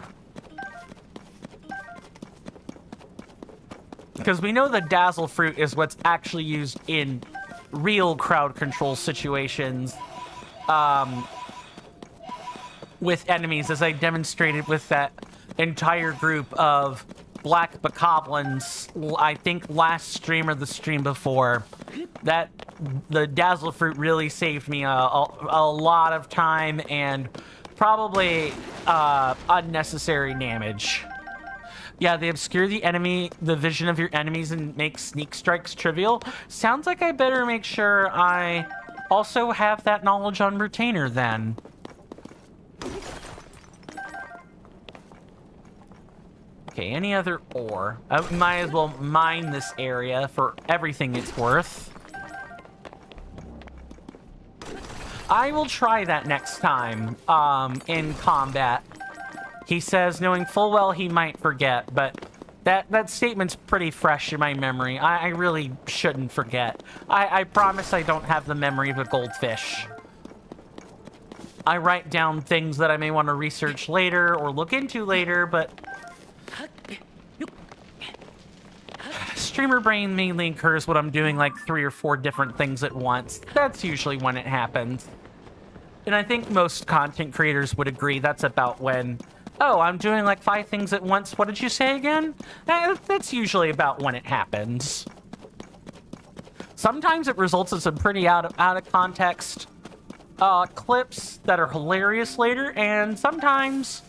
Because we know the dazzle fruit is what's actually used in real crowd control situations with enemies, as I demonstrated with that entire group of black bokoblins, I think last stream or the stream before. That the dazzle fruit really saved me a lot of time and probably unnecessary damage. Yeah, they obscure the vision of your enemies and make sneak strikes trivial. Sounds like I better make sure I also have that knowledge on retainer then. Okay, any other ore? I might as well mine this area for everything it's worth. I will try that next time in combat. He says, knowing full well he might forget, but that statement's pretty fresh in my memory. I really shouldn't forget. I promise I don't have the memory of a goldfish. I write down things that I may want to research later or look into later, but streamer brain mainly occurs when I'm doing like 3 or 4 different things at once. That's usually when it happens. And I think most content creators would agree that's about when, oh, I'm doing like 5 things at once. What did you say again? That's usually about when it happens. Sometimes it results in some pretty out of context clips that are hilarious later, and sometimes,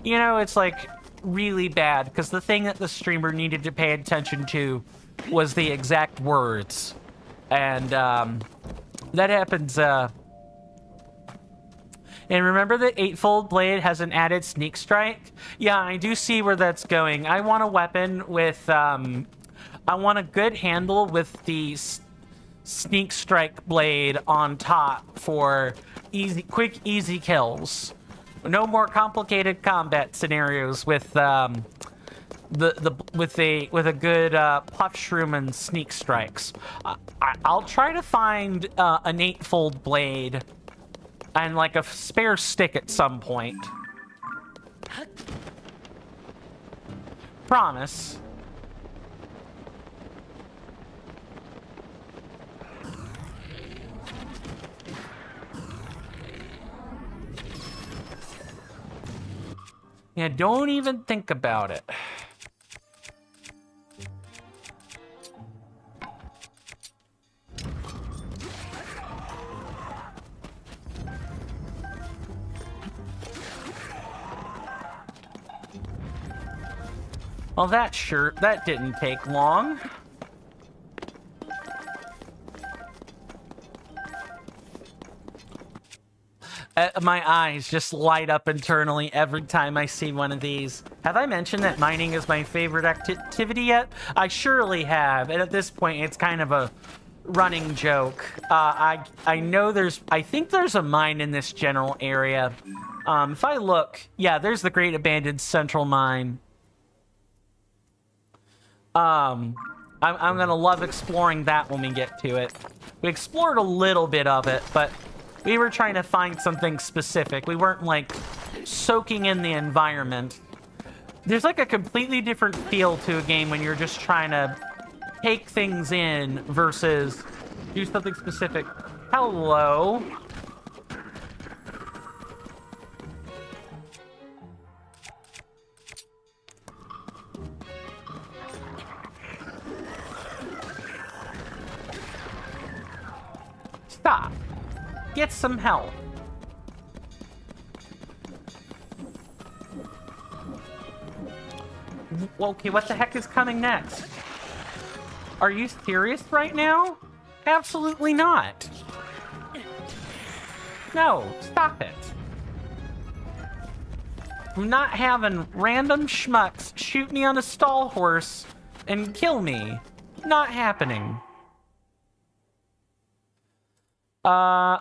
you know, it's like really bad because the thing that the streamer needed to pay attention to was the exact words, and that happens. And remember that Eightfold Blade has an added sneak strike? Yeah, I do see where that's going. I want a weapon with I want a good handle with the sneak strike blade on top for quick easy kills. No more complicated combat scenarios with with a good puff shroom and sneak strikes. I'll try to find an Eightfold Blade and like a spare stick at some point. Promise. Yeah, don't even think about it. Well, that didn't take long. My eyes just light up internally every time I see one of these. Have I mentioned that mining is my favorite activity yet? I surely have, and at this point, it's kind of a running joke. I think there's a mine in this general area. If I look, yeah, there's the Great Abandoned Central Mine. I'm gonna love exploring that when we get to it. We explored a little bit of it, but we were trying to find something specific. We weren't, like, soaking in the environment. There's, like, a completely different feel to a game when you're just trying to take things in versus do something specific. Hello. Stop. Get some help. Okay, what the heck is coming next? Are you serious right now? Absolutely not. No, stop it. I'm not having random schmucks shoot me on a stall horse and kill me. Not happening.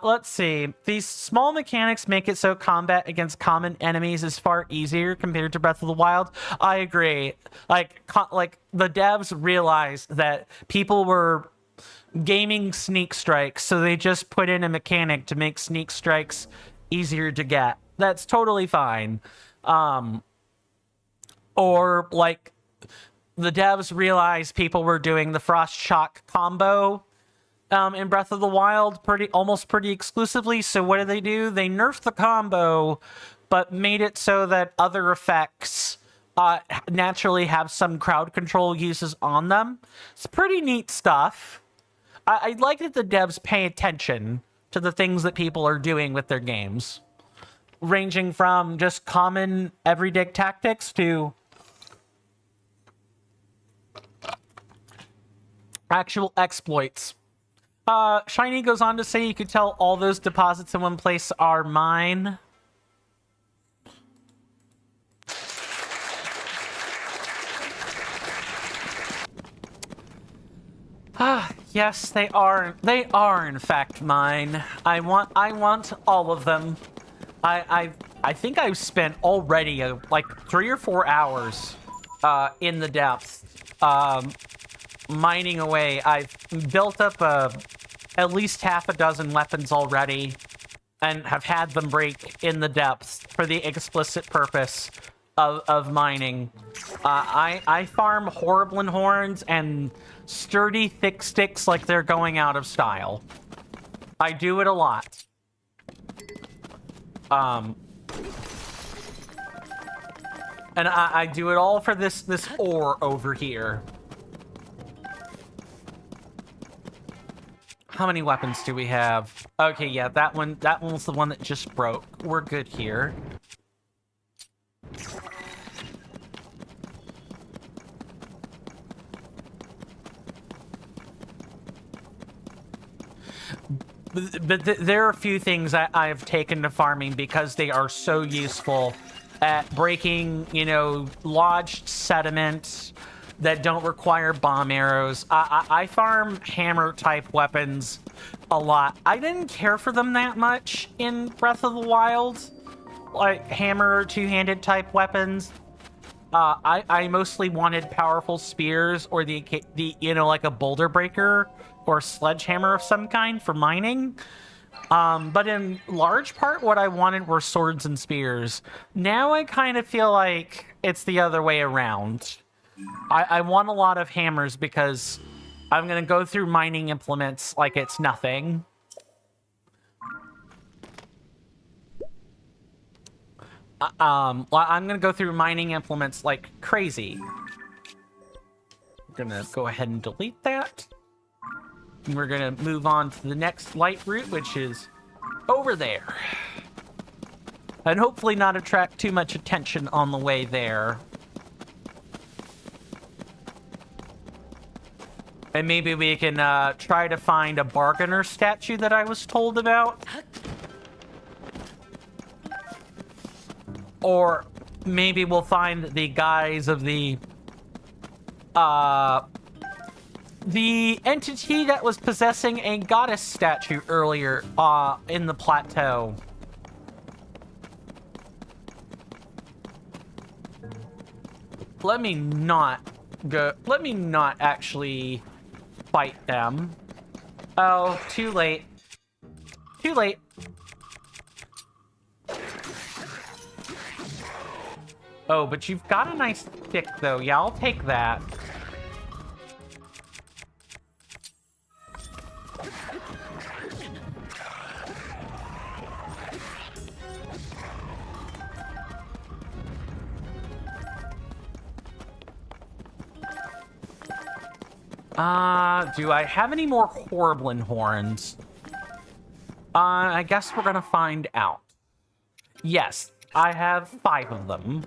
Let's see. These small mechanics make it so combat against common enemies is far easier compared to Breath of the Wild. I agree. Like the devs realized that people were gaming sneak strikes, so they just put in a mechanic to make sneak strikes easier to get. That's totally fine. Or like the devs realized people were doing the frost shock combo in Breath of the Wild almost pretty exclusively. So what do? They nerfed the combo, but made it so that other effects naturally have some crowd control uses on them. It's pretty neat stuff. I like that the devs pay attention to the things that people are doing with their games, ranging from just common everyday tactics to actual exploits. Shiny goes on to say you could tell all those deposits in one place are mine. Yes, they are. They are in fact mine. I want all of them. I think I've spent already like 3 or 4 hours in the depths mining away. I've built up at least half a dozen weapons already and have had them break in the depths for the explicit purpose of mining. I farm Horriblin horns and sturdy thick sticks like they're going out of style. I do it a lot. And I do it all for this ore over here. How many weapons do we have? Okay, yeah, that one was the one that just broke. We're good here. But there are a few things I've taken to farming because they are so useful at breaking, lodged sediment that don't require bomb arrows. I farm hammer-type weapons a lot. I didn't care for them that much in Breath of the Wild, like hammer or two-handed type weapons. I mostly wanted powerful spears or the like a boulder breaker or sledgehammer of some kind for mining. But in large part, what I wanted were swords and spears. Now I kind of feel like it's the other way around. I want a lot of hammers because I'm going to go through mining implements like it's nothing. I'm going to go through mining implements like crazy. I'm going to go ahead and delete that. And we're going to move on to the next light route, which is over there. And hopefully not attract too much attention on the way there. And maybe we can try to find a bargainer statue that I was told about. Or maybe we'll find the guys of the entity that was possessing a goddess statue earlier in the plateau. Let me not actually fight them. Oh, too late. Too late. Oh, but you've got a nice stick, though. Yeah, I'll take that. Do I have any more Horriblin horns? I guess we're gonna find out. Yes, I have 5 of them.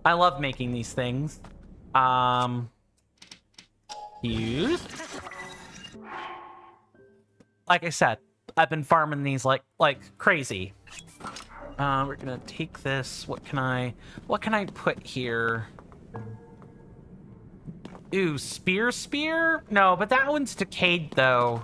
I love making these things. Use. Like I said, I've been farming these like crazy. We're gonna take this. What can I put here? Ooh, spear? No, but that one's decayed though.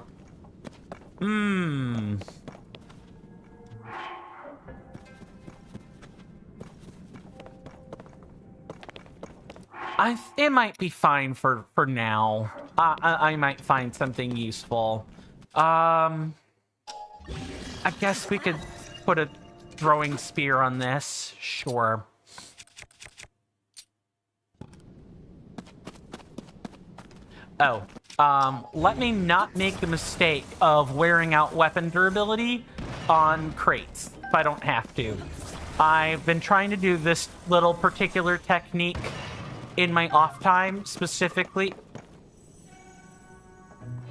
It might be fine for now. I might find something useful. I guess we could put a throwing spear on this. Sure. Oh, Let me not make the mistake of wearing out weapon durability on crates if I don't have to. I've been trying to do this little particular technique in my off time specifically.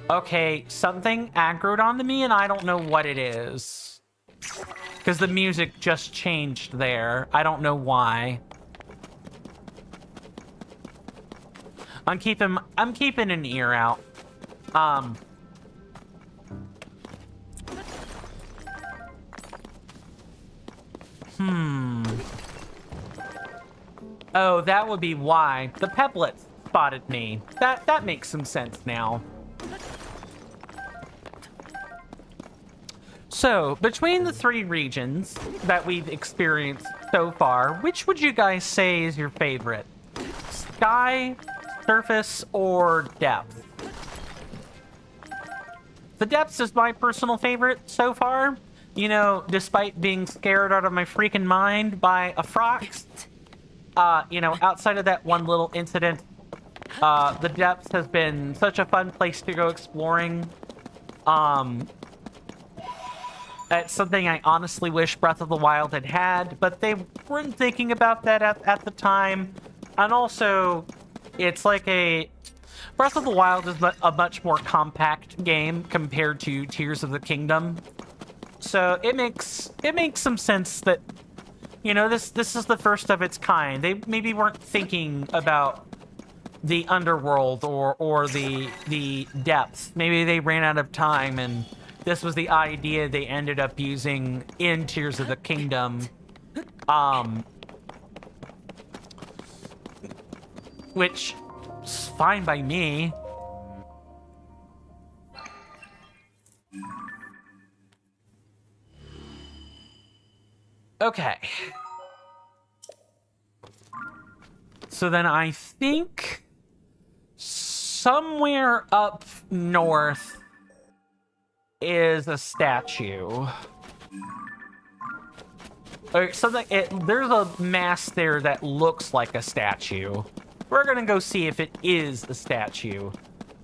Okay, something aggroed onto me and I don't know what it is. Because the music just changed there. I don't know why. I'm keeping an ear out. Oh, that would be why. The Peplets spotted me. That makes some sense now. So, between the 3 regions that we've experienced so far, which would you guys say is your favorite? Sky, surface, or depth? The depths is my personal favorite so far. You know, despite being scared out of my freaking mind by a Frox, you know, outside of that one little incident, the depths has been such a fun place to go exploring. It's something I honestly wish Breath of the Wild had, but they weren't thinking about that at the time. And also, it's like Breath of the Wild is a much more compact game compared to Tears of the Kingdom. So it makes some sense that, you know, this is the first of its kind. They maybe weren't thinking about the underworld or the depths. Maybe they ran out of time and this was the idea they ended up using in Tears of the Kingdom. Which is fine by me. Okay. So then I think somewhere up north is a statue. Or something. There's a mass there that looks like a statue. We're gonna go see if it is a statue.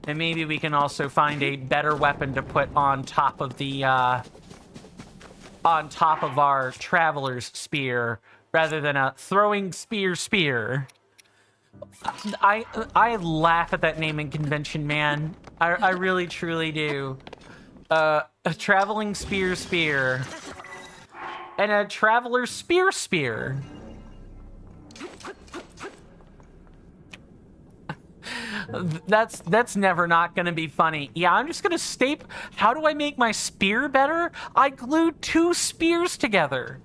And maybe we can also find a better weapon to put on top of the, on top of our traveler's spear, rather than a throwing spear. I laugh at that naming convention, man. I really, truly do. A traveling spear. And a traveler's spear. That's never not gonna be funny. Yeah, I'm just gonna staple. How do I make my spear better? I glued 2 spears together.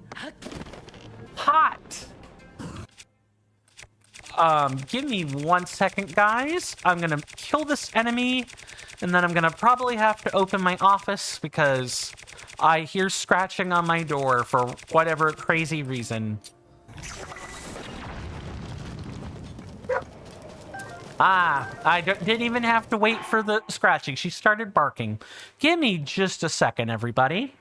Hot. Give me 1 second, guys. I'm gonna kill this enemy, and then I'm gonna probably have to open my office because I hear scratching on my door for whatever crazy reason. I didn't even have to wait for the scratching. She started barking. Give me just a second, everybody.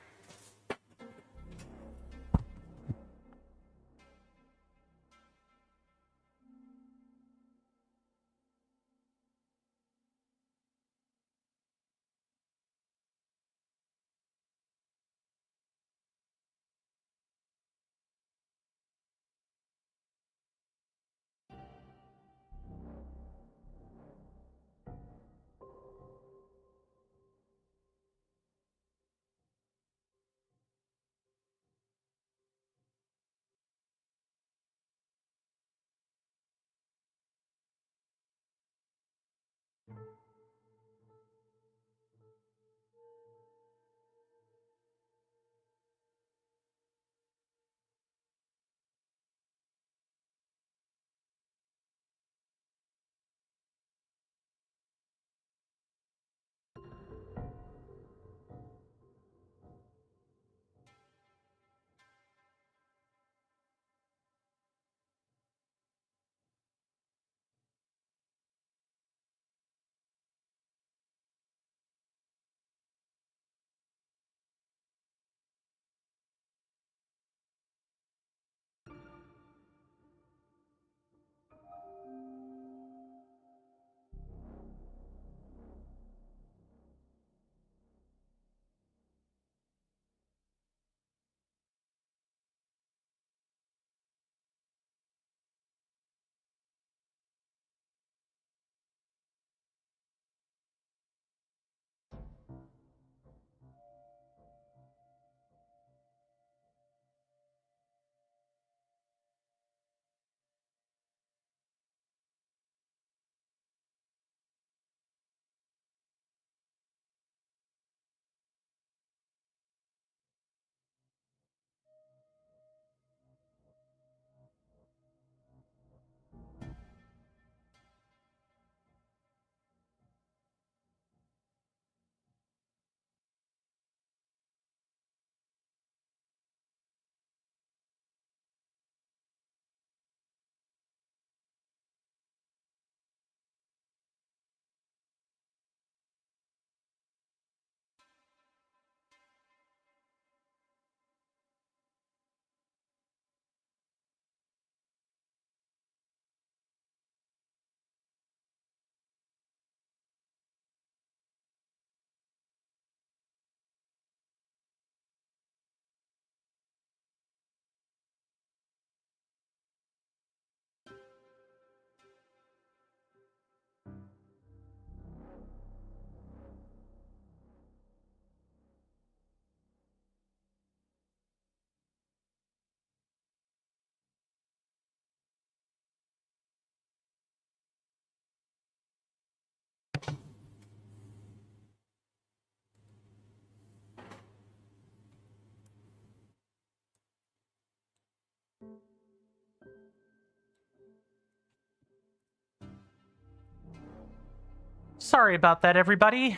sorry about that, everybody.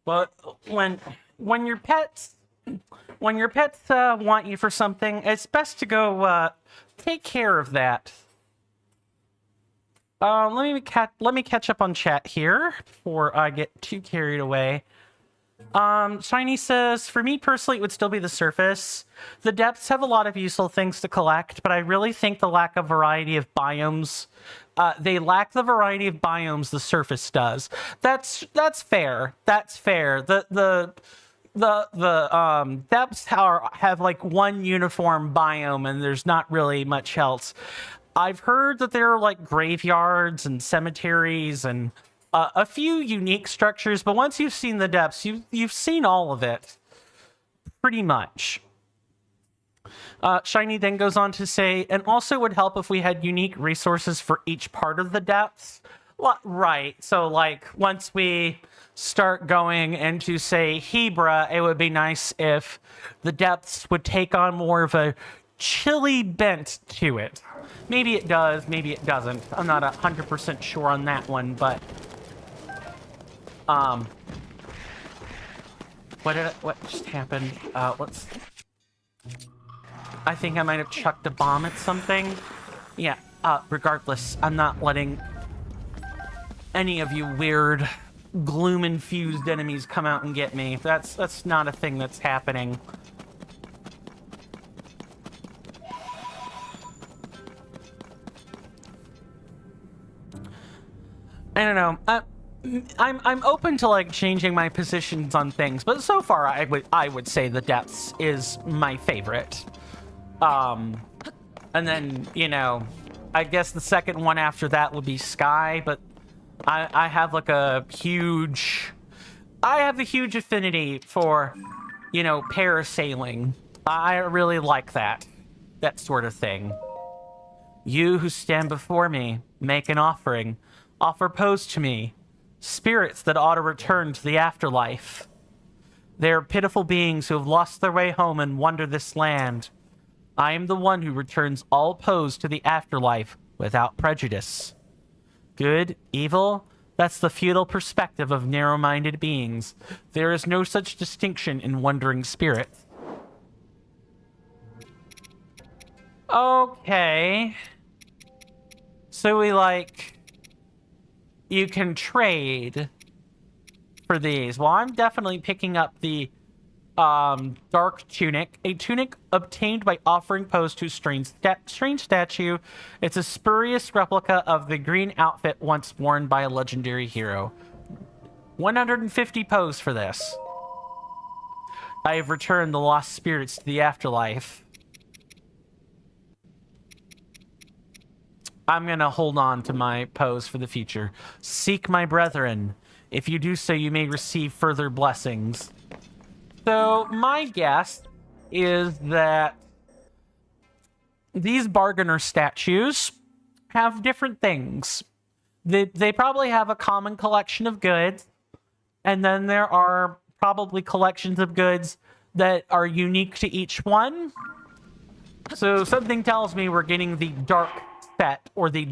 But when your pets want you for something, it's best to go take care of that. Let me catch up on chat here before I get too carried away. Shiny says, for me personally, it would still be the surface. The depths have a lot of useful things to collect, but I really think the lack of variety of biomes, they lack the variety of biomes the surface does. That's fair. That's fair. The depths have like one uniform biome and there's not really much else. I've heard that there are like graveyards and cemeteries and a few unique structures, but once you've seen the depths, you've seen all of it, pretty much. Shiny then goes on to say, and also would help if we had unique resources for each part of the depths. Right, so like once we start going into, say, Hebra, it would be nice if the depths would take on more of a chilly bent to it. Maybe it does, maybe it doesn't. I'm not 100% sure on that one, but what just happened? I think I might have chucked a bomb at something. Yeah, regardless, I'm not letting any of you weird gloom-infused enemies come out and get me. That's not a thing that's happening. I don't know. I'm open to like changing my positions on things, but so far I would say the depths is my favorite. And then, you know, I guess the second one after that would be Sky, but I have like a huge affinity for, you know, parasailing. I really like that sort of thing. You who stand before me, make an offering. Offer pose to me. Spirits that ought to return to the afterlife. They are pitiful beings who have lost their way home and wander this land. I am the one who returns all pose to the afterlife without prejudice. Good, evil, that's the feudal perspective of narrow-minded beings. There is no such distinction in wandering spirits. Okay. So we like... You can trade for these. Well, I'm definitely picking up the Dark Tunic, a tunic obtained by offering pose to a strange statue. It's a spurious replica of the green outfit once worn by a legendary hero. 150 pose for this. I have returned the lost spirits to the afterlife. I'm gonna hold on to my pose for the future. Seek my brethren. If you do so, you may receive further blessings. So my guess is that these bargainer statues have different things. They probably have a common collection of goods, and then there are probably collections of goods that are unique to each one. So something tells me we're getting the dark set, or the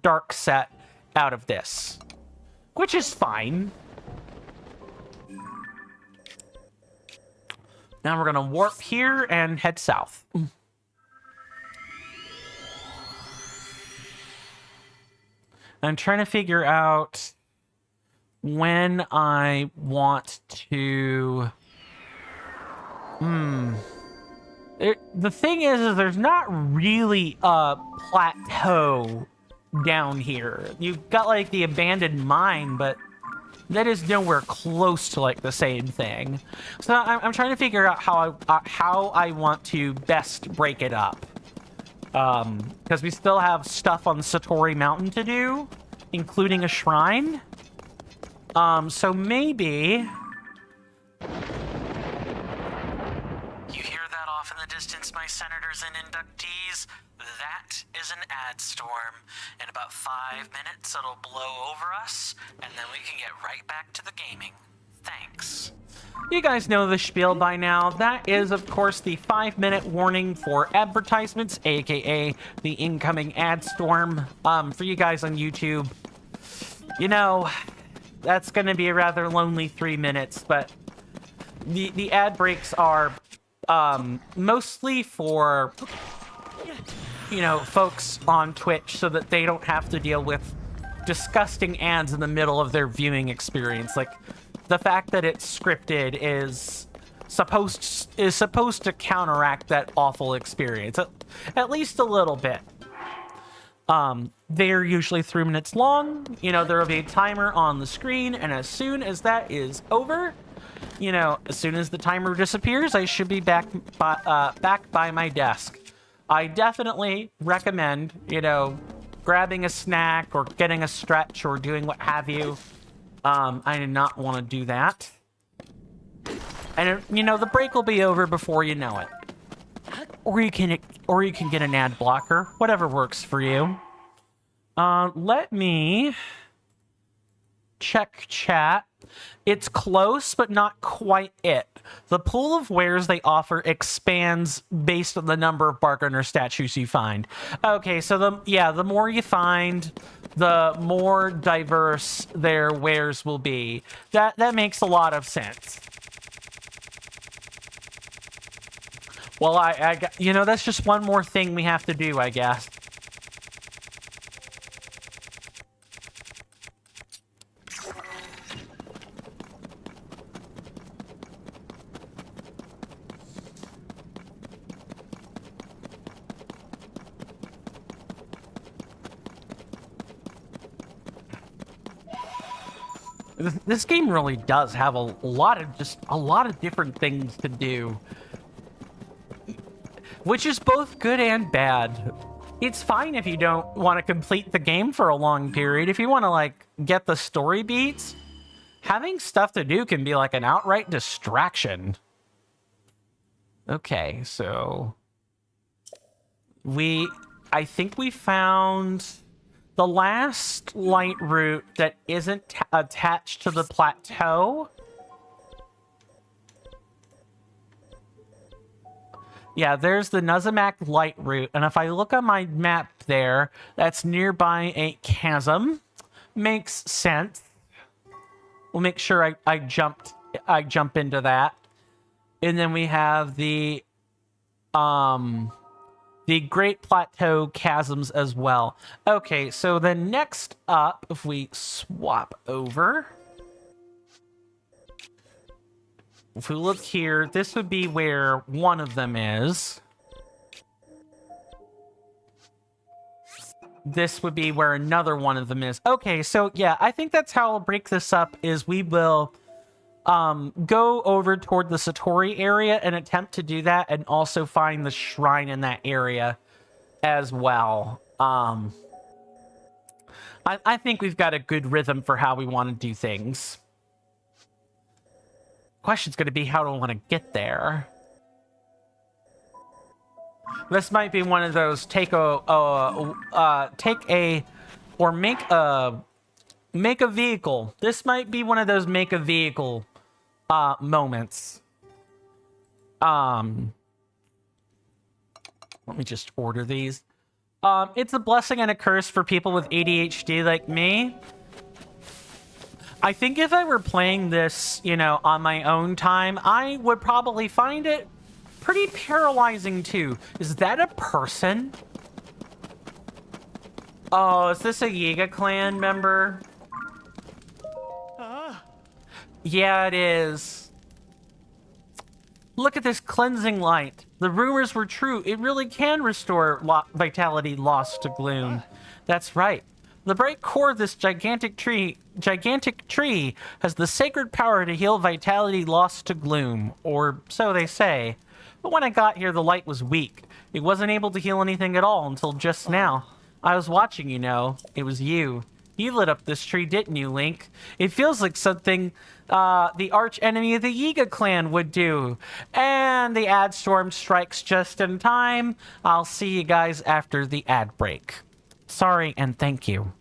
dark set out of this, which is fine. Now we're gonna warp here and head south. I'm trying to figure out when I want to... The thing is there's not really a plateau down here. You've got like the abandoned mine, but that is nowhere close to like the same thing. So I'm trying to figure out how I want to best break it up. Because we still have stuff on Satori Mountain to do, including a shrine. So maybe... You hear that off in the distance, my senators and inductees? That is an ad storm. In about 5 minutes, it'll blow over us, and then we can get right back to the gaming. Thanks. You guys know the spiel by now. That is, of course, the 5-minute warning for advertisements, aka the incoming ad storm. For you guys on YouTube, You know, that's going to be a rather lonely 3 minutes, but the ad breaks are mostly for, you know, folks on Twitch so that they don't have to deal with disgusting ads in the middle of their viewing experience. Like, the fact that it's scripted is supposed to counteract that awful experience, at least a little bit. They're usually 3 minutes long. You know, there will be a timer on the screen, and as soon as that is over, you know, as soon as the timer disappears, I should be back by my desk. I definitely recommend, you know, grabbing a snack or getting a stretch or doing what have you. I did not want to do that. And, you know, the break will be over before you know it. Or you can get an ad blocker, whatever works for you. Let me check chat. It's close, but not quite it. The pool of wares they offer expands based on the number of bargainer statues you find. Okay, so the more you find, the more diverse their wares will be. That makes a lot of sense. Well, you know, that's just one more thing we have to do, I guess. This game really does have a lot of different things to do, which is both good and bad. It's fine if you don't want to complete the game for a long period. If you want to, like, get the story beats, having stuff to do can be like an outright distraction. Okay, so I think we found the last light route that isn't attached to the plateau. Yeah, there's the Nuzamak light route, and if I look on my map there, that's nearby a chasm. Makes sense. We'll make sure I jump into that. And then we have the Great Plateau Chasms as well. Okay, so then next up, if we swap over, if we look here, this would be where one of them is. This would be where another one of them is. Okay, so yeah, I think that's how I'll break this up, is we will go over toward the Satori area and attempt to do that, and also find the shrine in that area as well. I think we've got a good rhythm for how we want to do things. Question's going to be, how do I want to get there? This might be one of those make a vehicle. This might be one of those make a vehicle moments. Let me just order these. It's a blessing and a curse for people with ADHD like me. I think if I were playing this, you know, on my own time, I would probably find it pretty paralyzing too. Is that a person? Oh, is this a Yiga clan member? Yeah, it is. Look at this cleansing light. The rumors were true. It really can restore vitality lost to gloom. That's right. The bright core of this gigantic tree has the sacred power to heal vitality lost to gloom, or so they say. But when I got here, the light was weak. It wasn't able to heal anything at all until just now. I was watching, you know. It was you. You lit up this tree, didn't you, Link? It feels like something the arch enemy of the Yiga clan would do. And the ad storm strikes just in time. I'll see you guys after the ad break. Sorry and thank you.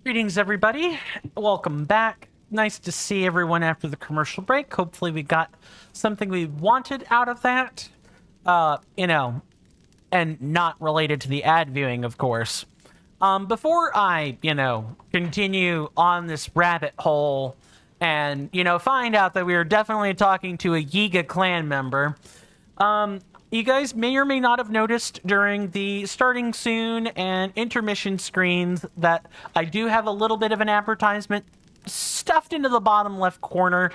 Greetings, everybody. Welcome back. Nice to see everyone after the commercial break. Hopefully we got something we wanted out of that. And not related to the ad viewing, of course. Before I, continue on this rabbit hole and, find out that we are definitely talking to a Yiga clan member, you guys may or may not have noticed during the starting soon and intermission screens that I do have a little bit of an advertisement stuffed into the bottom left corner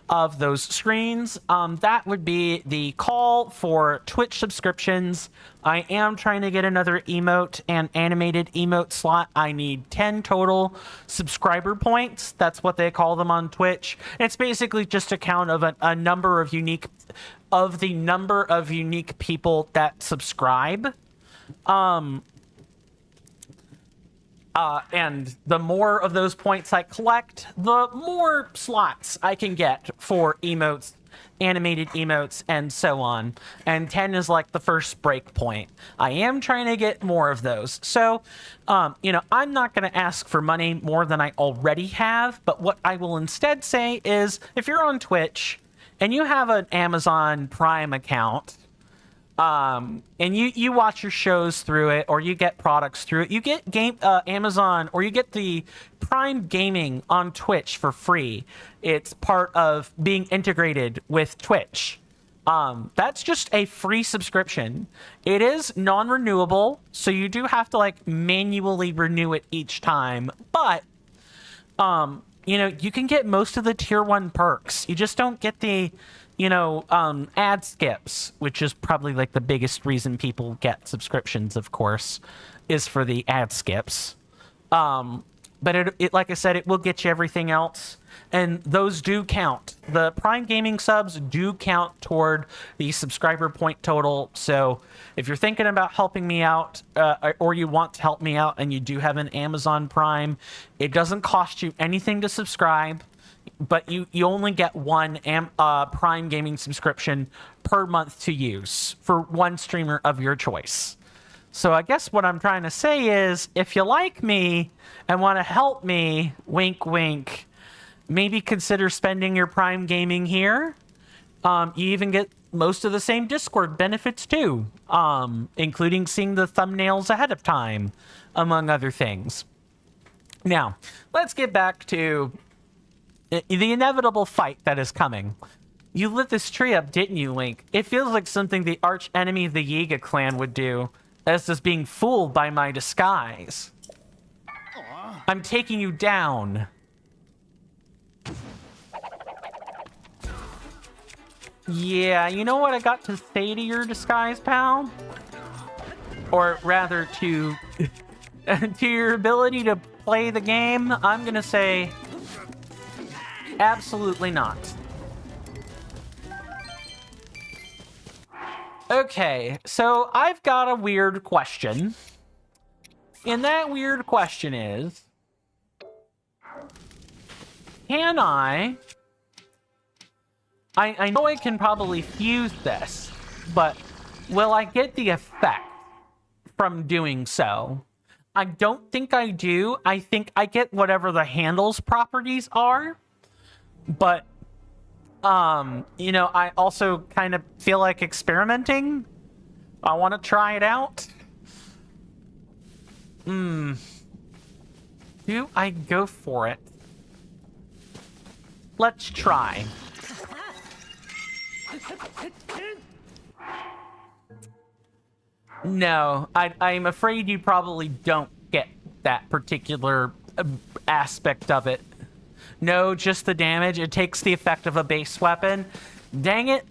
of those screens. That would be the call for Twitch subscriptions. I am trying to get another emote and animated emote slot. I need 10 total subscriber points. That's what they call them on Twitch. It's basically just a count of a number of unique people that subscribe. And the more of those points I collect, the more slots I can get for emotes, animated emotes, and so on. And 10 is like the first break point. I am trying to get more of those. So, I'm not going to ask for money more than I already have, but what I will instead say is, if you're on Twitch and you have an Amazon Prime account, and you watch your shows through it, or you get products through it, you get Amazon, or you get the Prime Gaming on Twitch for free. It's part of being integrated with Twitch. That's just a free subscription. It is non-renewable, so you do have to manually renew it each time, but you can get most of the tier 1 perks. You just don't get the ad skips, which is probably the biggest reason people get subscriptions, of course, is for the ad skips. But it like I said, it will get you everything else, and those do count. The Prime Gaming subs do count toward the subscriber point total. So if you're thinking about helping me out, or you want to help me out, and you do have an Amazon Prime, it doesn't cost you anything to subscribe. But you only get one Prime Gaming subscription per month to use for one streamer of your choice. So I guess what I'm trying to say is, if you like me and want to help me, wink, wink, maybe consider spending your Prime Gaming here. You even get most of the same Discord benefits too, including seeing the thumbnails ahead of time, among other things. Now, let's get back to the inevitable fight that is coming. You lit this tree up, didn't you, Link? It feels like something the arch enemy of the Yiga clan would do, as just being fooled by my disguise. I'm taking you down. Yeah, you know what I got to say to your disguise, pal? Or rather, to your ability to play the game? I'm gonna say, absolutely not. Okay, so I've got a weird question. And that weird question is, can I know I can probably fuse this, but will I get the effect from doing so? I don't think I do. I think I get whatever the handle's properties are. But, I also kind of feel like experimenting. I want to try it out. Do I go for it? Let's try. No, I'm afraid you probably don't get that particular aspect of it. No, just the damage. It takes the effect of a base weapon. Dang it.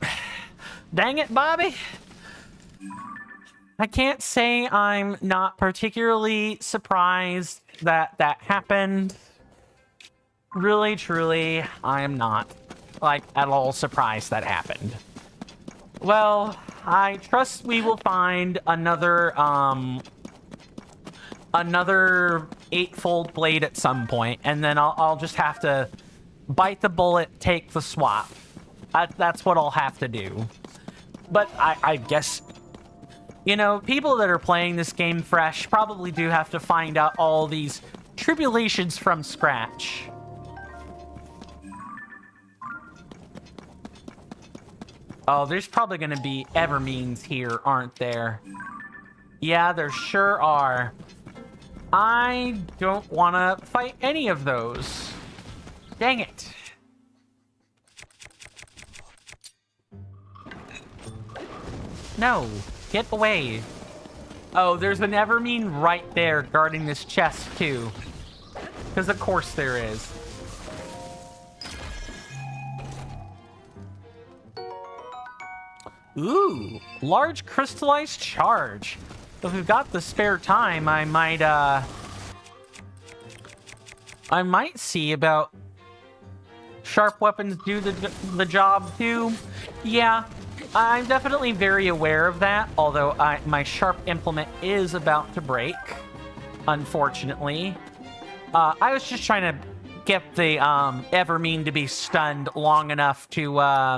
Dang it, Bobby. I can't say I'm not particularly surprised that that happened. Really, truly, I am not, at all surprised that happened. Well, I trust we will find another eightfold blade at some point, and then I'll just have to bite the bullet, take the swap. That's what I'll have to do. But I guess, people that are playing this game fresh probably do have to find out all these tribulations from scratch. Oh, there's probably going to be Evermeans here, aren't there? Yeah, there sure are. I don't want to fight any of those. Dang it. No, get away. Oh, there's an Evermean right there guarding this chest, too. Because of course there is. Ooh, large crystallized charge. If we've got the spare time, I might see about sharp weapons do the job too. Yeah, I'm definitely very aware of that, although my sharp implement is about to break, unfortunately. I was just trying to get the Evermean to be stunned long enough to I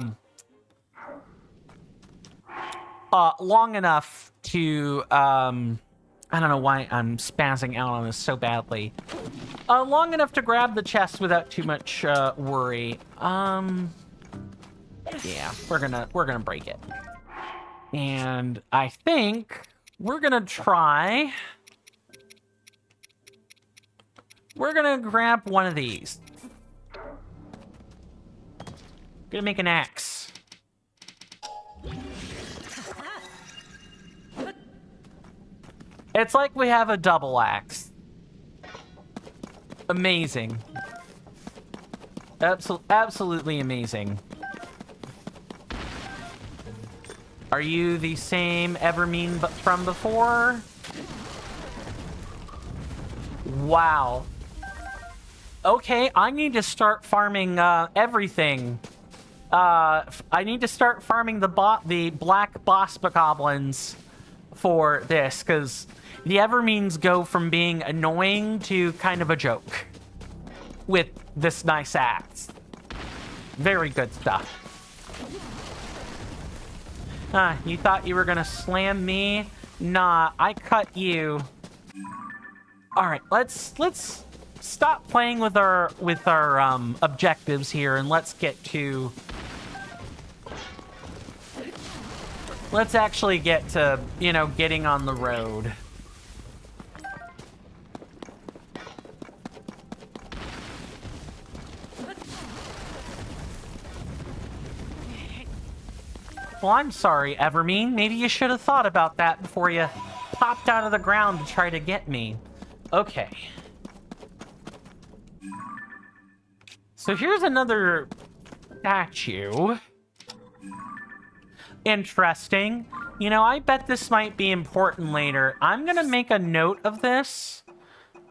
don't know why I'm spazzing out on this so badly. Long enough to grab the chest without too much worry. Yeah, we're gonna break it. And I think we're gonna grab one of these. Gonna make an axe. It's like we have a double axe. Amazing. Absolutely amazing. Are you the same Evermean from before? Wow. Okay, I need to start farming everything. I need to start farming the black boss goblins for this, because the Evermeans go from being annoying to kind of a joke with this nice axe. Very good stuff. You thought you were gonna slam me? Nah, I cut you. All right, let's stop playing with our objectives here, and let's get to. Let's actually get to, getting on the road. Well, I'm sorry, Evermean. Maybe you should have thought about that before you popped out of the ground to try to get me. Okay. So here's another statue. Interesting. I bet this might be important later. I'm gonna make a note of this.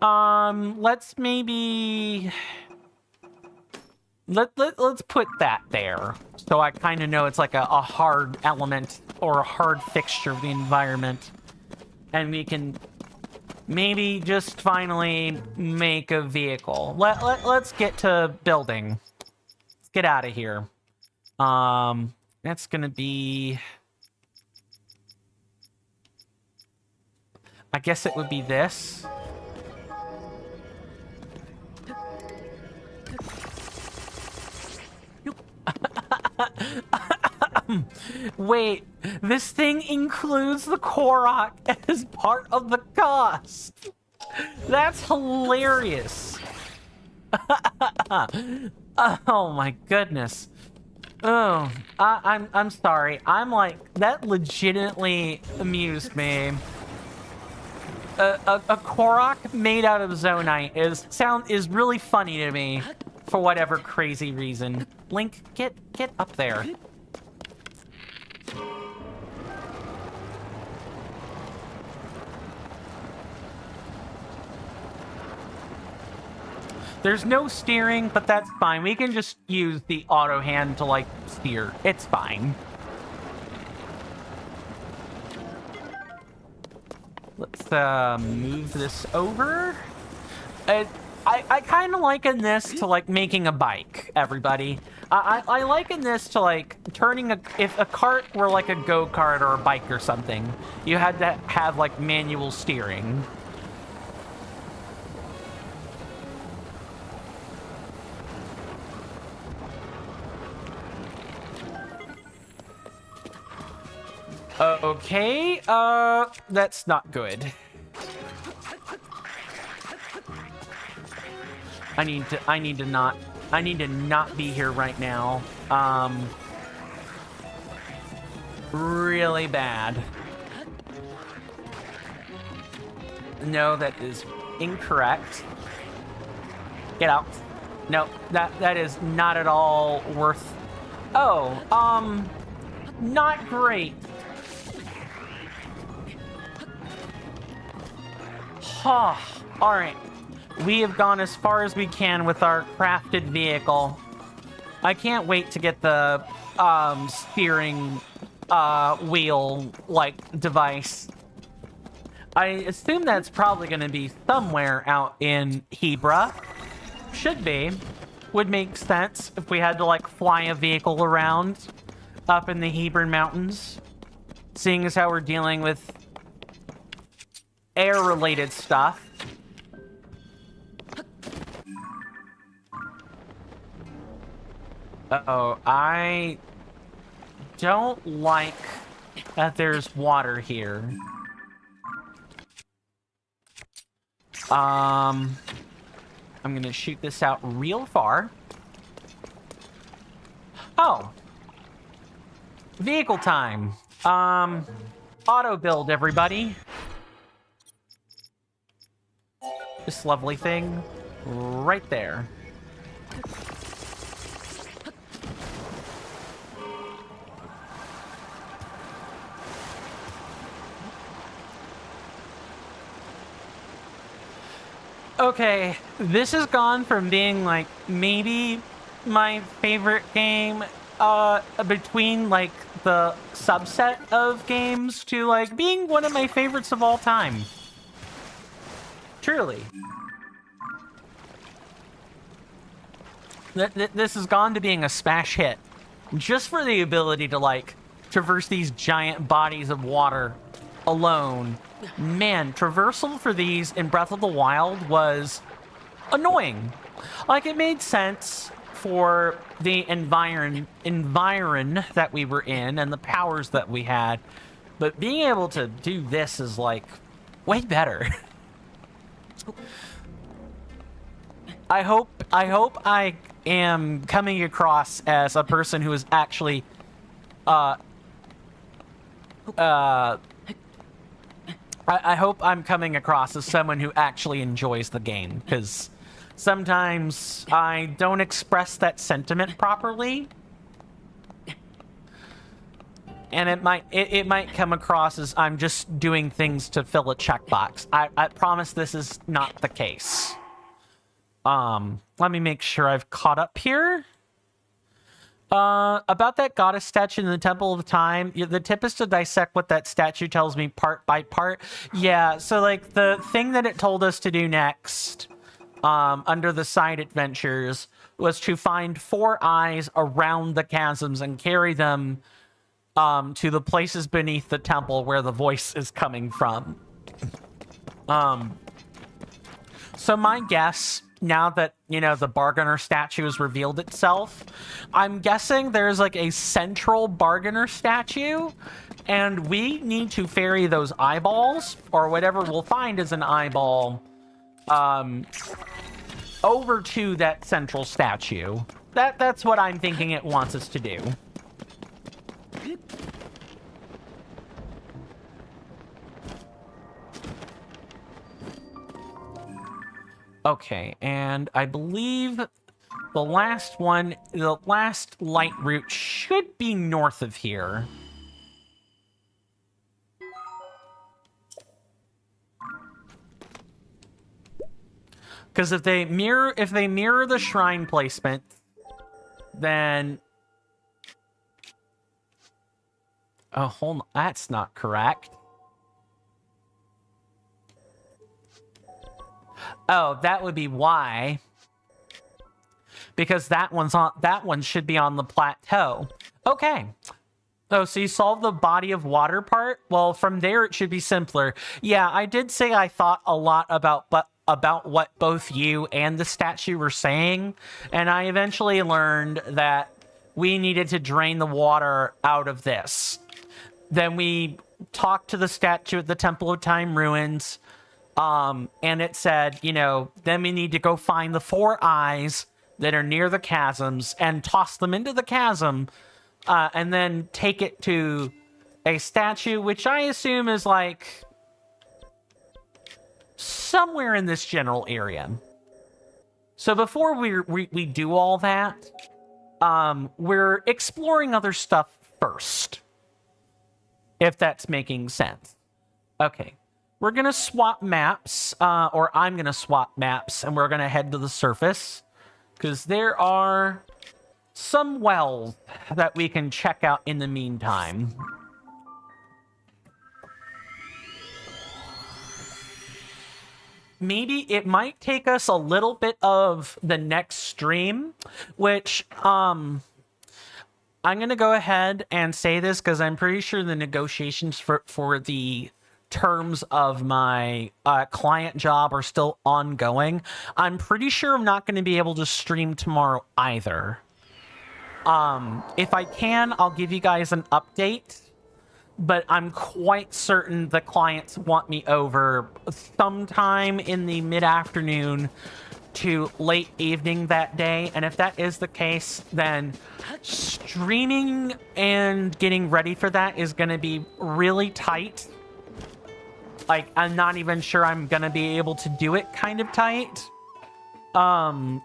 Let's maybe... Let's put that there. So I kind of know it's like a hard element or a hard fixture of the environment. And we can maybe just finally make a vehicle. Let's get to building. Let's get out of here. That's gonna be... I guess it would be this. Wait, this thing includes the Korok as part of the cost. That's hilarious. Oh my goodness. Oh, I'm sorry. I'm like, that legitimately amused me. A Korok made out of Zonite is really funny to me for whatever crazy reason. Link, get up there. There's no steering, but that's fine. We can just use the auto hand to, like, steer. It's fine. Let's move this over. I kind of liken this to, like, making a bike, everybody. I liken this to, like, if a cart were like a go-kart or a bike or something, you had to have, like, manual steering. Okay, that's not good. I need to not be here right now. Really bad. No, that is incorrect. Get out. No, that is not at all worth... Oh, not great. Huh. Alright. We have gone as far as we can with our crafted vehicle. I can't wait to get the steering wheel-like device. I assume that's probably going to be somewhere out in Hebra. Should be. Would make sense if we had to, like, fly a vehicle around up in the Hebron Mountains. Seeing as how we're dealing with air-related stuff. Uh-oh, I don't like that there's water here. I'm gonna shoot this out real far. Oh. Vehicle time. Auto build, everybody. This lovely thing right there. Okay, this has gone from being, like, maybe my favorite game, between, like, the subset of games to, like, being one of my favorites of all time. Truly. This has gone to being a smash hit. Just for the ability to, like, traverse these giant bodies of water alone. Man, traversal for these in Breath of the Wild was annoying. Like, it made sense for the environ that we were in and the powers that we had, but being able to do this is, like, way better. I hope I am coming across as a person who is actually I hope I'm coming across as someone who actually enjoys the game, because sometimes I don't express that sentiment properly. And it might come across as I'm just doing things to fill a checkbox. I promise this is not the case. Let me make sure I've caught up here. About that goddess statue in the Temple of Time, the tip is to dissect what that statue tells me part by part. Yeah, so, like, the thing that it told us to do next, under the side adventures, was to find 4 eyes around the chasms and carry them, to the places beneath the temple where the voice is coming from. So my guess, now that, you know, the bargainer statue has revealed itself, I'm guessing there's, like, a central bargainer statue, and we need to ferry those eyeballs, or whatever we'll find as an eyeball, over to that central statue. That's what I'm thinking it wants us to do. Okay, and I believe the last light route should be north of here. Because if they mirror the shrine placement, then... Oh, hold on, that's not correct. Oh, that would be why. Because that one should be on the plateau. Okay. Oh, so you solved the body of water part? Well, from there it should be simpler. Yeah, I did say I thought a lot about what both you and the statue were saying, and I eventually learned that we needed to drain the water out of this. Then we talked to the statue at the Temple of Time ruins. And it said, you know, then we need to go find the 4 eyes that are near the chasms and toss them into the chasm, and then take it to a statue, which I assume is like somewhere in this general area. So before we do all that, we're exploring other stuff first, if that's making sense. Okay, we're gonna swap maps, or I'm gonna swap maps, and we're gonna head to the surface, because there are some wells that we can check out in the meantime. Maybe it might take us a little bit of the next stream, which I'm going to go ahead and say this because I'm pretty sure the negotiations for the terms of my client job are still ongoing. I'm pretty sure I'm not going to be able to stream tomorrow either. If I can, I'll give you guys an update. But I'm quite certain the clients want me over sometime in the mid-afternoon to late evening that day. And if that is the case, then streaming and getting ready for that is going to be really tight. Like, I'm not even sure I'm going to be able to do it kind of tight. You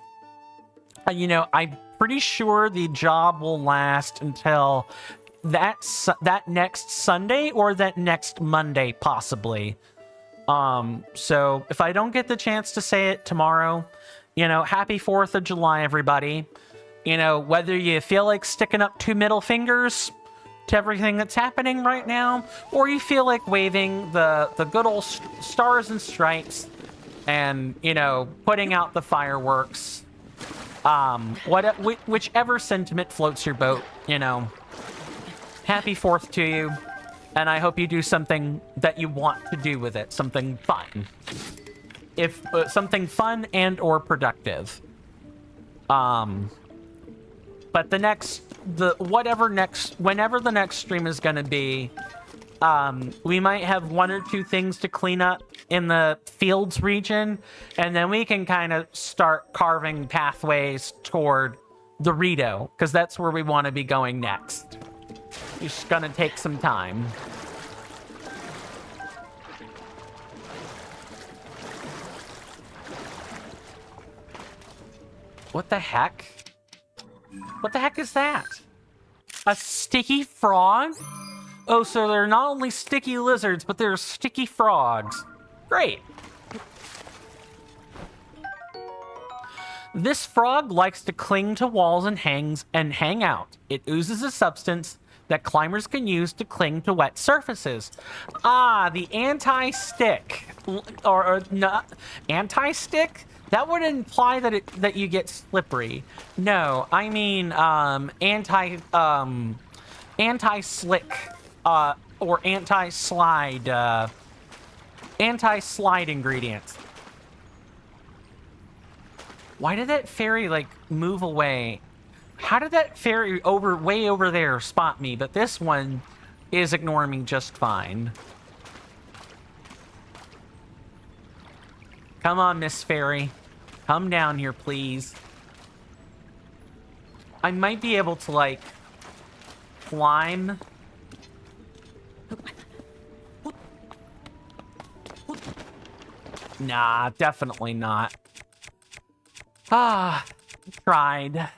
know, I'm pretty sure the job will last until that next Sunday or that next Monday, possibly. So if I don't get the chance to say it tomorrow, you know, happy 4th of July, everybody. You know, whether you feel like sticking up 2 middle fingers to everything that's happening right now, or you feel like waving the good old stars and stripes and, you know, putting out the fireworks, whichever sentiment floats your boat, you know. Happy 4th to you, and I hope you do something that you want to do with it, something fun. If something fun and or productive. But whenever the next stream is going to be, we might have 1 or 2 things to clean up in the fields region, and then we can kind of start carving pathways toward the Rito, because that's where we want to be going next. It's gonna take some time. What the heck? What the heck is that? A sticky frog? Oh, so they're not only sticky lizards, but they're sticky frogs. Great. This frog likes to cling to walls and hang out. It oozes a substance that climbers can use to cling to wet surfaces. Ah, the anti-stick. Or not anti-stick? That would imply that you get slippery. No, I mean anti-slick or anti-slide ingredients. Why did that fairy like move away? How did that fairy way over there spot me, but this one is ignoring me just fine? Come on, Miss Fairy. Come down here, please. I might be able to, like, climb. Nah, definitely not. Ah, tried.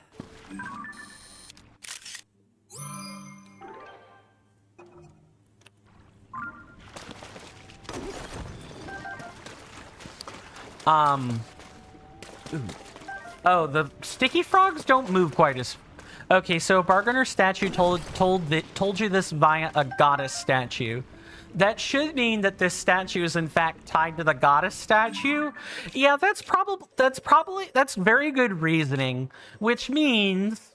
Ooh. Oh, the sticky frogs don't move quite as... Okay, so a bargainer statue told you this via a goddess statue. That should mean that this statue is in fact tied to the goddess statue. Yeah, that's very good reasoning, which means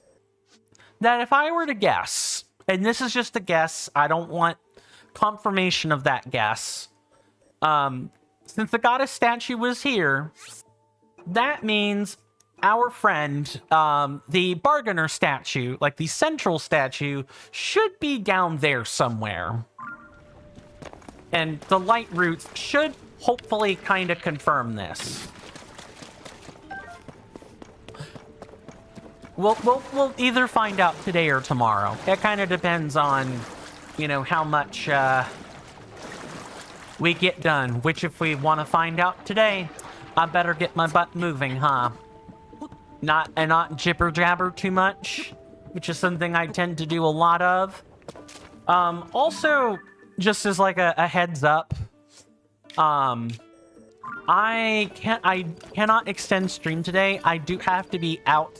that if I were to guess, and this is just a guess, I don't want confirmation of that guess. Since the goddess statue was here, that means our friend, the bargainer statue, like the central statue, should be down there somewhere. And the light routes should hopefully kind of confirm this. We'll either find out today or tomorrow. It kind of depends on, you know, how much we get done. Which, if we want to find out today, I better get my butt moving, huh? Not jibber jabber too much, which is something I tend to do a lot of. Also, just as like a heads up, I cannot extend stream today. I do have to be out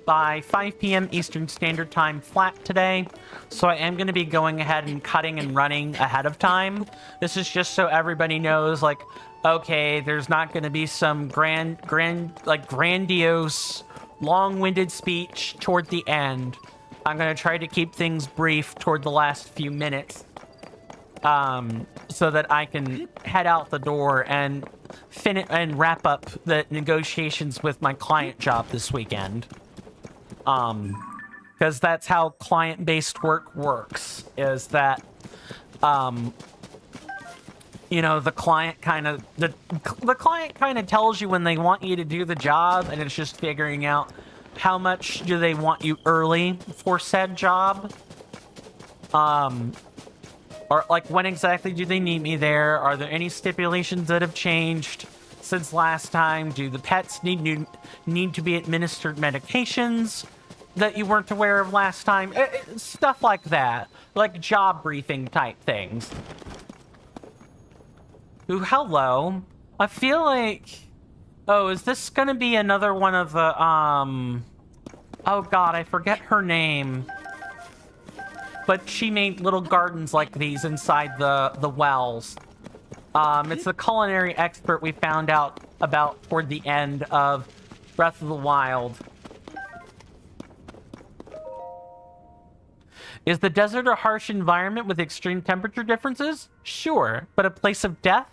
by 5 p.m. Eastern Standard Time flat today, so I am going to be going ahead and cutting and running ahead of time. This is just so everybody knows, like, okay, there's not going to be some grandiose, long-winded speech toward the end. I'm going to try to keep things brief toward the last few minutes, so that I can head out the door and wrap up the negotiations with my client job this weekend. Because that's how client-based work works, is that, you know, the client kind of tells you when they want you to do the job, and it's just figuring out how much do they want you early for said job. Or, like, when exactly do they need me there? Are there any stipulations that have changed since last time? Do the pets need to be administered medications that you weren't aware of last time? Stuff like that. Like job briefing type things. Ooh, hello. I feel like... Oh, is this gonna be another one of the, Oh god, I forget her name. But she made little gardens like these inside the wells. It's the culinary expert we found out about toward the end of Breath of the Wild. Is the desert a harsh environment with extreme temperature differences? Sure, but a place of death?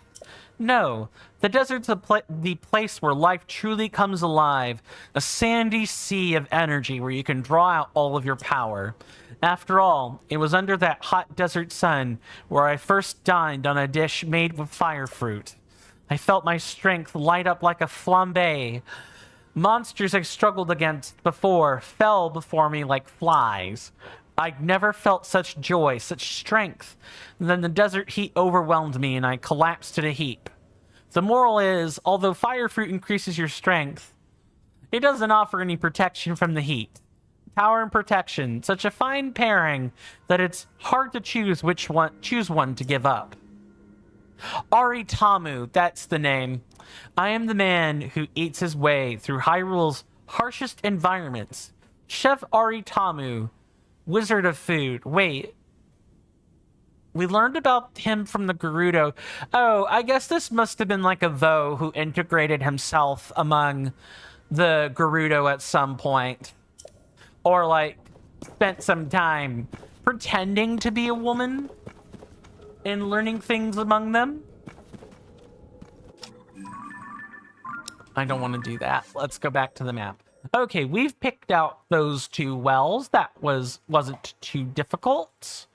No. The desert's the place where life truly comes alive. A sandy sea of energy where you can draw out all of your power. After all, it was under that hot desert sun where I first dined on a dish made with fire fruit. I felt my strength light up like a flambe. Monsters I struggled against before fell before me like flies. I'd never felt such joy, such strength. Then the desert heat overwhelmed me and I collapsed in a heap. The moral is, although fire fruit increases your strength, it doesn't offer any protection from the heat. Power and protection, such a fine pairing that it's hard to choose one to give up. Aritamu, that's the name. I am the man who eats his way through Hyrule's harshest environments. Chef Aritamu, Wizard of Food. Wait. We learned about him from the Gerudo. Oh, I guess this must have been like a Vo who integrated himself among the Gerudo at some point. Or, like, spent some time pretending to be a woman and learning things among them. I don't want to do that. Let's go back to the map. Okay, we've picked out those two wells. That wasn't too difficult.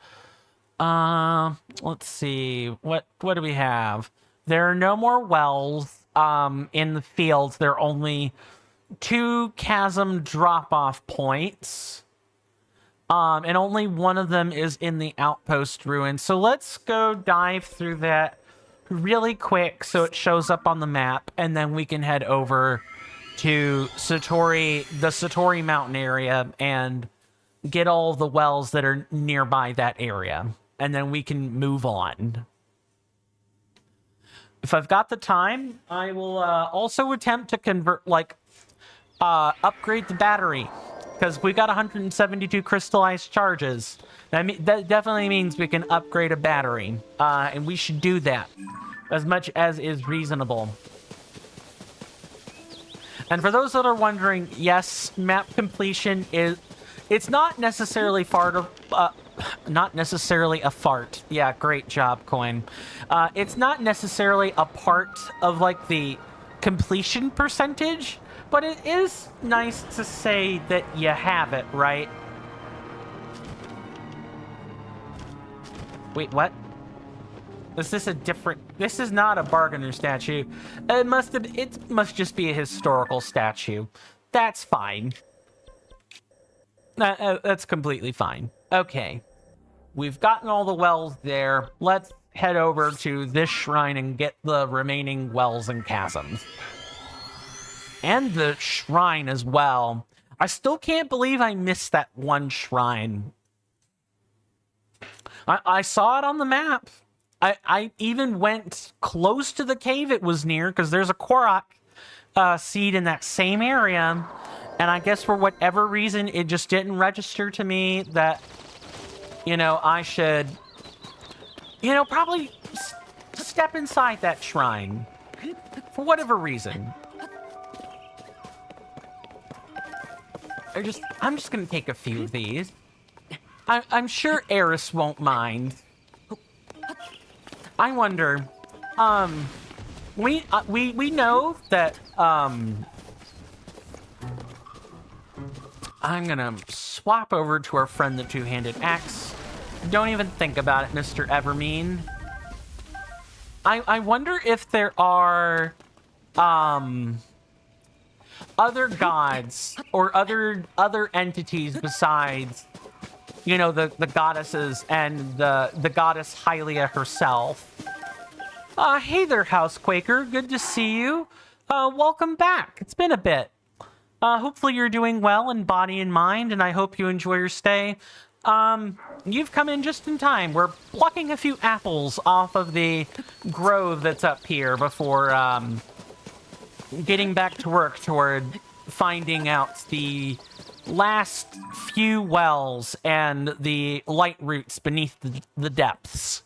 Let's see. What do we have? There are no more wells in the fields. There are only 2 chasm drop-off points. And only one of them is in the outpost ruin. So let's go dive through that really quick so it shows up on the map, and then we can head over to the Satori Mountain area and get all the wells that are nearby that area. And then we can move on. If I've got the time, I will also attempt to convert, upgrade the battery. Because we got 172 crystallized charges. That definitely means we can upgrade a battery. And we should do that as much as is reasonable. And for those that are wondering, yes, map completion is... It's not necessarily not necessarily a fart. Yeah, great job, Coin. It's not necessarily a part of, like, the completion percentage, but it is nice to say that you have it, right? Wait, what? Is this a different... This is not a bargainer statue. It must just be a historical statue. That's fine. That's completely fine. Okay. We've gotten all the wells there. Let's head over to this shrine and get the remaining wells and chasms. And the shrine as well. I still can't believe I missed that one shrine. I saw it on the map. I even went close to the cave it was near, because there's a Korok seed in that same area. And I guess for whatever reason, it just didn't register to me that, you know, I should, you know, probably step inside that shrine. For whatever reason. I'm just gonna take a few of these. I'm sure Eris won't mind. I wonder, we know that, I'm gonna swap over to our friend the two-handed axe. Don't even think about it, Mr. Evermean. I wonder if there are, other gods or other entities besides, you know, the goddesses and the goddess Hylia herself. Hey there, Housequaker. Good to see you. Welcome back. It's been a bit. Hopefully you're doing well in body and mind, and I hope you enjoy your stay. You've come in just in time. We're plucking a few apples off of the grove that's up here before, getting back to work toward finding out the last few wells and the light roots beneath the depths.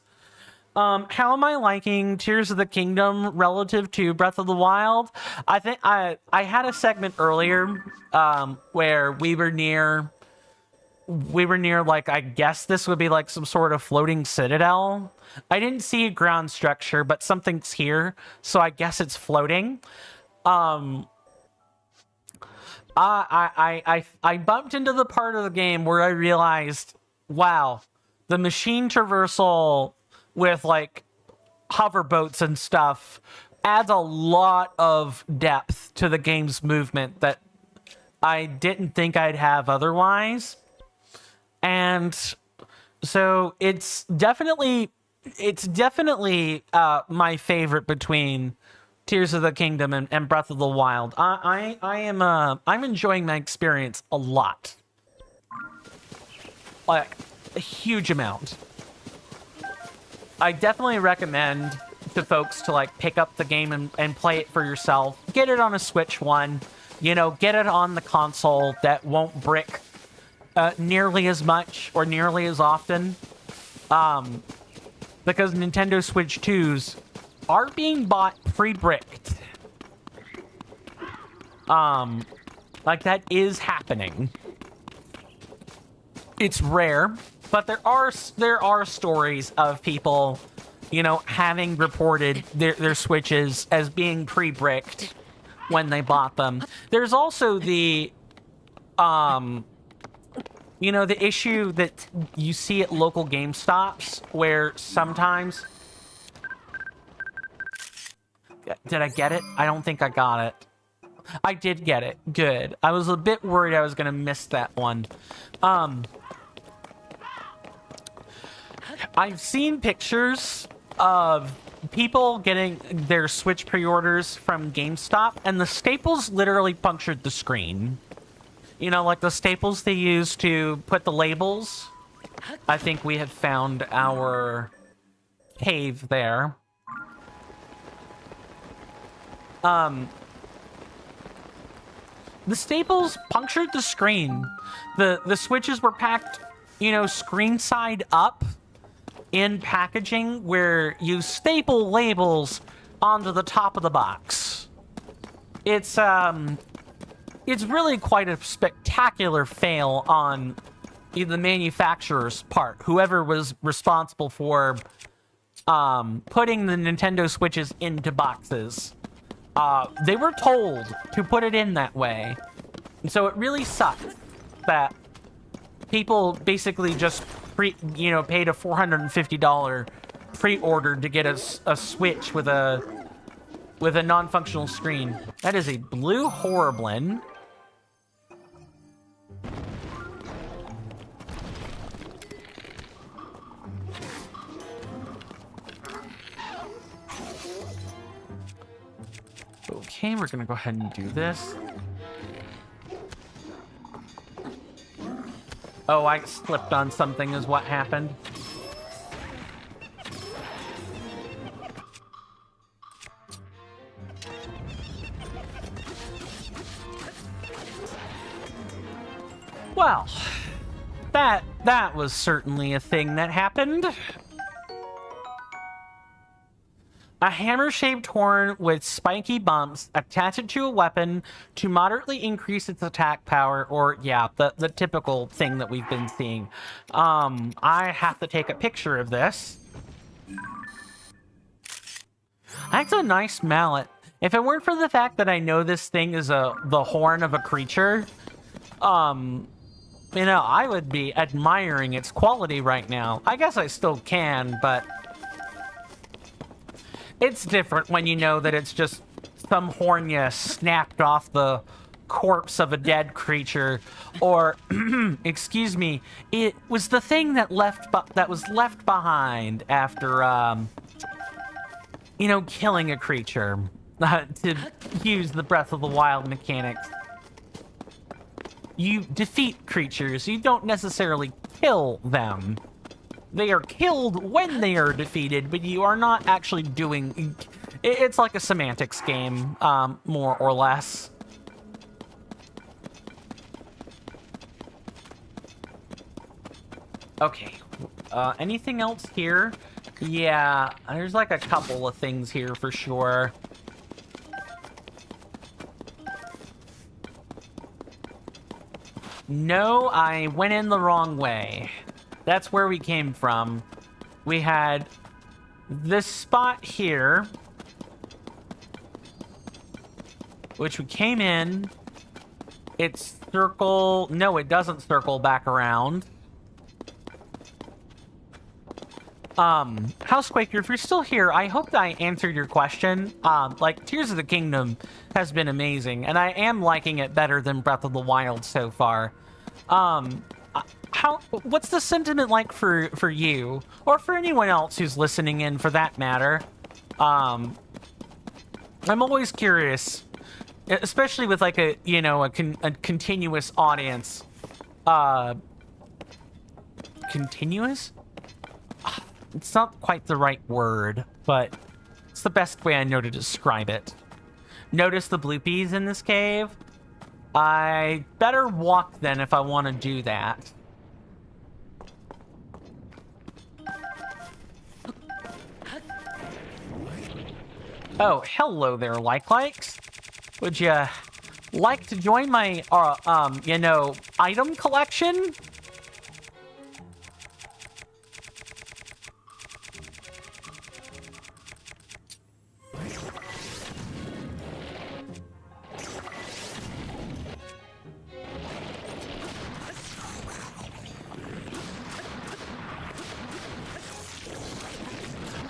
How am I liking Tears of the Kingdom relative to Breath of the Wild? I think I had a segment earlier where we were near like, I guess this would be like some sort of floating citadel. I didn't see a ground structure, but something's here, so I guess it's floating. I bumped into the part of the game where I realized, wow, the machine traversal with like hover boats and stuff adds a lot of depth to the game's movement that I didn't think I'd have otherwise. And so it's definitely my favorite between Tears of the Kingdom and Breath of the Wild. I'm enjoying my experience a lot. Like, a huge amount. I definitely recommend to folks to like pick up the game and play it for yourself. Get it on a Switch one, you know, get it on the console that won't brick nearly as much or nearly as often. Because Nintendo Switch 2s are being bought pre-bricked. Like that is happening. It's rare, but there are stories of people, you know, having reported their Switches as being pre-bricked when they bought them. There's also the you know, the issue that you see at local GameStops where sometimes... Did I get it? I don't think I got it. I did get it. Good. I was a bit worried I was going to miss that one. I've seen pictures of people getting their Switch pre-orders from GameStop, and the staples literally punctured the screen. You know, like the staples they use to put the labels. I think we have found our cave there. The staples punctured the screen. The Switches were packed, you know, screen side up in packaging where you staple labels onto the top of the box. It's really quite a spectacular fail on the manufacturer's part. Whoever was responsible for putting the Nintendo Switches into boxes. They were told to put it in that way. And so it really sucked that people basically just paid a $450 pre-ordered to get a Switch with a non-functional screen. That is a blue Horriblin. Okay, we're gonna go ahead and do this. Oh, I slipped on something is what happened. Well, that was certainly a thing that happened. A hammer-shaped horn with spiky bumps, attach it to a weapon to moderately increase its attack power, or yeah, the typical thing that we've been seeing. I have to take a picture of this. That's a nice mallet. If it weren't for the fact that I know this thing is the horn of a creature, you know, I would be admiring its quality right now. I guess I still can, but it's different when you know that it's just some horn you snapped off the corpse of a dead creature, or excuse me, it was the thing that was left behind after you know, killing a creature, to use the Breath of the Wild mechanics. You defeat creatures, you don't necessarily kill them. They are killed when they are defeated, but you are not actually doing... It's like a semantics game, more or less. Okay, anything else here? Yeah, there's like a couple of things here for sure. No, I went in the wrong way. That's where we came from. We had this spot here, which we came in. It's circle... No, it doesn't circle back around. Housequaker, if you're still here, I hope that I answered your question. Like, Tears of the Kingdom has been amazing, and I am liking it better than Breath of the Wild so far. What's the sentiment like for you, or for anyone else who's listening in, for that matter? I'm always curious, especially with like a, you know, a continuous audience. Continuous? It's not quite the right word, but it's the best way I know to describe it. Notice the bloopies in this cave? I better walk then if I want to do that. Oh, hello there, likes. Would you like to join my, you know, item collection?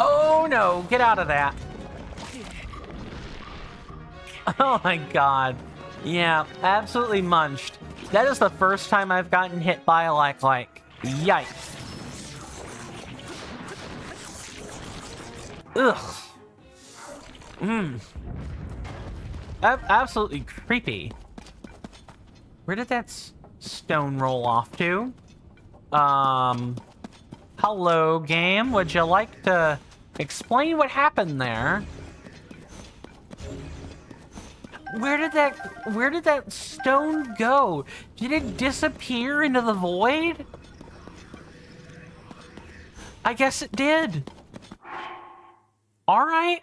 Oh no, get out of that. Oh my god. Yeah, absolutely munched. That is the first time I've gotten hit by a like. Yikes. Ugh. Absolutely creepy. Where did that stone roll off to? Hello, game. Would you like to explain what happened there? Where did that stone go? Did it disappear into the void? I guess it did. All right.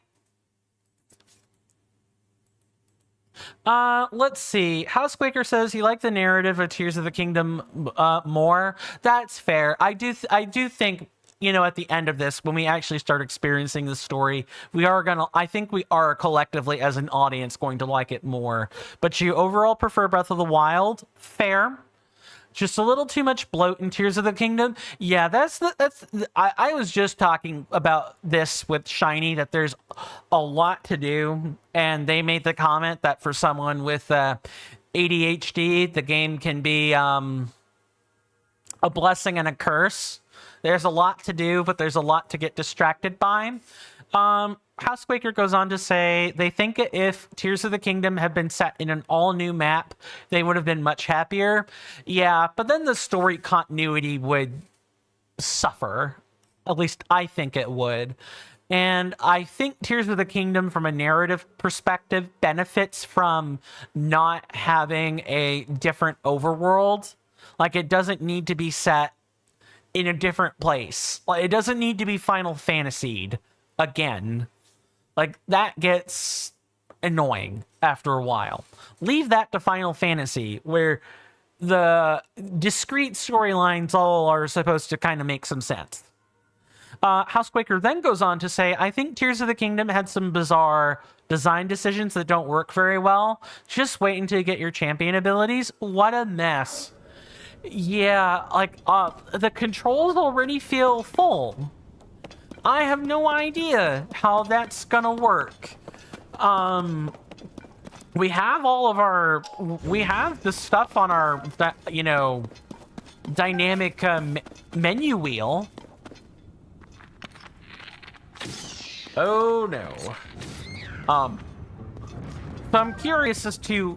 Let's see. Housequaker says he liked the narrative of Tears of the Kingdom more. That's fair. I do think, you know, at the end of this, when we actually start experiencing the story, I think we are collectively as an audience going to like it more. But you overall prefer Breath of the Wild? Fair. Just a little too much bloat in Tears of the Kingdom. Yeah, I was just talking about this with Shiny, that there's a lot to do, and they made the comment that for someone with ADHD, the game can be a blessing and a curse. There's a lot to do, but there's a lot to get distracted by. Housequaker goes on to say they think if Tears of the Kingdom had been set in an all-new map, they would have been much happier. Yeah, but then the story continuity would suffer. At least I think it would. And I think Tears of the Kingdom, from a narrative perspective, benefits from not having a different overworld. Like, it doesn't need to be set in a different place. Like, it doesn't need to be Final Fantasied again. Like, that gets annoying after a while. Leave that to Final Fantasy, where the discrete storylines all are supposed to kind of make some sense. Housequaker then goes on to say, I think Tears of the Kingdom had some bizarre design decisions that don't work very well. Just wait until you get your champion abilities. What a mess. Yeah, like, the controls already feel full. I have no idea how that's gonna work. We have the stuff on our, dynamic menu wheel. Oh no. So I'm curious as to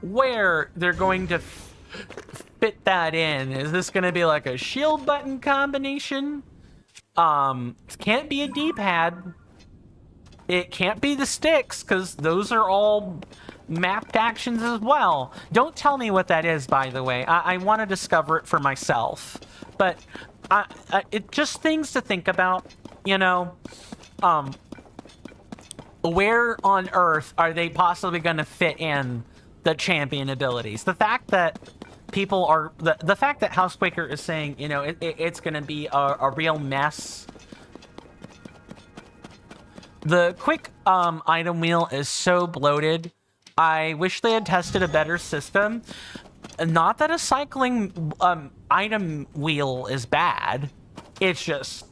where they're going to fit that in. Is this gonna be like a shield button combination? Can't be a D-pad. It can't be the sticks, because those are all mapped actions as well. Don't tell me what that is, by the way. I want to discover it for myself. But it just things to think about, where on earth are they possibly going to fit in the champion abilities? The fact that people are the fact that Housequaker is saying, it's going to be a real mess. The quick item wheel is so bloated. I wish they had tested a better system. Not that a cycling item wheel is bad. It's just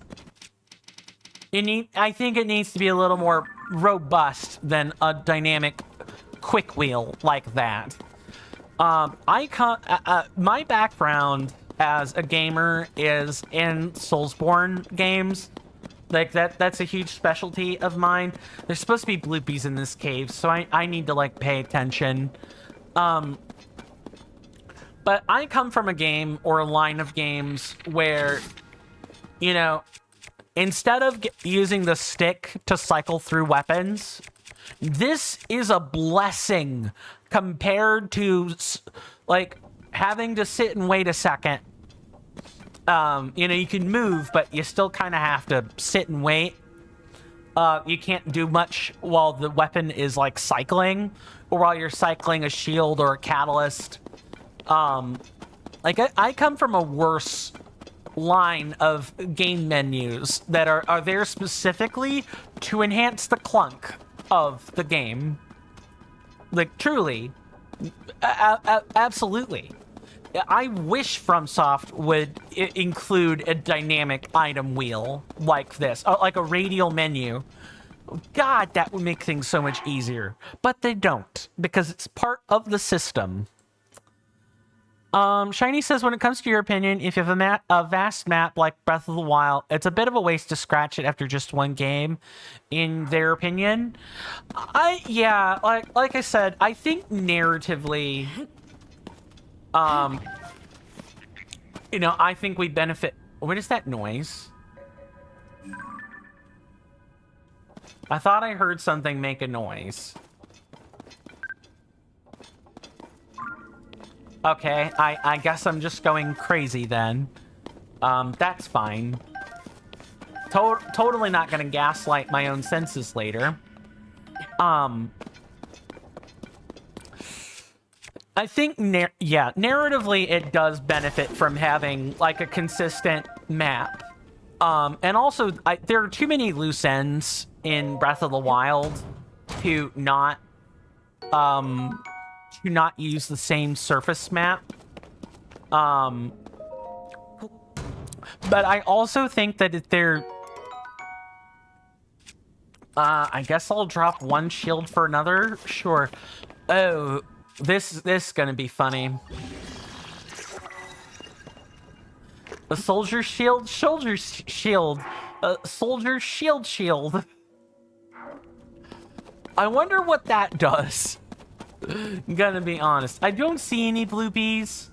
I think it needs to be a little more robust than a dynamic quick wheel like that. My background as a gamer is in Soulsborne games. Like, that's a huge specialty of mine. There's supposed to be bloopies in this cave, so I need to, pay attention. But I come from a game or a line of games where, instead of using the stick to cycle through weapons, this is a blessing compared to, having to sit and wait a second. You can move, but you still kind of have to sit and wait. You can't do much while the weapon is, cycling, or while you're cycling a shield or a catalyst. I come from a worse line of game menus that are there specifically to enhance the clunk of the game. Truly. Absolutely. I wish FromSoft would include a dynamic item wheel like this, like a radial menu. God, that would make things so much easier. But they don't, because it's part of the system. Shiny says, when it comes to your opinion, if you have a vast map like Breath of the Wild, it's a bit of a waste to scratch it after just one game, in their opinion. Like I said, I think narratively, I think we benefit. What is that noise? I thought I heard something make a noise. Okay, I guess I'm just going crazy then. That's fine. Totally not gonna gaslight my own senses later. I think, narratively, it does benefit from having, a consistent map. And also, there are too many loose ends in Breath of the Wild to not use the same surface map. But I also think that if they're... I guess I'll drop one shield for another. Sure. Oh, this is gonna be funny. A soldier shield, soldier shield, soldier shield. I wonder what that does. Gonna be honest. I don't see any blue bees,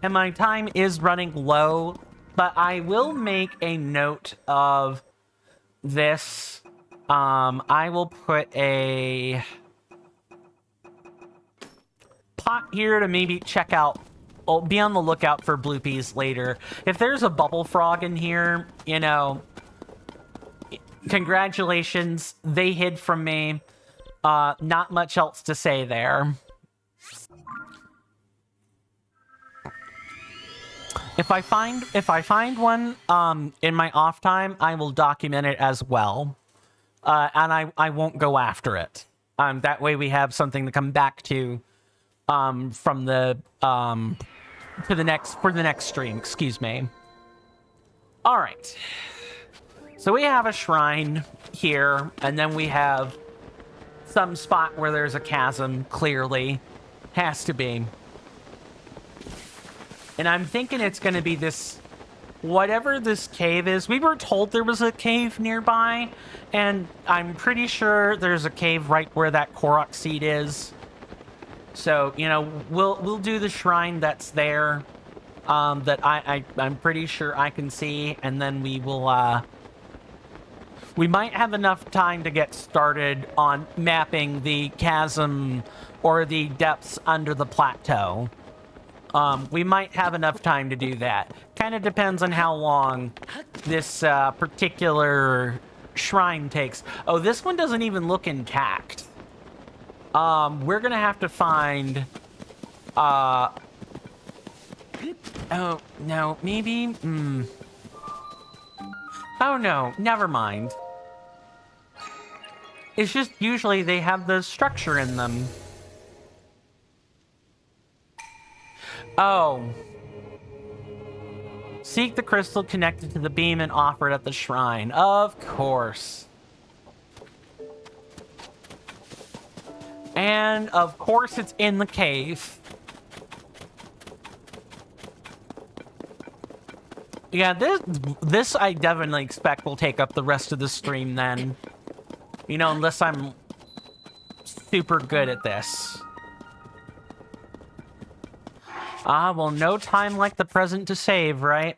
and my time is running low, but I will make a note of this. I will put a pot here to maybe check out. I'll be on the lookout for blue bees later. If there's a bubble frog in here, you know, congratulations, they hid from me. Not much else to say there. If I find one in my off time, I will document it as well. And I won't go after it. That way we have something to come back to from the for the next stream, excuse me. All right. So we have a shrine here, and then we have some spot where there's a chasm, clearly. Has to be. And I'm thinking it's going to be this, whatever this cave is. We were told there was a cave nearby, and I'm pretty sure there's a cave right where that Koroks seed is. So, you know, we'll do the shrine that's there, that I'm pretty sure I can see, and then we will, we might have enough time to get started on mapping the chasm or the depths under the plateau. We might have enough time to do that. Kind of depends on how long this particular shrine takes. Oh, this one doesn't even look intact. We're gonna have to find... oh, no, maybe... Oh, no, never mind. It's just usually they have the structure in them. Oh. Seek the crystal connected to the beam and offer it at the shrine. Of course. And of course it's in the cave. Yeah, this I definitely expect will take up the rest of the stream then. You know, unless I'm super good at this. Ah, well, no time like the present to save, right?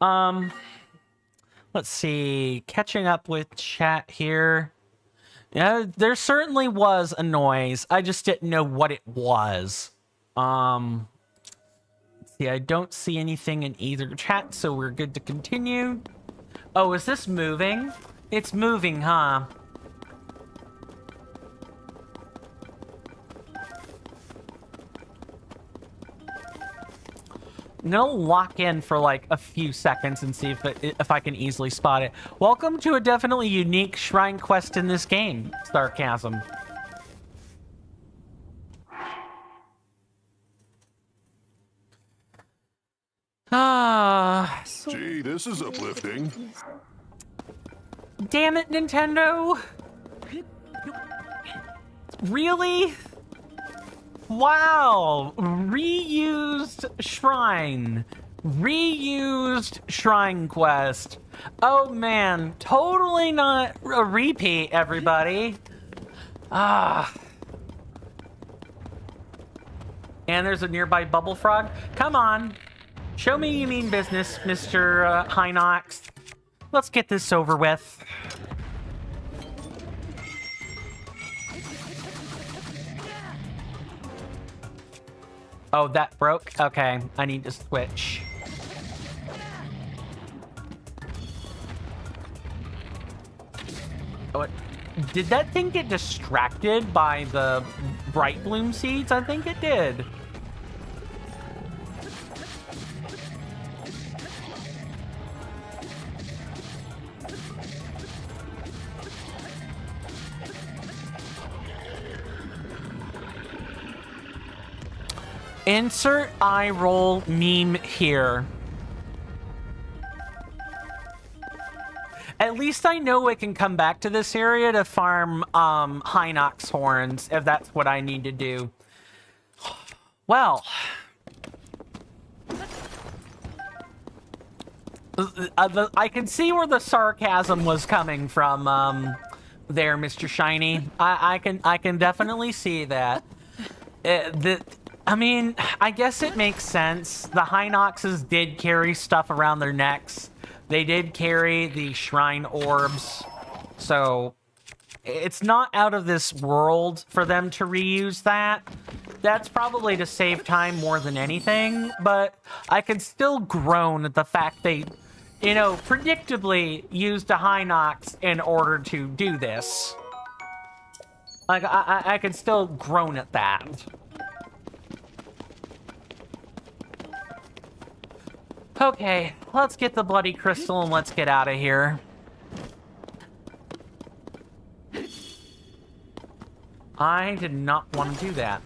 Let's see. Catching up with chat here. Yeah, there certainly was a noise. I just didn't know what it was. Let's see, I don't see anything in either chat, so we're good to continue. Oh, is this moving? It's moving, huh? I'm gonna lock in for like a few seconds and see if I can easily spot it. Welcome to a definitely unique shrine quest in this game, Sarcasm. Ah. Gee, this is uplifting. Damn it, Nintendo! Really? Wow! Reused shrine. Reused shrine quest. Oh man, totally not a repeat, everybody. Ah. And there's a nearby bubble frog. Come on. Show me you mean business, Mr. Hinox. Let's get this over with. Oh, that broke? Okay, I need to switch. Oh, did that thing get distracted by the bright bloom seeds? I think it did. Insert eye roll meme here. At least I know I can come back to this area to farm Hinox horns if that's what I need to do. Well, I can see where the sarcasm was coming from there, Mr. Shiny. I can definitely see that. I mean, I guess it makes sense. The Hinoxes did carry stuff around their necks. They did carry the shrine orbs, so it's not out of this world for them to reuse that. That's probably to save time more than anything, but I can still groan at the fact they, you know, predictably used a Hinox in order to do this. Like, I can still groan at that. Okay, let's get the bloody crystal and let's get out of here. I did not want to do that.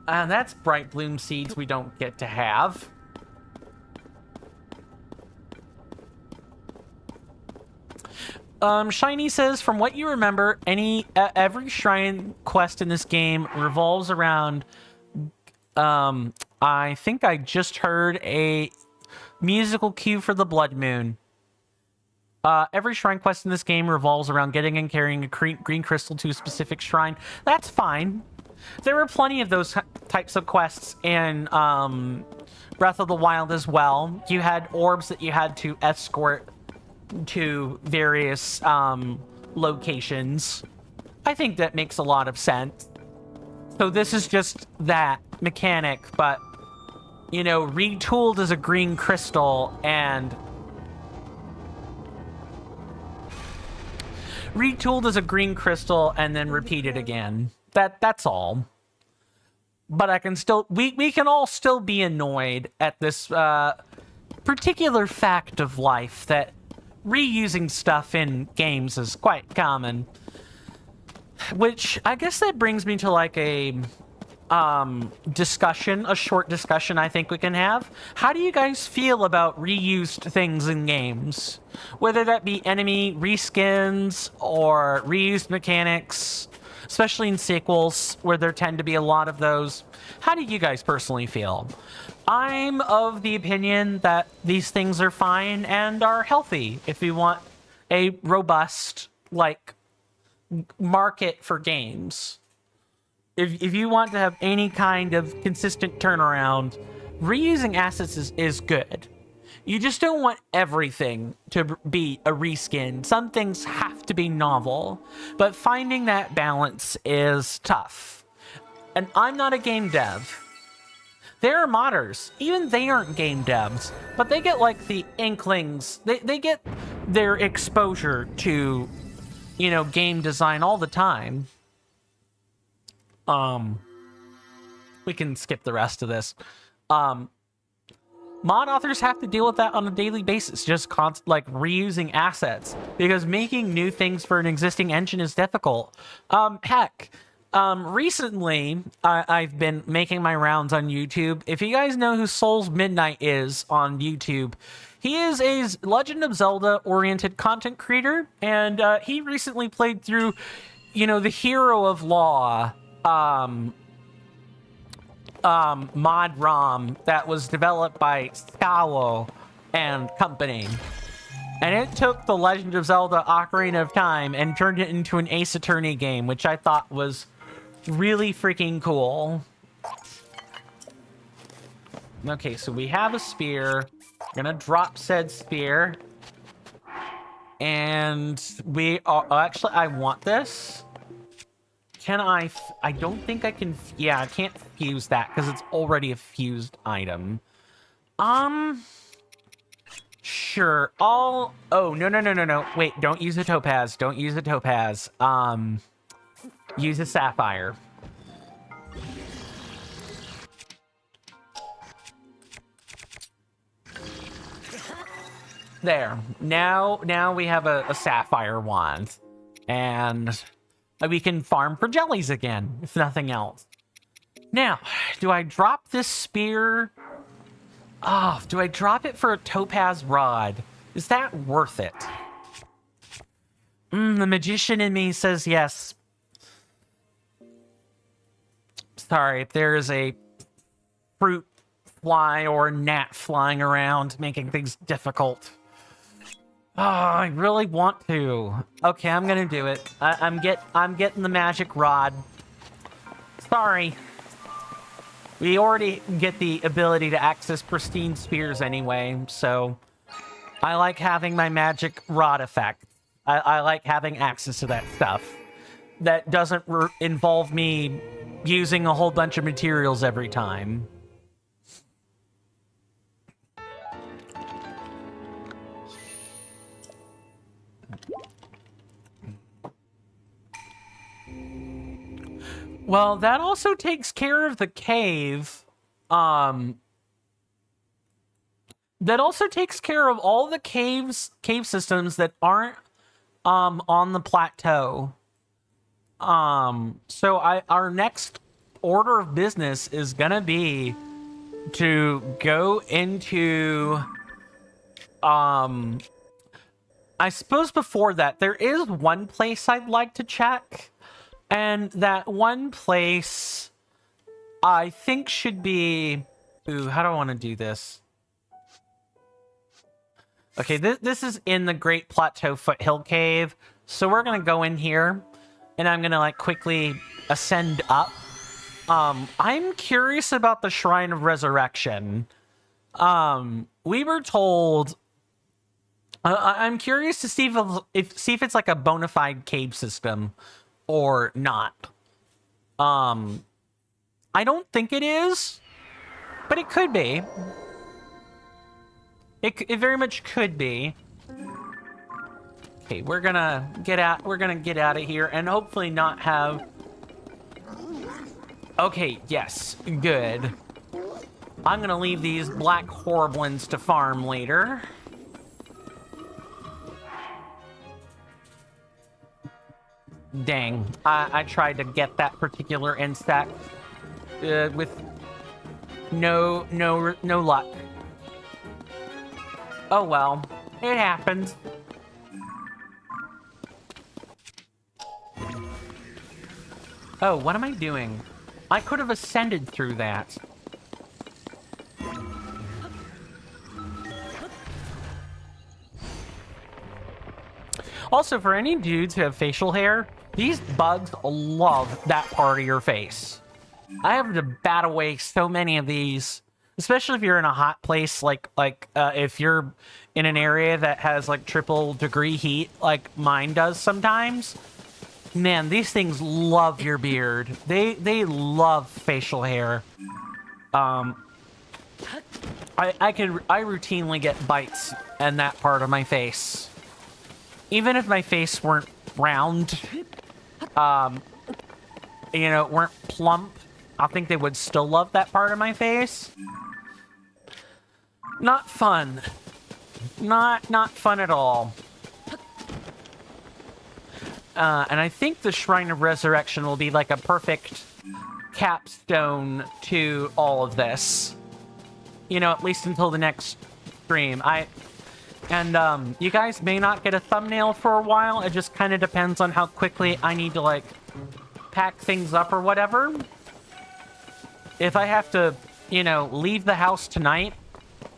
And that's bright bloom seeds we don't get to have. Shiny says, from what you remember, every shrine quest in this game revolves around I think I just heard a musical cue for the Blood Moon. Every shrine quest in this game revolves around getting and carrying a green crystal to a specific shrine. That's fine. There were plenty of those types of quests in Breath of the Wild as well. You had orbs that you had to escort to various locations. I think that makes a lot of sense. So this is just that mechanic, but, you know, retooled as a green crystal and... Retooled as a green crystal and then repeated again. That's all. But I can still... We can all still be annoyed at this particular fact of life that reusing stuff in games is quite common. Which, I guess that brings me to, like, a discussion, a short discussion I think we can have. How do you guys feel about reused things in games? Whether that be enemy reskins or reused mechanics, especially in sequels where there tend to be a lot of those. How do you guys personally feel? I'm of the opinion that these things are fine and are healthy if we want a robust, like, market for games. If you want to have any kind of consistent turnaround, reusing assets is good. You just don't want everything to be a reskin. Some things have to be novel, but finding that balance is tough. And I'm not a game dev. There are modders. Even they aren't game devs, but they get, like, the inklings. They get their exposure to, you know, game design all the time. We can skip the rest of this. Mod authors have to deal with that on a daily basis, just like reusing assets, because making new things for an existing engine is difficult. Recently, I've been making my rounds on YouTube. If you guys know who Souls Midnight is on YouTube, he is a Legend of Zelda-oriented content creator, and he recently played through, you know, the Hero of Law mod ROM that was developed by Scawo and company. And it took The Legend of Zelda Ocarina of Time and turned it into an Ace Attorney game, which I thought was really freaking cool. Okay, so we have a spear. We're gonna drop said spear. And we are... actually, I want this. Can I don't think I can... yeah, I can't fuse that because it's already a fused item. Sure. Oh, no. Wait, don't use a topaz. Don't use a topaz. Use a sapphire. There. Now we have a sapphire wand. And we can farm for jellies again, if nothing else. Now, do I drop this spear? Oh, do I drop it for a topaz rod? Is that worth it? The magician in me says yes. Sorry, there is a fruit fly or gnat flying around, making things difficult. Oh, I really want to. Okay, I'm gonna do it. I'm getting the magic rod. Sorry. We already get the ability to access pristine spears anyway, so I like having my magic rod effect. I like having access to that stuff. That doesn't involve me using a whole bunch of materials every time. Well, that also takes care of the cave. That also takes care of all the cave systems that aren't on the plateau. So our next order of business is gonna be to go into I suppose before that there is one place I'd like to check. And that one place, I think should be... Ooh, how do I want to do this? Okay, this is in the Great Plateau Foothill Cave. So we're going to go in here, and I'm going to, like, quickly ascend up. I'm curious about the Shrine of Resurrection. We were told... I'm curious to see if it's, like, a bona fide cave system. Or not. I don't think it is, but it could be. It very much could be. Okay, we're gonna get out of here and hopefully not have... Okay, yes, good. I'm gonna leave these black horriblins to farm later. Dang, I tried to get that particular insect with no luck. Oh well, it happens. Oh, what am I doing? I could have ascended through that. Also, for any dudes who have facial hair, these bugs love that part of your face. I have to bat away so many of these, especially if you're in a hot place, like if you're in an area that has like triple degree heat, like mine does sometimes. Man, these things love your beard. They love facial hair. I routinely get bites in that part of my face. Even if my face weren't round, you know, weren't plump, I think they would still love that part of my face. Not fun. Not fun at all. And I think the Shrine of Resurrection will be like a perfect capstone to all of this. You know, at least until the next stream. And you guys may not get a thumbnail for a while. It just kind of depends on how quickly I need to, like, pack things up or whatever. If I have to, you know, leave the house tonight,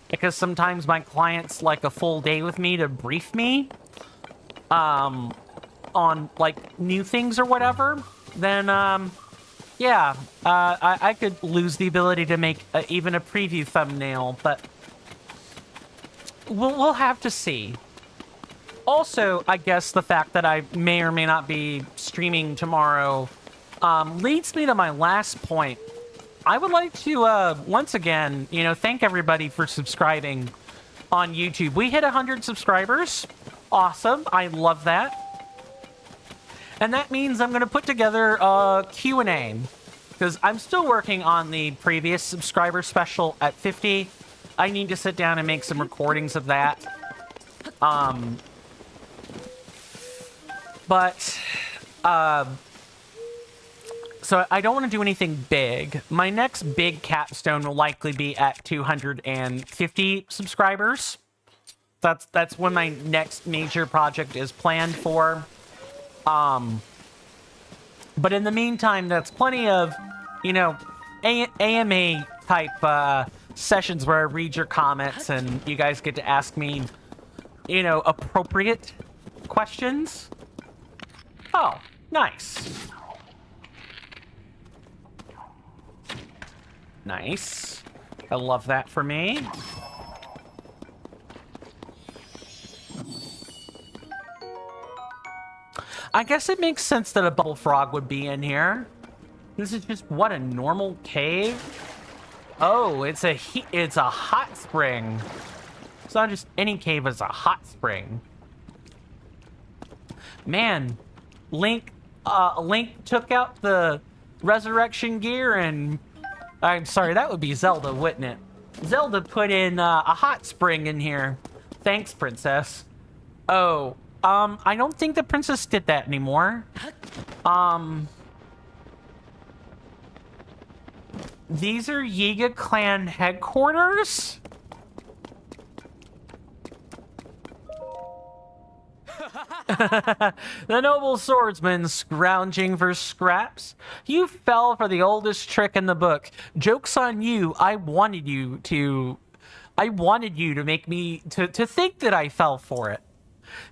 because sometimes my clients like a full day with me to brief me on, like, new things or whatever, then, yeah, I could lose the ability to make even a preview thumbnail, but... We'll have to see. Also, I guess the fact that I may or may not be streaming tomorrow leads me to my last point. I would like to, once again, you know, thank everybody for subscribing on YouTube. We hit 100 subscribers. Awesome. I love that. And that means I'm going to put together a Q&A, because I'm still working on the previous subscriber special at 50. I need to sit down and make some recordings of that. So I don't want to do anything big. My next big capstone will likely be at 250 subscribers. That's when my next major project is planned for. But in the meantime, that's plenty of, you know, AMA type sessions where I read your comments and you guys get to ask me, you know, appropriate questions. Oh, nice. Nice. I love that for me. I guess it makes sense that a bubble frog would be in here. This is just, what, a normal cave? Oh, it's a hot spring. It's not just any cave, it's a hot spring. Man, Link took out the resurrection gear and... I'm sorry, that would be Zelda, wouldn't it? Zelda put in a hot spring in here. Thanks, princess. Oh, I don't think the princess did that anymore. These are Yiga clan headquarters? The noble swordsman scrounging for scraps. You fell for the oldest trick in the book. Joke's on you. I wanted you to make me to think that I fell for it.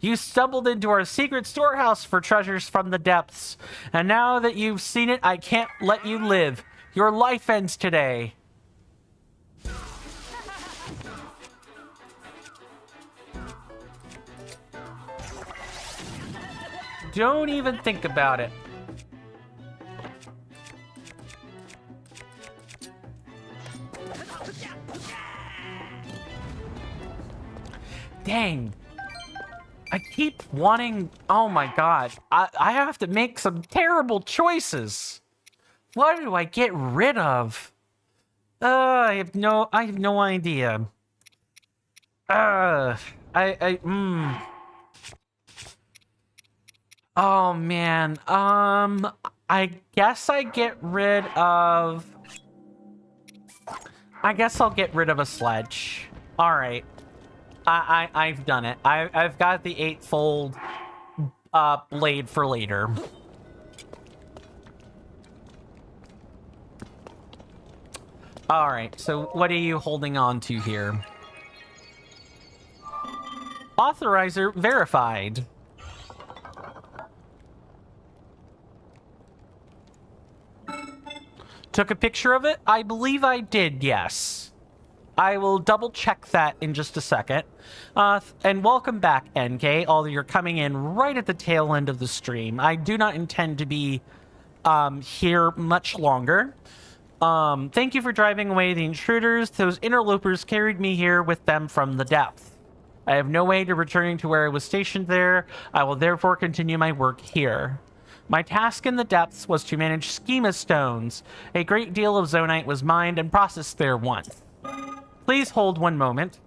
You stumbled into our secret storehouse for treasures from the depths. And now that you've seen it, I can't let you live. Your life ends today. Don't even think about it. Dang. I keep wanting... Oh my god. I have to make some terrible choices. What do I get rid of? I have no idea. Oh man. I guess I get rid of... I guess I'll get rid of a sledge. Alright. I've done it. I've got the 8-fold blade for later. Alright, so what are you holding on to here? Authorizer verified. Took a picture of it? I believe I did, yes. I will double check that in just a second. And welcome back, NK. Although you're coming in right at the tail end of the stream. I do not intend to be here much longer. Thank you for driving away the intruders. Those interlopers carried me here with them from the depth. I have no way to returning to where I was stationed there. I will therefore continue my work here. My task in the depths was to manage schema stones. A great deal of zonite was mined and processed there once. Please hold one moment.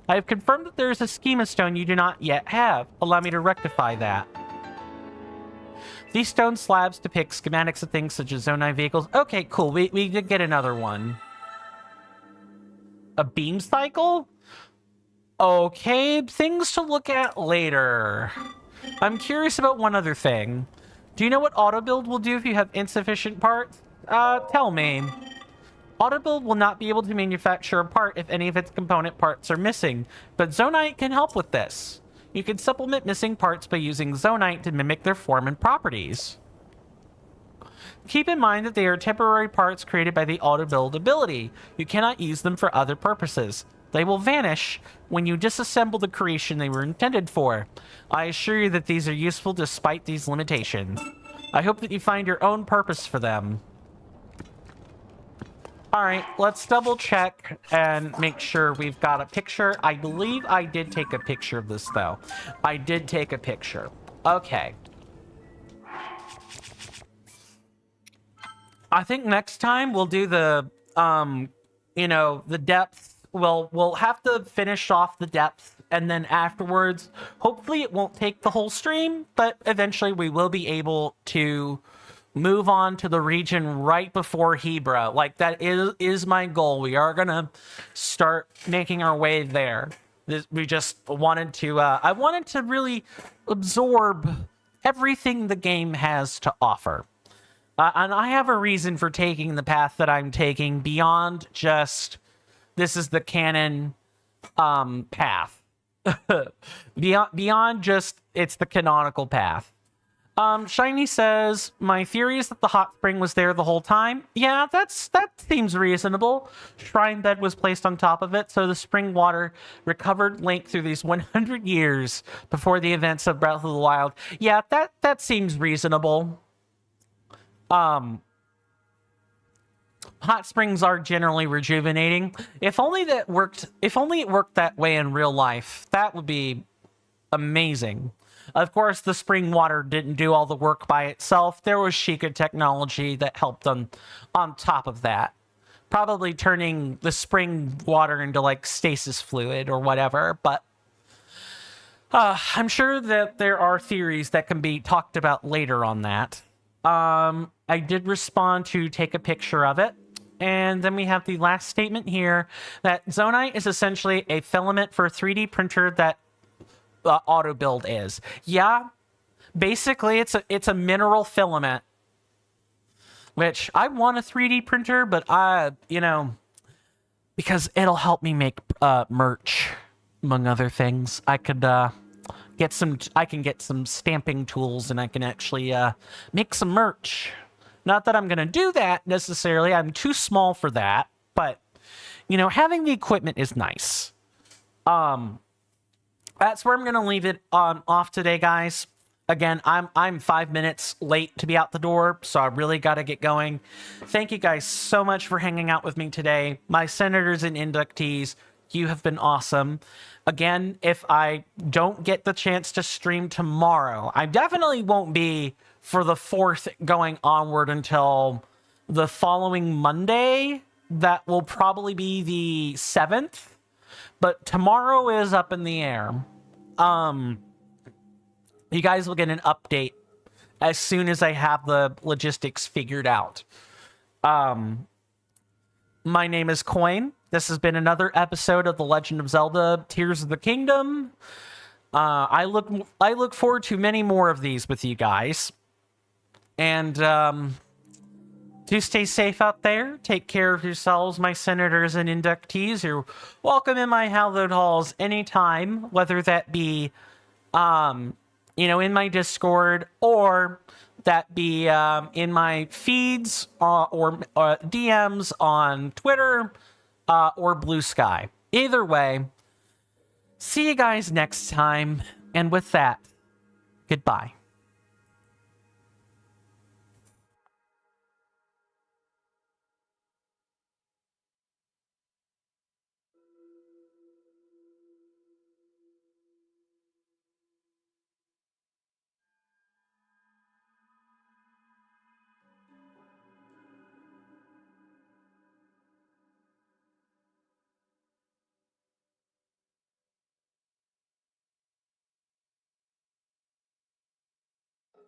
I have confirmed that there is a schema stone you do not yet have. Allow me to rectify that. These stone slabs depict schematics of things such as zonite vehicles. Okay, cool. We did get another one. A beam cycle? Okay, things to look at later. I'm curious about one other thing. Do you know what auto build will do if you have insufficient parts? Tell me. Auto build will not be able to manufacture a part if any of its component parts are missing, but zonite can help with this. You can supplement missing parts by using zonite to mimic their form and properties. Keep in mind that they are temporary parts created by the auto build ability. You cannot use them for other purposes. They will vanish when you disassemble the creation they were intended for. I assure you that these are useful despite these limitations. I hope that you find your own purpose for them. Alright, let's double check and make sure we've got a picture. I believe I did take a picture of this, though. I did take a picture. Okay. I think next time we'll do the, you know, the depth. We'll have to finish off the depth, and then afterwards, hopefully it won't take the whole stream, but eventually we will be able to move on to the region right before Hebra. Like, that is my goal. We are gonna start making our way there. We just wanted to, I wanted to really absorb everything the game has to offer. And I have a reason for taking the path that I'm taking beyond just, this is the canon path. beyond just, it's the canonical path. Shiny says, my theory is that the hot spring was there the whole time. Yeah, that seems reasonable. Shrine bed was placed on top of it, so the spring water recovered Link through these 100 years before the events of Breath of the Wild. Yeah, that seems reasonable. Hot springs are generally rejuvenating. If only it worked that way in real life, that would be amazing. Of course, the spring water didn't do all the work by itself. There was Sheikah technology that helped on top of that. Probably turning the spring water into like stasis fluid or whatever, but I'm sure that there are theories that can be talked about later on that. I did respond to take a picture of it. And then we have the last statement here that Zonite is essentially a filament for a 3D printer that auto build is. Yeah, basically it's a mineral filament, which I want a 3D printer, but because it'll help me make merch, among other things. I can get some stamping tools and I can actually make some merch. Not that I'm gonna do that necessarily. I'm too small for that, but having the equipment is nice. That's where I'm gonna leave it off today, guys. Again, I'm 5 minutes late to be out the door, so I really got to get going. Thank you guys so much for hanging out with me today. My senators and inductees, you have been awesome. Again, if I don't get the chance to stream tomorrow, I definitely won't be for the 4th going onward until the following Monday. That will probably be the 7th. But tomorrow is up in the air. You guys will get an update as soon as I have the logistics figured out. My name is Coin. This has been another episode of The Legend of Zelda Tears of the Kingdom. I look forward to many more of these with you guys. And do stay safe out there. Take care of yourselves, my senators and inductees. You're welcome in my hallowed halls anytime, whether that be, in my Discord or that be in my feeds or DMs on Twitter or Blue Sky. Either way, see you guys next time. And with that, goodbye.